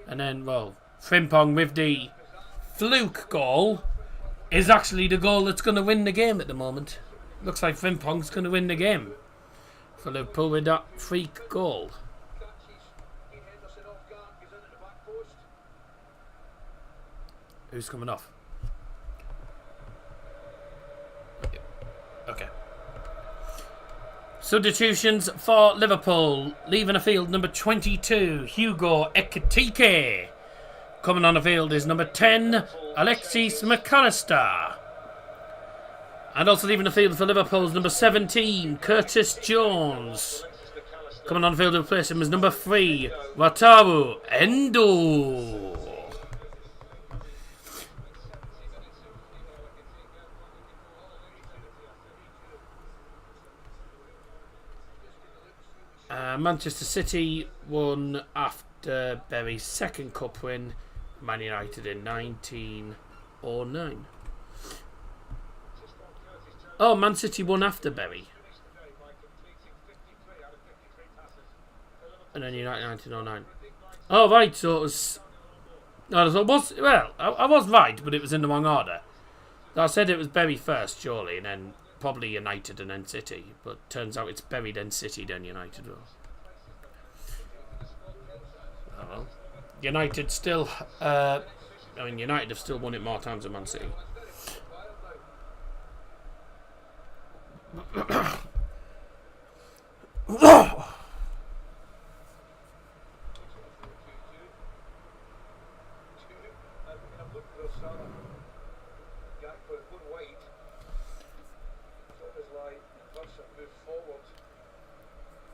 Speaker 3: And then, well, Frimpong with the fluke goal is actually the goal that's going to win the game at the moment. Looks like Frimpong's going to win the game for Liverpool with that freak goal. Who's coming off? Okay. Substitutions for Liverpool. Leaving the field, number 22, Hugo Ekatike. Coming on the field is number 10, Alexis McAllister. And also leaving the field for Liverpool's number 17, Curtis Jones. Coming on the field to replace him is number 3, Wataru Endo. Manchester City won after Bury's second cup win. Man United in 1909. Oh, Man City won after Bury. And then United 1909. Oh, right, so it was... No, so it was... Well, I was right, but it was in the wrong order. I said it was Bury first, surely, and then probably United and then City. But turns out it's Bury, then City, then United. Oh, well. United still... United have still won it more times than Man City.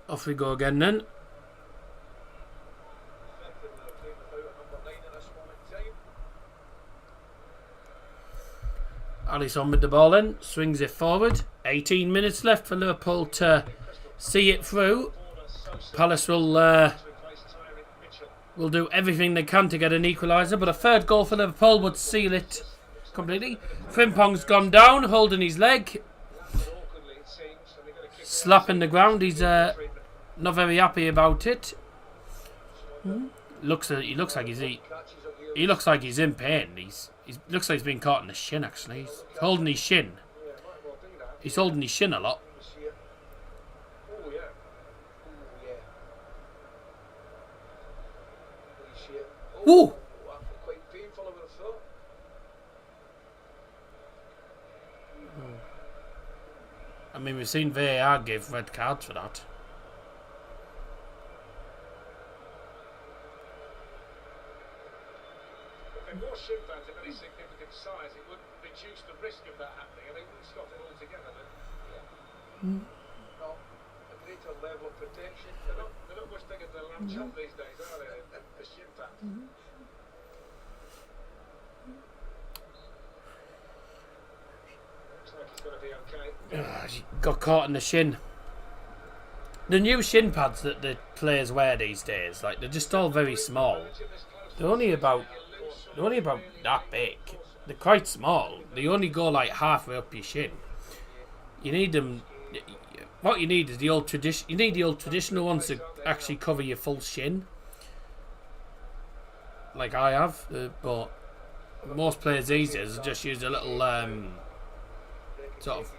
Speaker 3: Off we go again then. Alisson with the ball in, swings it forward. 18 minutes left for Liverpool to see it through. Palace will do everything they can to get an equaliser, but a third goal for Liverpool would seal it completely. Frimpong's gone down, holding his leg, slapping the ground. He's not very happy about it. He looks like he's in pain. He looks like he's been caught in the shin, actually. He's holding his shin. He's holding his shin a lot. Whoa! I mean, we've seen VAR give red cards for that.
Speaker 5: More shin pads of any significant size, it would reduce the risk of that happening, and they wouldn't stop it altogether. But not a greater level of protection. They're not much bigger than a lamb chop these days, are they? The shin pads. Looks like he's going to be okay.
Speaker 3: He got caught in the shin. The new shin pads that the players wear these days, like, they're just all very small. They're only about They're only about that big. They're quite small. They only go like halfway up your shin. You need them. What you need is the old tradition. You need the old traditional ones to actually cover your full shin, like I have. But most players these days just use a little sort of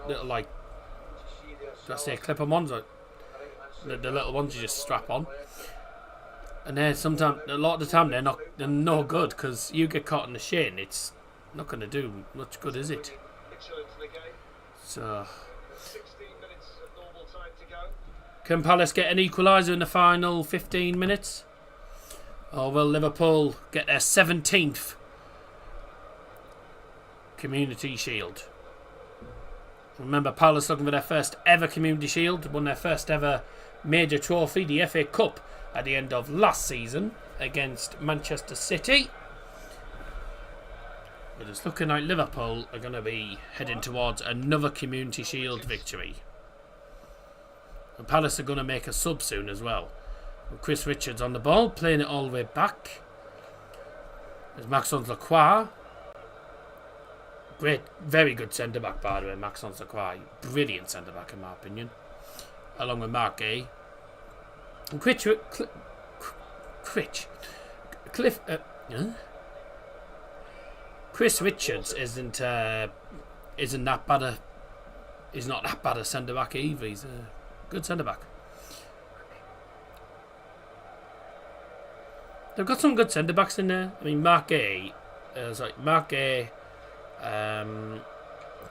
Speaker 3: little like, let's say, clip-on ones. Or the little ones you just strap on. And then sometimes, a lot of the time, they're no good because you get caught in the shin. It's not going to do much good, is it? So, can Palace get an equaliser in the final 15 minutes? Or will Liverpool get their 17th Community Shield? Remember, Palace looking for their first ever Community Shield, won their first ever major trophy, the FA Cup, at the end of last season against Manchester City. But it's looking like Liverpool are going to be heading towards another Community Shield victory. And Palace are going to make a sub soon as well. With Chris Richards on the ball, playing it all the way back. There's Maxence Lacroix. Great, very good centre-back, by the way, Maxence Lacroix. Brilliant centre-back, in my opinion. Along with Mark Gay. And Chris Richards isn't that bad he's not that bad a centre back either. He's a good centre back. They've got some good centre backs in there. I mean,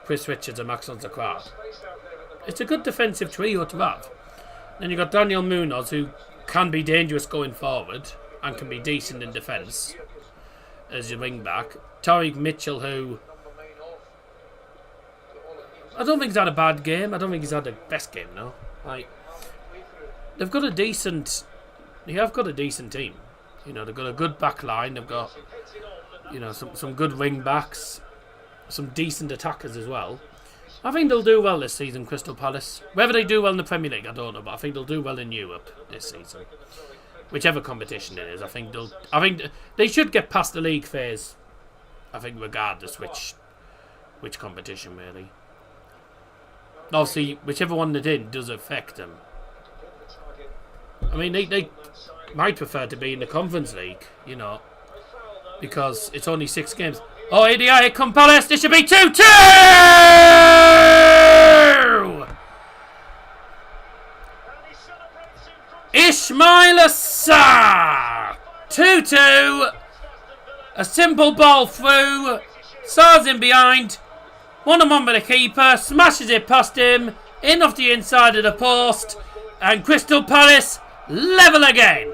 Speaker 3: Chris Richards and Maxence Lacroix. It's a good defensive trio to have. Then you've got Daniel Munoz, who can be dangerous going forward and can be decent in defence as your wing back. Tariq Mitchell, who I don't think he's had a bad game. I don't think he's had the best game, no. Like, they've got a decent team. You know, they've got a good back line. They've got, you know, some good wing backs, some decent attackers as well. I think they'll do well this season, Crystal Palace. Whether they do well in the Premier League, I don't know, but I think they'll do well in Europe this season. Whichever competition it is, I think they should get past the league phase. I think regardless which competition really. Obviously, whichever one they're in does affect them. I mean, they might prefer to be in the Conference League, you know, because it's only 6 games. Oh, here come Palace. This should be 2-2! Ismail Assar! 2-2. A simple ball through. Sar's in behind. 1-on-1 with the keeper. Smashes it past him. In off the inside of the post. And Crystal Palace level again.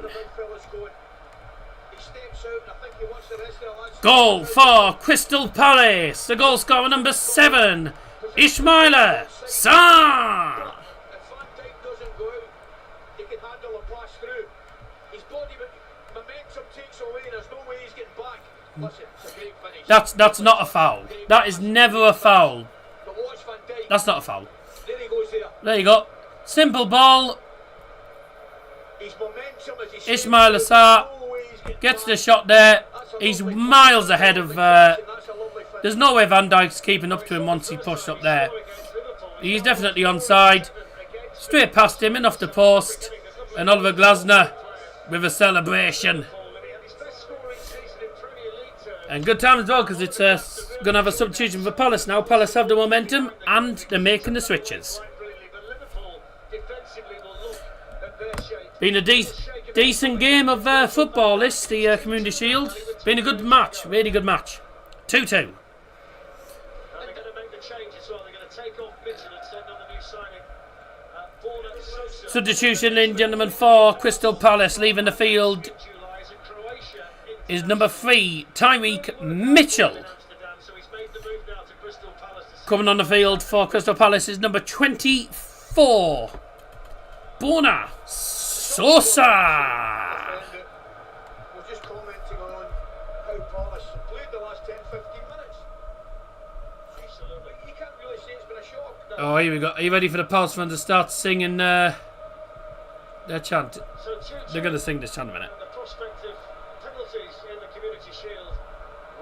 Speaker 3: Goal for Crystal Palace. The goal scorer number 7, Ismail Assar. That's not a foul. That is never a foul. That's not a foul. There you go. Simple ball. Ismail Assar gets the shot there. He's miles ahead of... there's no way Van Dijk's keeping up to him once he pushed up there. He's definitely onside. Straight past him, in off the post. And Oliver Glasner with a celebration. And good time as well, because it's going to have a substitution for Palace now. Palace have the momentum and they're making the switches. Been a decent game of football, this, the Community Shield. Been a good match, really good match. 2-2. Substitution, ladies and gentlemen, for Crystal Palace. Leaving the field is number 3, Tyreek Mitchell. Coming on the field for Crystal Palace is number 24, Borna Sosa.
Speaker 6: We're just commenting on how Palace played the last 10-15 minutes. You can't really say it's been a shock.
Speaker 3: Oh, here we go. Are you ready for the Palace fans to start singing their chant? They're going to sing this chant in a minute.
Speaker 5: Shield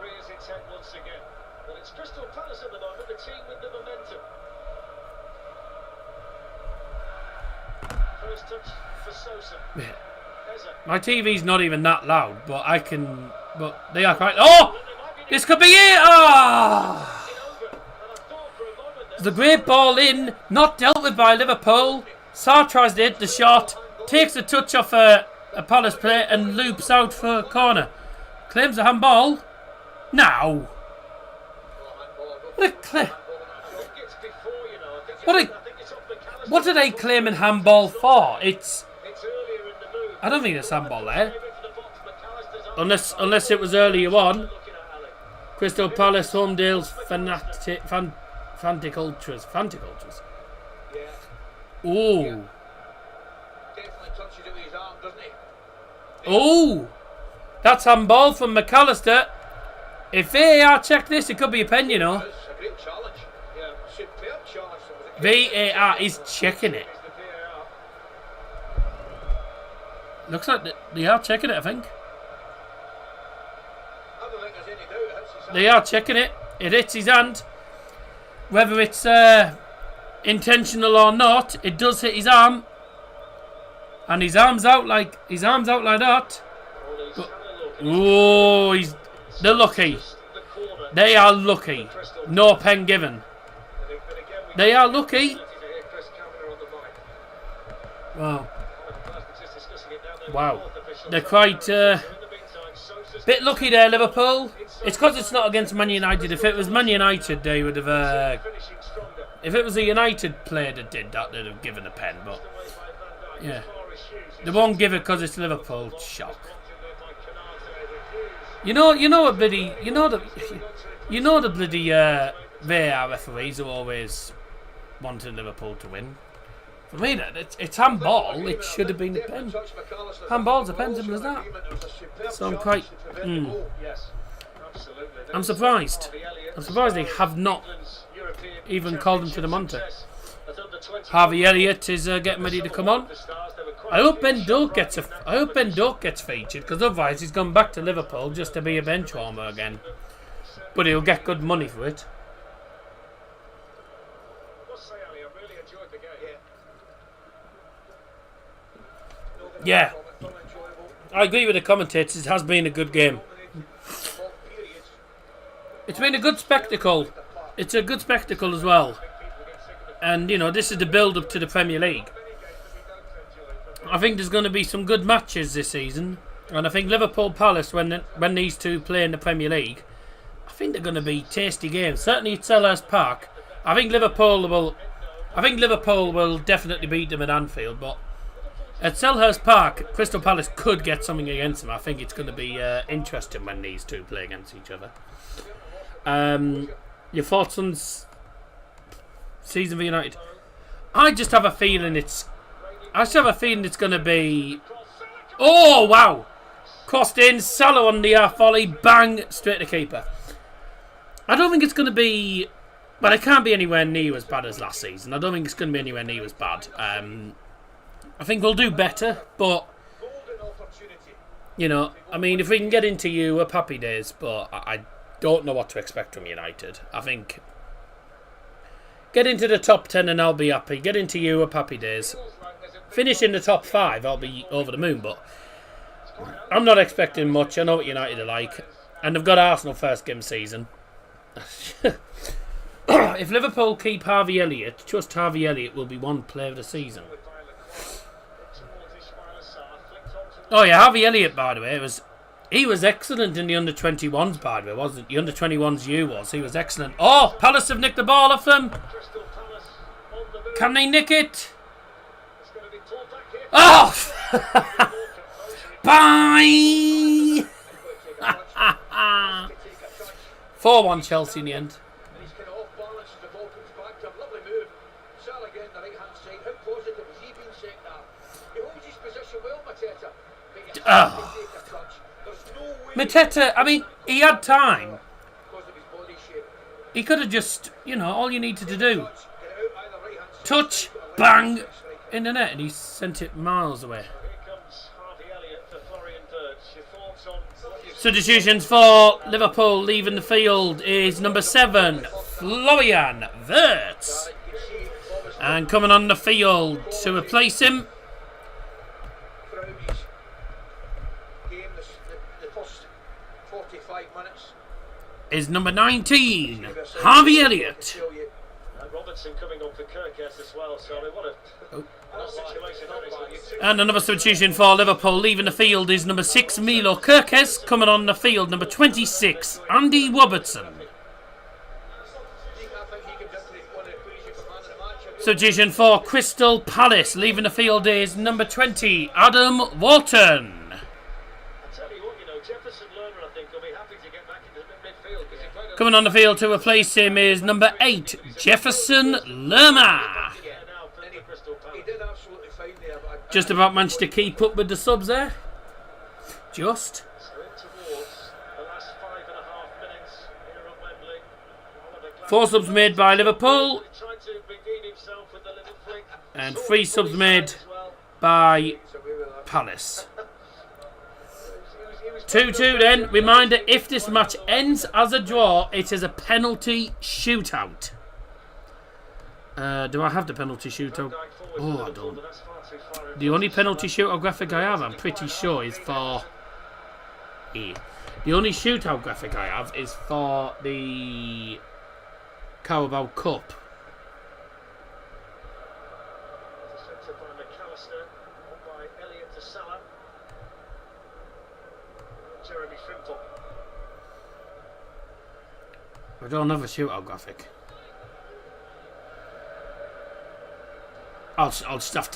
Speaker 5: rears its head once again. Well, it's Crystal Palace at the moment, the team with the momentum. First touch for Sosa. Eza.
Speaker 3: My TV's not even that loud, but I can. But they are quite. Oh! This could be it! Ah! The great ball in, not dealt with by Liverpool. Sarr tries to hit the shot, takes a touch off a Palace player and loops out for a corner. Claims a handball. Now. What are they claiming handball for? I don't think there's handball there. Unless it was earlier on. Crystal Palace, Homedale's Fantic Ultras. Oh. Oh. That's handball from McAllister. If VAR check this, it could be a pen, you know. VAR is checking it. Looks like they are checking it, I think. They are checking it. It hits his hand. Whether it's intentional or not, it does hit his arm. And his arm's out like that. Oh, they're lucky. They are lucky. No pen given. They are lucky. Wow. Wow. They're quite bit lucky there, Liverpool. It's because it's not against Man United. If it was Man United, they would have. If it was a United player that did that, they'd have given a pen. But yeah, they won't give it because it's Liverpool. Shock. You know the bloody VAR referees are always wanting Liverpool to win. For me, it's handball. It should have been a pen. Handball's a pen, simple as that. So I'm quite. I'm surprised. I'm surprised they have not even called him to the monitor. Harvey Elliott is getting ready to come on. I hope Ben Doak gets featured, because otherwise he's gone back to Liverpool just to be a bench warmer again. But he'll get good money for it. Yeah, I agree with the commentators. It has been a good game. It's been a good spectacle. It's a good spectacle as well. And, you know, this is the build-up to the Premier League. I think there's going to be some good matches this season. And I think Liverpool Palace, when these two play in the Premier League, I think they're going to be tasty games. Certainly at Selhurst Park. I think Liverpool will definitely beat them at Anfield, but at Selhurst Park, Crystal Palace could get something against them. I think it's going to be interesting when these two play against each other. Your thoughts on season for United? I just have a feeling it's going to be. Oh wow! Crossed in, Salah on the volley, bang, straight to keeper. I don't think it's going to be. But it can't be anywhere near as bad as last season. I don't think it's going to be anywhere near as bad. I think we'll do better, but you know, I mean, if we can get into Europe, happy days. But I don't know what to expect from United. I think get into the top 10 and I'll be happy. Get into Europe, happy days. Finish in the top 5, I'll be over the moon. But I'm not expecting much. I know what United are like, and they've got Arsenal first game season. If Liverpool keep Harvey Elliott, just Harvey Elliott will be one player of the season. Oh yeah, Harvey Elliott, by the way, he was excellent in the under-21s, by the way, wasn't he? The under-21s he was excellent. Oh, Palace have nicked the ball off them. Can they nick it? Oh! Bye! 4-1 Chelsea in the end. Mateta, I mean, he had time. He could have just, you know, all you needed to do. Touch, bang, in the net, and he sent it miles away. Substitutions for Liverpool leaving the field is number 7, Florian Wirtz. And coming on the field to replace him is number 19, Harvey Elliott.
Speaker 5: Robertson coming on for Kirkes as well, so what a situation that is.
Speaker 3: And another substitution for Liverpool leaving the field is number 6, Milo Kirkes. Coming on the field, number 26, Andy Robertson. Substitution for Crystal Palace leaving the field is number 20, Adam Walton. Coming on the field to replace him is number 8, Jefferson Lerma. Just about managed to keep up with the subs there. Just. 4 subs made by Liverpool. And 3 subs made by Palace. 2-2 then. Reminder, if this match ends as a draw, it is a penalty shootout. Do I have the penalty shootout? Oh, I don't. The only penalty shootout graphic I have, I'm pretty sure, is for... The only shootout graphic I have is for the Carabao Cup. I don't have a shootout graphic. I'll just have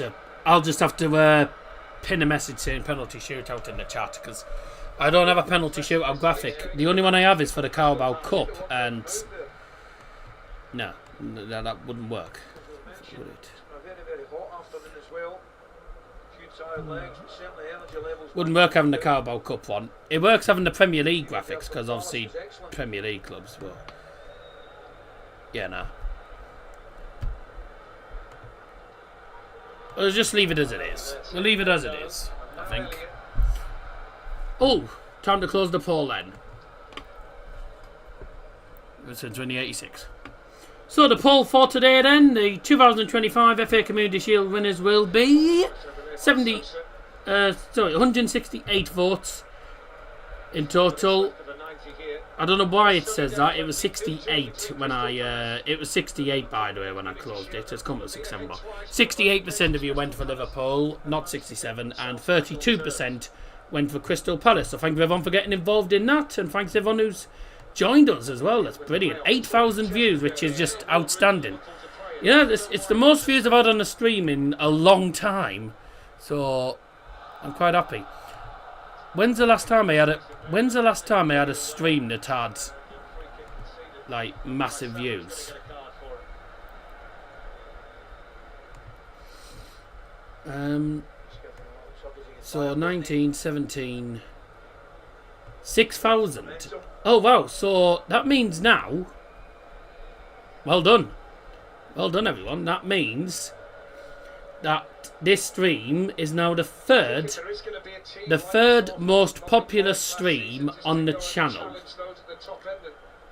Speaker 3: to pin a message saying penalty shootout in the chat, because I don't have a penalty shootout graphic. The only one I have is for the Carabao Cup, and no, that wouldn't work. Would it? Wouldn't work having the Carabao Cup one. It works having the Premier League graphics, because obviously Premier League clubs will. Yeah, no. We'll just leave it as it is. We'll leave it as it is, I think. Oh, time to close the poll then. It's in 2086. So the poll for today then, the 2025 FA Community Shield winners will be 168 votes in total. I don't know why it says that. It was 68 when it was 68 by the way when I closed it. It's come to 67. 68% of you went for Liverpool, not 67, and 32% went for Crystal Palace. So thank you everyone for getting involved in that, and thanks everyone who's joined us as well. That's brilliant. 8,000 views, which is just outstanding. Yeah, it's the most views I've had on the stream in a long time, so I'm quite happy. When's the last time I had a stream that had like massive views? So 19, 17, 6,000. Oh wow! So that means now. Well done everyone. That means that this stream is now the third most popular stream on the channel,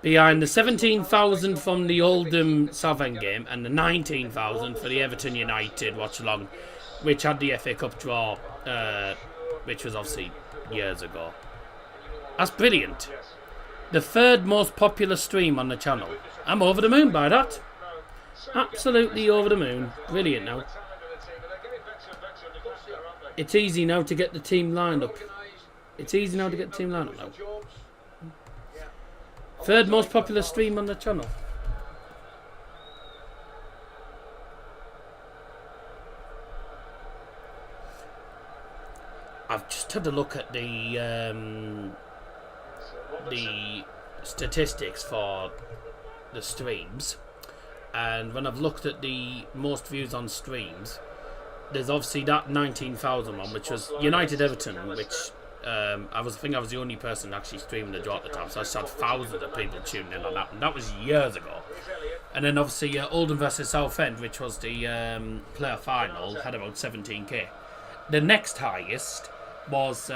Speaker 3: behind the 17,000 from the Oldham Southend game and the 19,000 for the Everton United watch along, which had the FA Cup draw, which was obviously years ago. That's brilliant. The third most popular stream on the channel. I'm over the moon by that. Absolutely over the moon. Brilliant now. It's easy now to get the team lined up. Now. Third most popular stream on the channel. I've just had a look at the statistics for the streams, and when I've looked at the most views on streams, there's obviously that 19,000 one, which was United Everton, which I think I was the only person actually streaming the draw at the time, so I just had thousands of people tuning in on that, and that was years ago. And then obviously Oldham versus Southend, which was the player final, had about 17k. The next highest was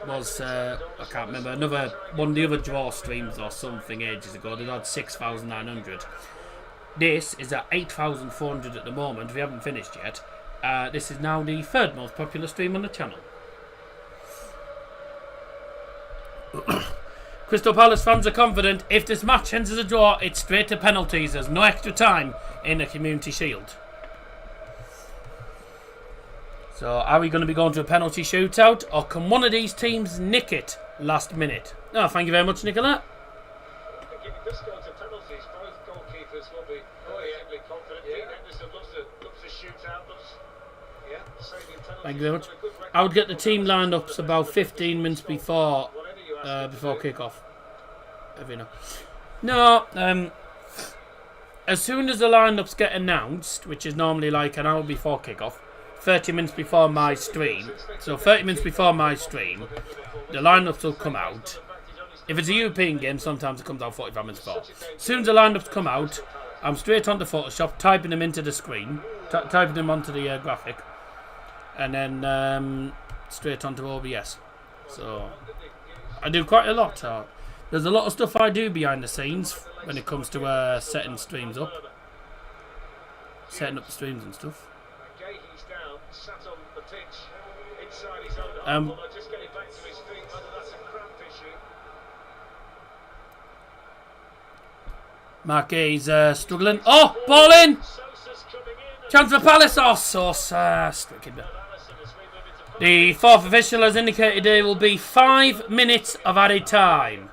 Speaker 3: was, I can't remember, another one of the other draw streams or something ages ago. They had 6,900. This is at 8,400 at the moment. We haven't finished yet. This is now the third most popular stream on the channel. Crystal Palace fans are confident. If this match ends as a draw, it's straight to penalties. There's no extra time in the Community Shield. So, are we going to be going to a penalty shootout, or can one of these teams nick it last minute? Oh, thank you very much, Nicola.
Speaker 5: I think if it does go to penalties, both goalkeepers will be reasonably confident. Dean Henderson loves to shoot out. Saving penalties.
Speaker 3: Thank you very much. I would get the team lined up about 15 minutes before kick-off. No, as soon as the lineups get announced, which is normally like an hour before kick-off, 30 minutes before my stream, so 30 minutes before my stream, the lineups will come out. If it's a European game, sometimes it comes out 45 minutes before. As soon as the lineups come out, I'm straight onto Photoshop, typing them into the screen, typing them onto the graphic, and then straight onto OBS. So I do quite a lot. There's a lot of stuff I do behind the scenes when it comes to setting streams up, setting up the streams and stuff.
Speaker 5: Sat on the pitch inside his own half, just getting back to his feet, whether that's a cramp issue.
Speaker 3: Mark Gay's struggling. Oh, ball in! Chance for Palace. Oh, so striking. The fourth official has indicated there will be 5 minutes of added time.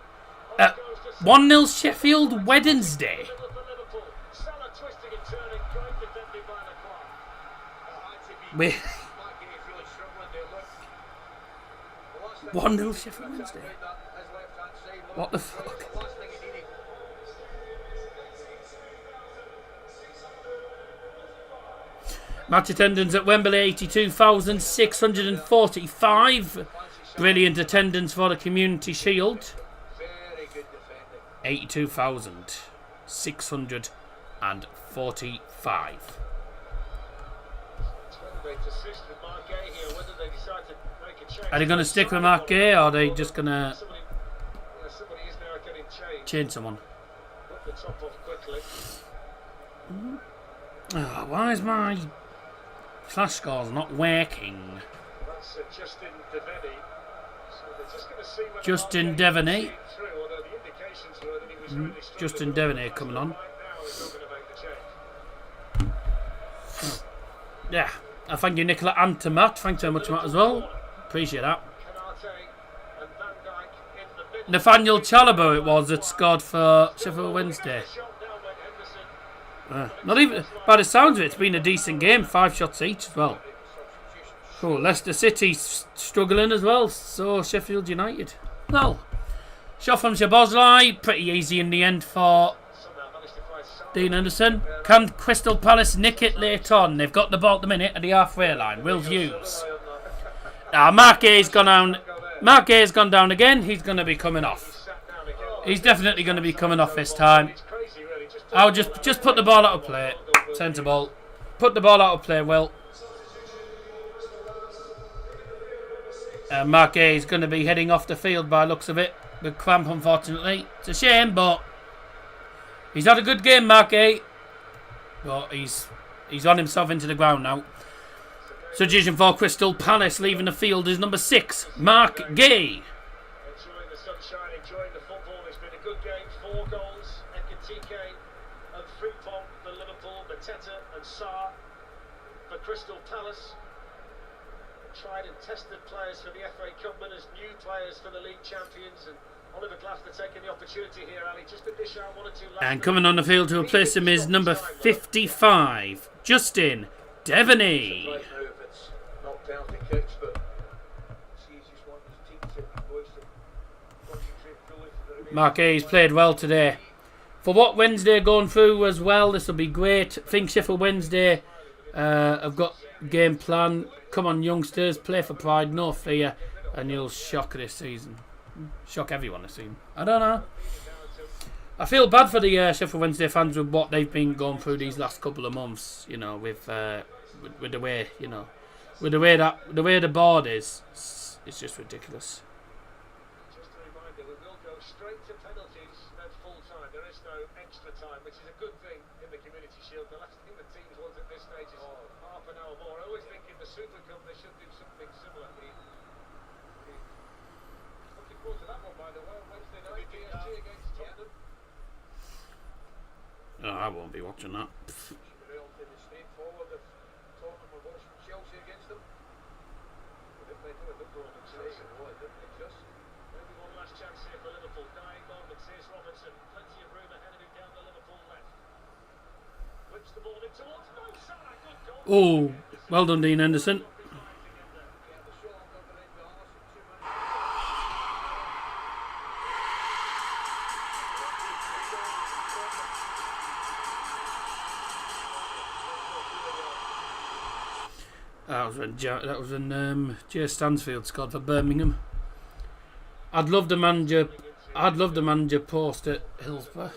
Speaker 3: 1-0 Sheffield Wednesday. 1-0 Sheffield Wednesday. What the fuck? Match attendance at Wembley 82,645. Brilliant attendance for the Community Shield. 82,645. Are they going to stick with Mark Gay, or are they just going to change someone? Oh, why is my flash scores not working? Justin Devaney. Justin Devaney coming on. Yeah. I thank you, Nicola, and to Matt. Thanks so much, Matt, as well. Appreciate that. Nathaniel Chalobah it was that scored for Sheffield Wednesday. Not even, by the sounds of it, it's been a decent game. 5 shots each as well. Cool. Leicester City struggling as well. So Sheffield United. Well, shot from Szoboszlai. Pretty easy in the end for Dean Henderson. Can Crystal Palace nick it later on? They've got the ball at the minute at the halfway line. Will Hughes. Mark Gay's gone down. Mark Gay's gone down again. He's going to be coming off. He's definitely going to be coming off this time. I'll just put the ball out of play. Sensible. Put the ball out of play, Will. Mark Gay is going to be heading off the field by looks of it. With cramp, unfortunately. It's a shame, but he's had a good game, Mark Gay. But he's on himself into the ground now. Substitution for Crystal Palace leaving the field is number 6, Mark Gay.
Speaker 5: Enjoying the sunshine, enjoying the football. It's been a good game. 4 goals. Ekitike and Frimpong for Liverpool. Mateta and Sarr for Crystal Palace. Tried and tested players for the FA Cup winners, new players for the league champions, and Oliver Glasner taking the opportunity here, Ali, just to dish out 1 or 2
Speaker 3: And coming on the field to replace him is number 55, Justin Devaney. Mark Hayes played well today. For what Wednesday going through as well, this will be great. I think Sheffield Wednesday have got game plan. Come on, youngsters, play for pride, no fear, and you'll shock this season. Shock everyone this season. I don't know. I feel bad for the Sheffield Wednesday fans with what they've been going through these last couple of months. You know, with the way, you know, with the way the board is. is just ridiculous.
Speaker 5: Just a reminder, we will go straight to penalties at full time. There is no extra time, which is a good thing in the Community Shield. The last thing the teams want at this stage is half an hour more. I always think in the Super Cup they should do something similar. Looking forward to that one, by the way, Wednesday night, PSG against Tottenham.
Speaker 3: Oh, I won't be watching that.
Speaker 6: Relatively straightforward if Tottenham were watching Chelsea against them. But if they do a Liverpool and Chelsea, well, it didn't exist.
Speaker 5: Maybe one last chance here for Liverpool. Dying moments. Here's Robinson. Plenty of room ahead of him down the Liverpool left. Whips the ball in towards Mo Salah. Good goal.
Speaker 3: Oh, well done, Dean Henderson. That was when Jay Stansfield scored for Birmingham. I'd love the manager post at Hillsborough.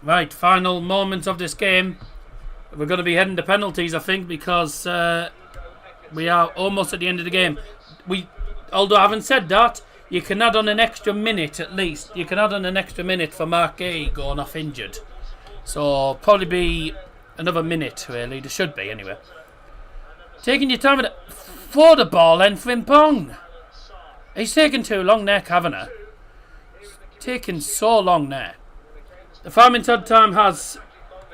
Speaker 3: Right, final moments of this game. We're going to be heading to penalties, I think, because we are almost at the end of the game. Although I haven't said that, you can add on an extra minute at least. You can add on an extra minute for Mark Gay going off injured. So probably be another minute, really. There should be, anyway. Taking your time for the ball then, Frimpong. He's taking too long there, Kavanagh. Taking so long there. The farming time has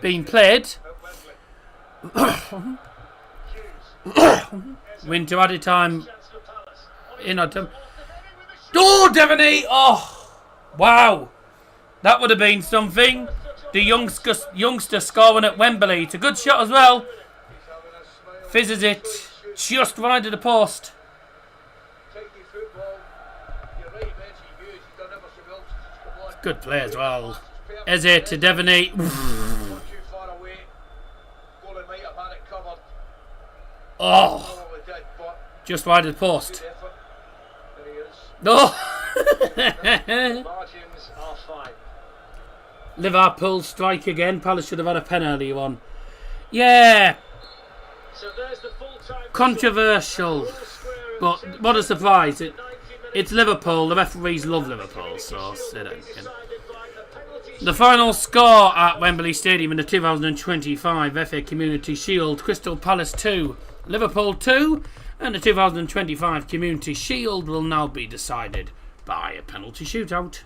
Speaker 3: been played. Win to added time. In on time. Oh, Devaney! Oh, wow. That would have been something. The youngster scoring at Wembley. It's a good shot as well. Fizzes it just wide of the post. Good play as well. Eze to Devaney. Oh, just wide of the post. No. Liverpool strike again. Palace should have had a penalty one. Yeah. Controversial. But what a surprise. It's Liverpool. The referees love Liverpool. So sit down. The final score at Wembley Stadium in the 2025 FA Community Shield. Crystal Palace 2. Liverpool 2. And the 2025 Community Shield will now be decided by a penalty shootout.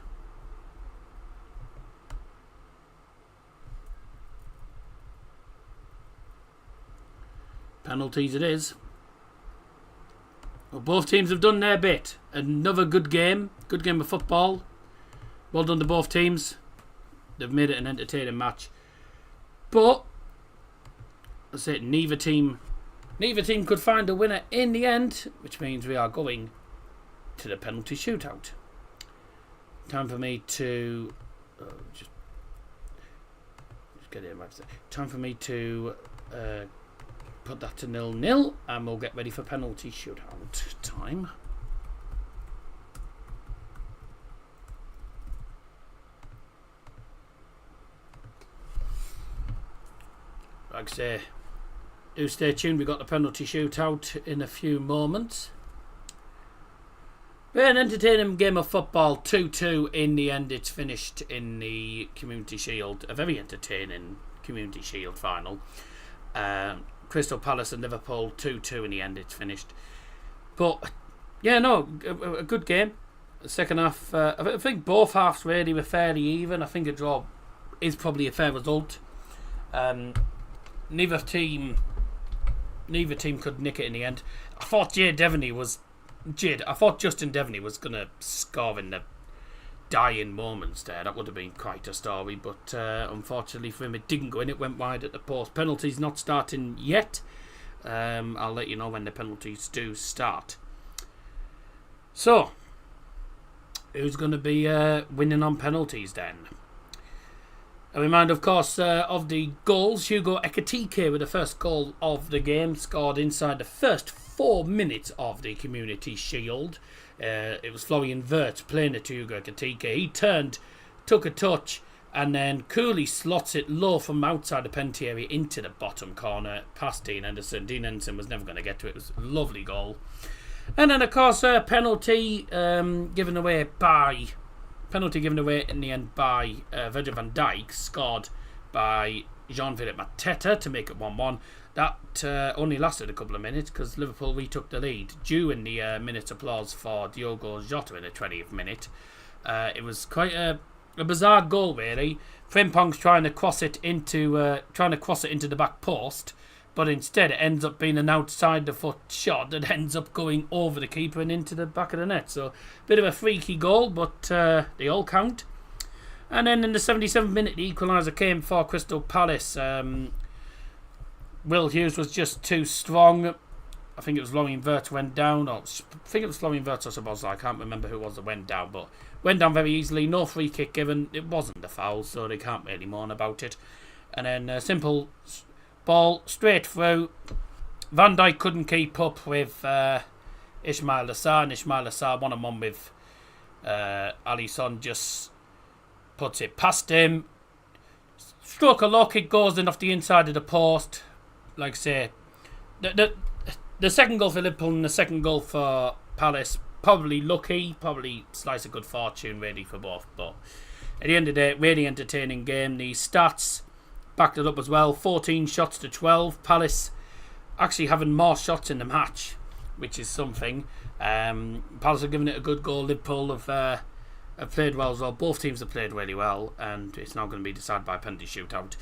Speaker 3: Penalties it is. Well, both teams have done their bit. Another good game. Good game of football. Well done to both teams. They've made it an entertaining match. But, I say neither team could find a winner in the end, which means we are going to the penalty shootout. Time for me to just get it. Time for me to put that to 0-0, and we'll get ready for penalty shootout time. Like I say, do stay tuned. We've got the penalty shootout in a few moments. Very an entertaining game of football. 2-2 in the end. It's finished in the Community Shield. A very entertaining Community Shield final. Crystal Palace and Liverpool 2-2 in the end. It's finished. But yeah, no, a good game. The second half, I think both halves really were fairly even. I think a draw is probably a fair result. Neither team could nick it in the end. I thought Justin Devaney was going to score in the dying moments there. That would have been quite a story, but unfortunately for him it didn't go in. It went wide at the post. Penalties not starting yet. I'll let you know when the penalties do start. So, who's going to be winning on penalties then? A reminder, of course, of the goals. Hugo Ekitike with the first goal of the game, scored inside the first 4 minutes of the Community Shield. It was Florian Wirtz playing it to Hugo Ekitike. He turned, took a touch, And then Cooley slots it low from outside the penalty area into the bottom corner past Dean Henderson. Dean Henderson was never going to get to it. It was a lovely goal. And then, of course, penalty given away in the end by Virgil van Dijk, scored by Jean-Philippe Mateta to make it 1-1. That only lasted a couple of minutes because Liverpool retook the lead. Due in the minute's applause for Diogo Jota in the 20th minute. It was quite a bizarre goal, really. Frimpong's trying to cross it into the back post, but instead it ends up being an outside the foot shot that ends up going over the keeper and into the back of the net. So a bit of a freaky goal, but they all count. And then in the 77th minute, the equaliser came for Crystal Palace. Will Hughes was just too strong. I think it was Florian Wirtz went down. I think it was Florian Wirtz or Szoboszlai. I can't remember who it was that went down, but went down very easily. No free kick given. It wasn't a foul, so they can't really mourn about it. And then a simple ball straight through. Van Dijk couldn't keep up with Ismail Assar, and Ismail Assar one-on-one with Alisson just puts it past him. Stroke a low kick goes in off the inside of the post. Like I say, the second goal for Liverpool and the second goal for Palace, probably lucky, probably slice of good fortune really for both. But at the end of the day, really entertaining game. The stats backed it up as well. 14 shots to 12. Palace actually having more shots in the match, which is something. Palace have given it a good goal. Liverpool have played well as well. Both teams have played really well, and it's now going to be decided by penalty shootout.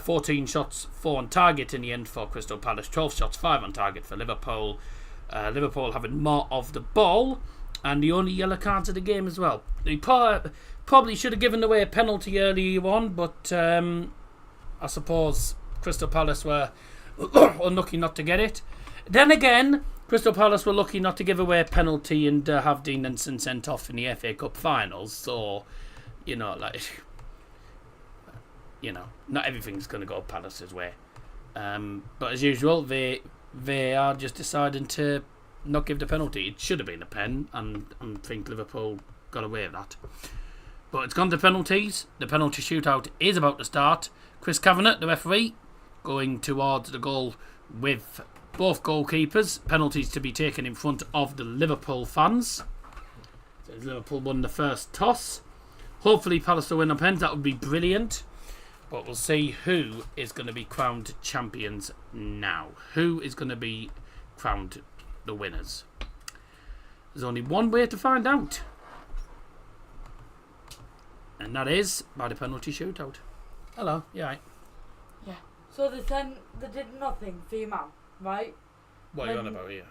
Speaker 3: 14 shots, 4 on target in the end for Crystal Palace. 12 shots, 5 on target for Liverpool. Liverpool having more of the ball, and the only yellow cards of the game as well. They probably should have given away a penalty earlier on, but I suppose Crystal Palace were unlucky not to get it. Then again, Crystal Palace were lucky not to give away a penalty and have Dean Henderson sent off in the FA Cup finals. So, not everything's going to go Palace's way. But as usual, they are just deciding to not give the penalty. It should have been a pen, and I think Liverpool got away with that. But it's gone to penalties. The penalty shootout is about to start. Chris Kavanagh, the referee, going towards the goal with both goalkeepers. Penalties to be taken in front of the Liverpool fans. So Liverpool won the first toss. Hopefully Palace will win on pens. That would be brilliant. But we'll see who is going to be crowned champions now. Who is going to be crowned the winners? There's only one way to find out. And that is by the penalty shootout. Hello, you alright?
Speaker 7: Yeah. So they did nothing for your mum, right?
Speaker 3: What are you on about here?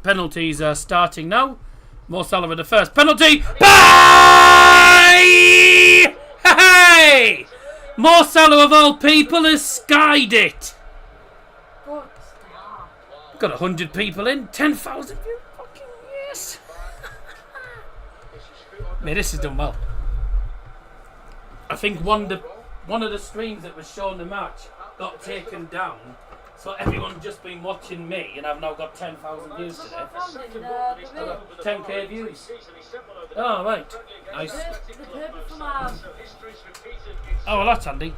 Speaker 3: Penalties are starting now. Mo Salah with the first penalty. Bye! Hey! Mo Salah of all people has skied it.
Speaker 7: Good start.
Speaker 3: Got 100 people in. 10,000 views. Fucking yes. Mate, this has done well. I think one of the streams that was showing the match got taken down. So everyone's just been watching me, and I've now got 10,000 views today. I've got 10k views. Oh, right. Nice. Oh, well, that's handy.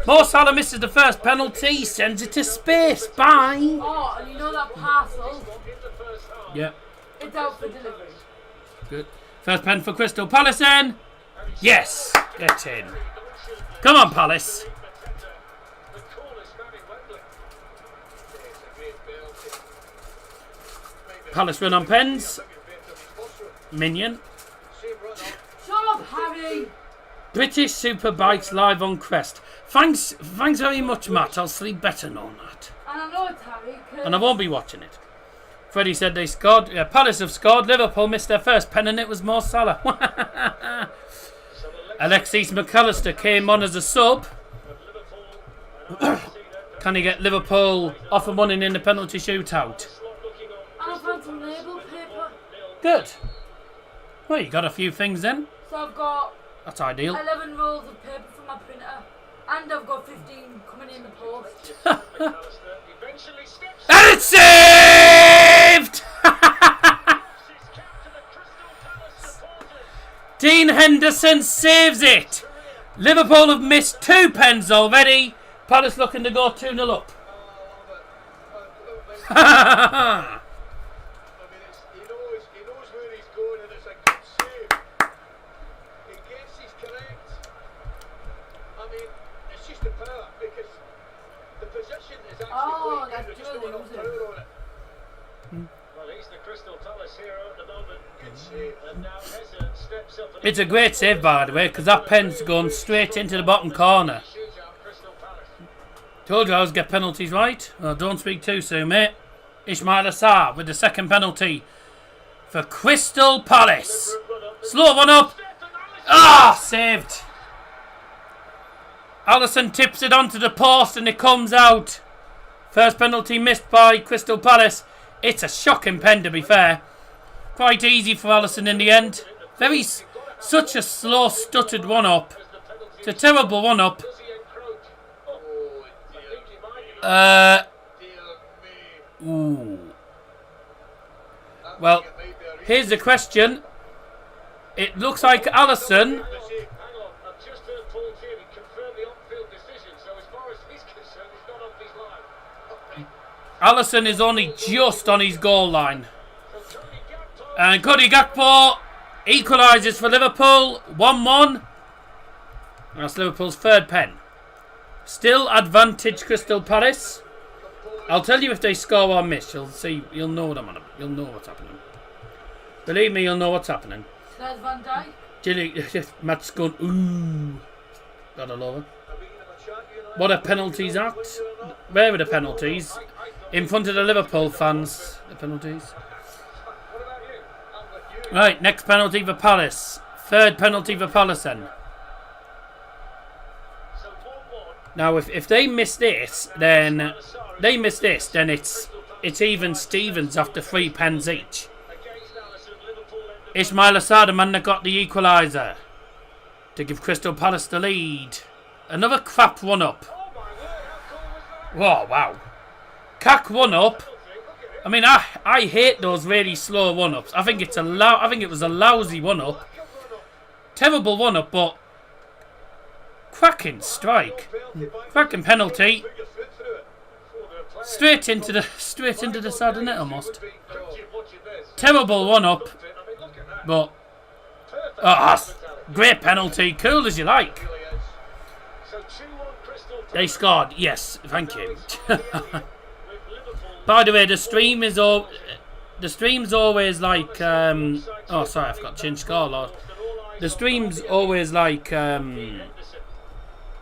Speaker 3: Mo Salah misses the first penalty, sends it to space. Bye.
Speaker 7: Oh, and you know that parcel?
Speaker 3: Yep.
Speaker 7: It's out for delivery.
Speaker 3: Good. First pen for Crystal Palace then. Yes. Get in. Come on, Palace. Palace run on pens. Minion.
Speaker 7: Shut up, Harry!
Speaker 3: British Superbikes live on Crest. Thanks very much, Matt. I'll sleep better knowing that.
Speaker 7: And I know it's Harry,
Speaker 3: And I won't be watching it. Freddie said they scored. Palace have scored. Liverpool missed their first pen and it was Mo Salah. Alexis McAllister came on as a sub. Can he get Liverpool off and running in the penalty shootout?
Speaker 7: And I found some label paper.
Speaker 3: Good. Well, you got a few things then.
Speaker 7: So I've got
Speaker 3: That's ideal.
Speaker 7: 11 rolls of paper for my printer. And I've got 15 coming in the post.
Speaker 3: And it's saved! Dean Henderson saves it. Liverpool have missed 2 pens already. Palace looking to go 2-0 up.
Speaker 6: I mean, he knows where he's going, and it's a good save. He gets his correct. I mean, it's just the power, because the position is actually quite good. There's just not enough power on it.
Speaker 5: Well, he's the Crystal Palace hero at the moment. Good save. And now Hezza steps up.
Speaker 3: It's a great save, by the way, because that pen's gone straight into the bottom corner. Told you I was get penalties right. Well, don't speak too soon, mate. Ismail Assar with the second penalty for Crystal Palace. Slow one up. Ah, saved. Alisson tips it onto the post and it comes out. First penalty missed by Crystal Palace. It's a shocking pen, to be fair. Quite easy for Alisson in the end. Such a slow, stuttered one-up. It's a terrible one-up. Ooh. Well, here's the question. It looks like Alisson.
Speaker 5: I've just heard Paul Tierney confirm the on-field decision, so as far as he's concerned, he's not off his line.
Speaker 3: Alisson is only just on his goal line. And Cody Gakpo equalises for Liverpool. 1-1. That's Liverpool's third pen. Still advantage Crystal Palace. I'll tell you if they score or miss. You'll see. You'll know what I'm on. You'll know what's happening. Believe me, you'll know what's happening.
Speaker 7: There's Van Dijk.
Speaker 3: Matt's gone. Ooh. Got all over. What are penalties at? Where are the penalties? In front of the Liverpool fans. The penalties. Right, next penalty for Palace. Third penalty for Palace then. Now, if they miss this, then it's even Stevens after 3 pens each. Ismail Assar, the man that got the equaliser to give Crystal Palace the lead. Another crap one-up. Whoa, wow. Cack one-up. I mean, I hate those really slow one-ups. I think it was a lousy one-up. Terrible one-up, but cracking strike. Cracking penalty. Straight into the side of net almost. Terrible one-up. But great penalty. Cool as you like. They scored. Yes, thank you. By the way, the stream's always like oh sorry, I forgot to change score. The stream's always like on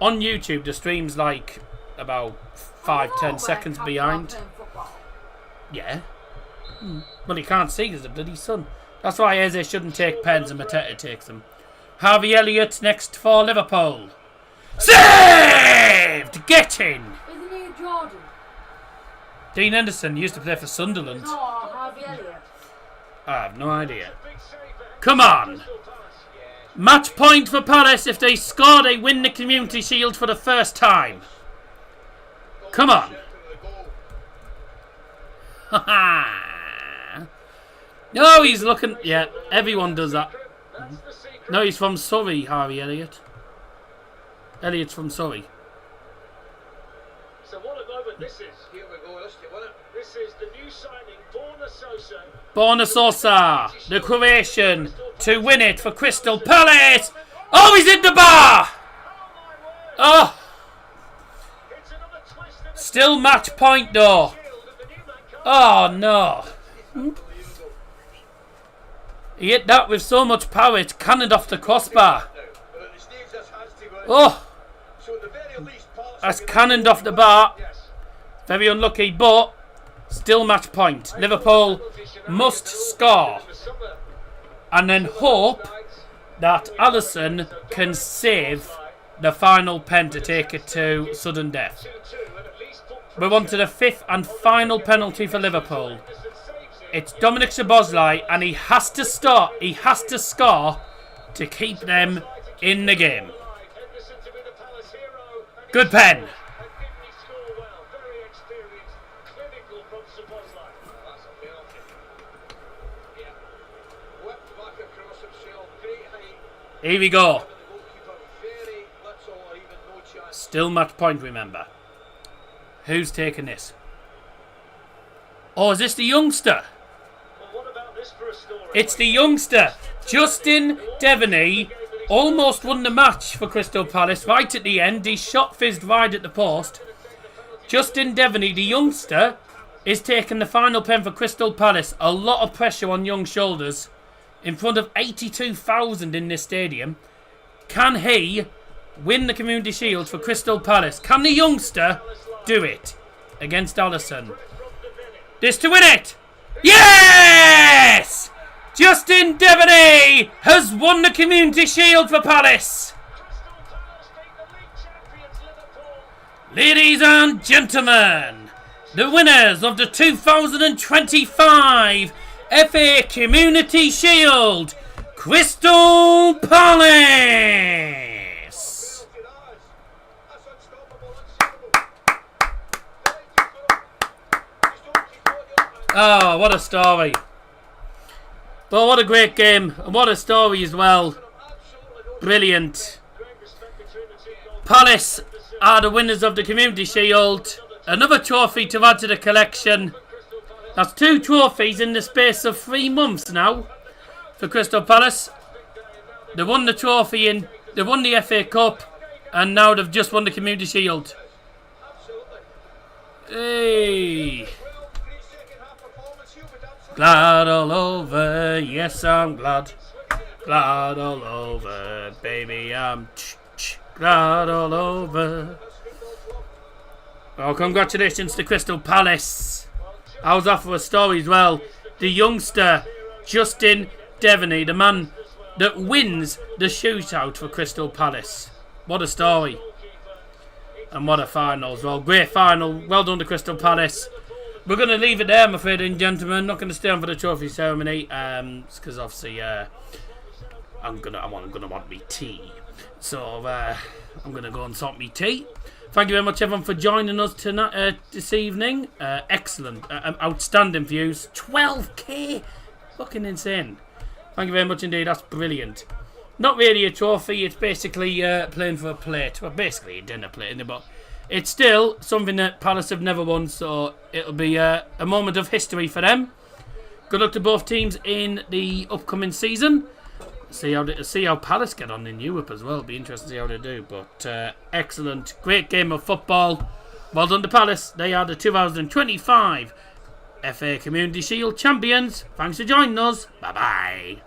Speaker 3: YouTube. The stream's like about 5-10 seconds behind. Yeah. Well, you can't see because the bloody sun. That's why Eze shouldn't take pens and Mateta takes them. Harvey Elliott next for Liverpool. Saved! Get in!
Speaker 7: Isn't he a Jordan?
Speaker 3: Dean Henderson used to play for Sunderland.
Speaker 7: No, Harvey Elliott.
Speaker 3: I have no idea. Come on! Match point for Palace. If they score, they win the Community Shield for the first time. Come on. No, he's looking. Yeah, everyone does that. No, he's from Surrey, Harvey Elliott. Elliott's from Surrey.
Speaker 5: So what a moment this is. Here we go, this is the new signing,
Speaker 3: Borna Sosa, the Croatian, to win it for Crystal Palace. Oh, he's in the bar. Oh. Still match point though. Oh no. He hit that with so much power it cannoned off the crossbar. Oh. That's cannoned off the bar. Very unlucky, but still match point. Liverpool must score and then hope that Alisson can save the final pen to take it to sudden death. We're on to the 5th and final penalty for Liverpool. It's Dominic Szoboszlai, and he has to start. He has to score to keep them in the game. Good pen. Here we go. Still match point, remember. Who's taking this? Oh, is this the youngster? It's the youngster. Justin Devaney almost won the match for Crystal Palace right at the end. He shot fizzed wide at the post. Justin Devaney, the youngster, is taking the final pen for Crystal Palace. A lot of pressure on young shoulders in front of 82,000 in this stadium. Can he win the Community Shield for Crystal Palace? Can the youngster do it against Alisson? This to win it! Yes! Justin Devaney has won the Community Shield for Palace. Ladies and gentlemen, the winners of the 2025 FA Community Shield, Crystal Palace. Oh, what a story. But what a great game, and what a story as well. Brilliant. Palace are the winners of the Community Shield. Another trophy to add to the collection. That's 2 trophies in the space of 3 months now for Crystal Palace. They won the trophy in, they won the FA Cup, and now they've just won the Community Shield. Hey. Glad all over, yes I'm glad. Glad all over, baby I'm glad all over. Oh, congratulations to Crystal Palace. I was off for a story as well. The youngster, Justin Devaney, the man that wins the shootout for Crystal Palace. What a story. And what a final as well. Great final. Well done to Crystal Palace. We're going to leave it there, I'm afraid, gentlemen. Not going to stay on for the trophy ceremony. Because obviously I'm gonna want me tea. So I'm going to go and sort me tea. Thank you very much, everyone, for joining us tonight, this evening. Excellent. Outstanding views. 12k. Fucking insane. Thank you very much indeed. That's brilliant. Not really a trophy. It's basically playing for a plate. Well, basically a dinner plate, isn't it? But it's still something that Palace have never won. So it'll be a moment of history for them. Good luck to both teams in the upcoming season. See how Palace get on in Europe as well. It'll be interesting to see how they do. But excellent. Great game of football. Well done to Palace. They are the 2025 FA Community Shield champions. Thanks for joining us. Bye-bye.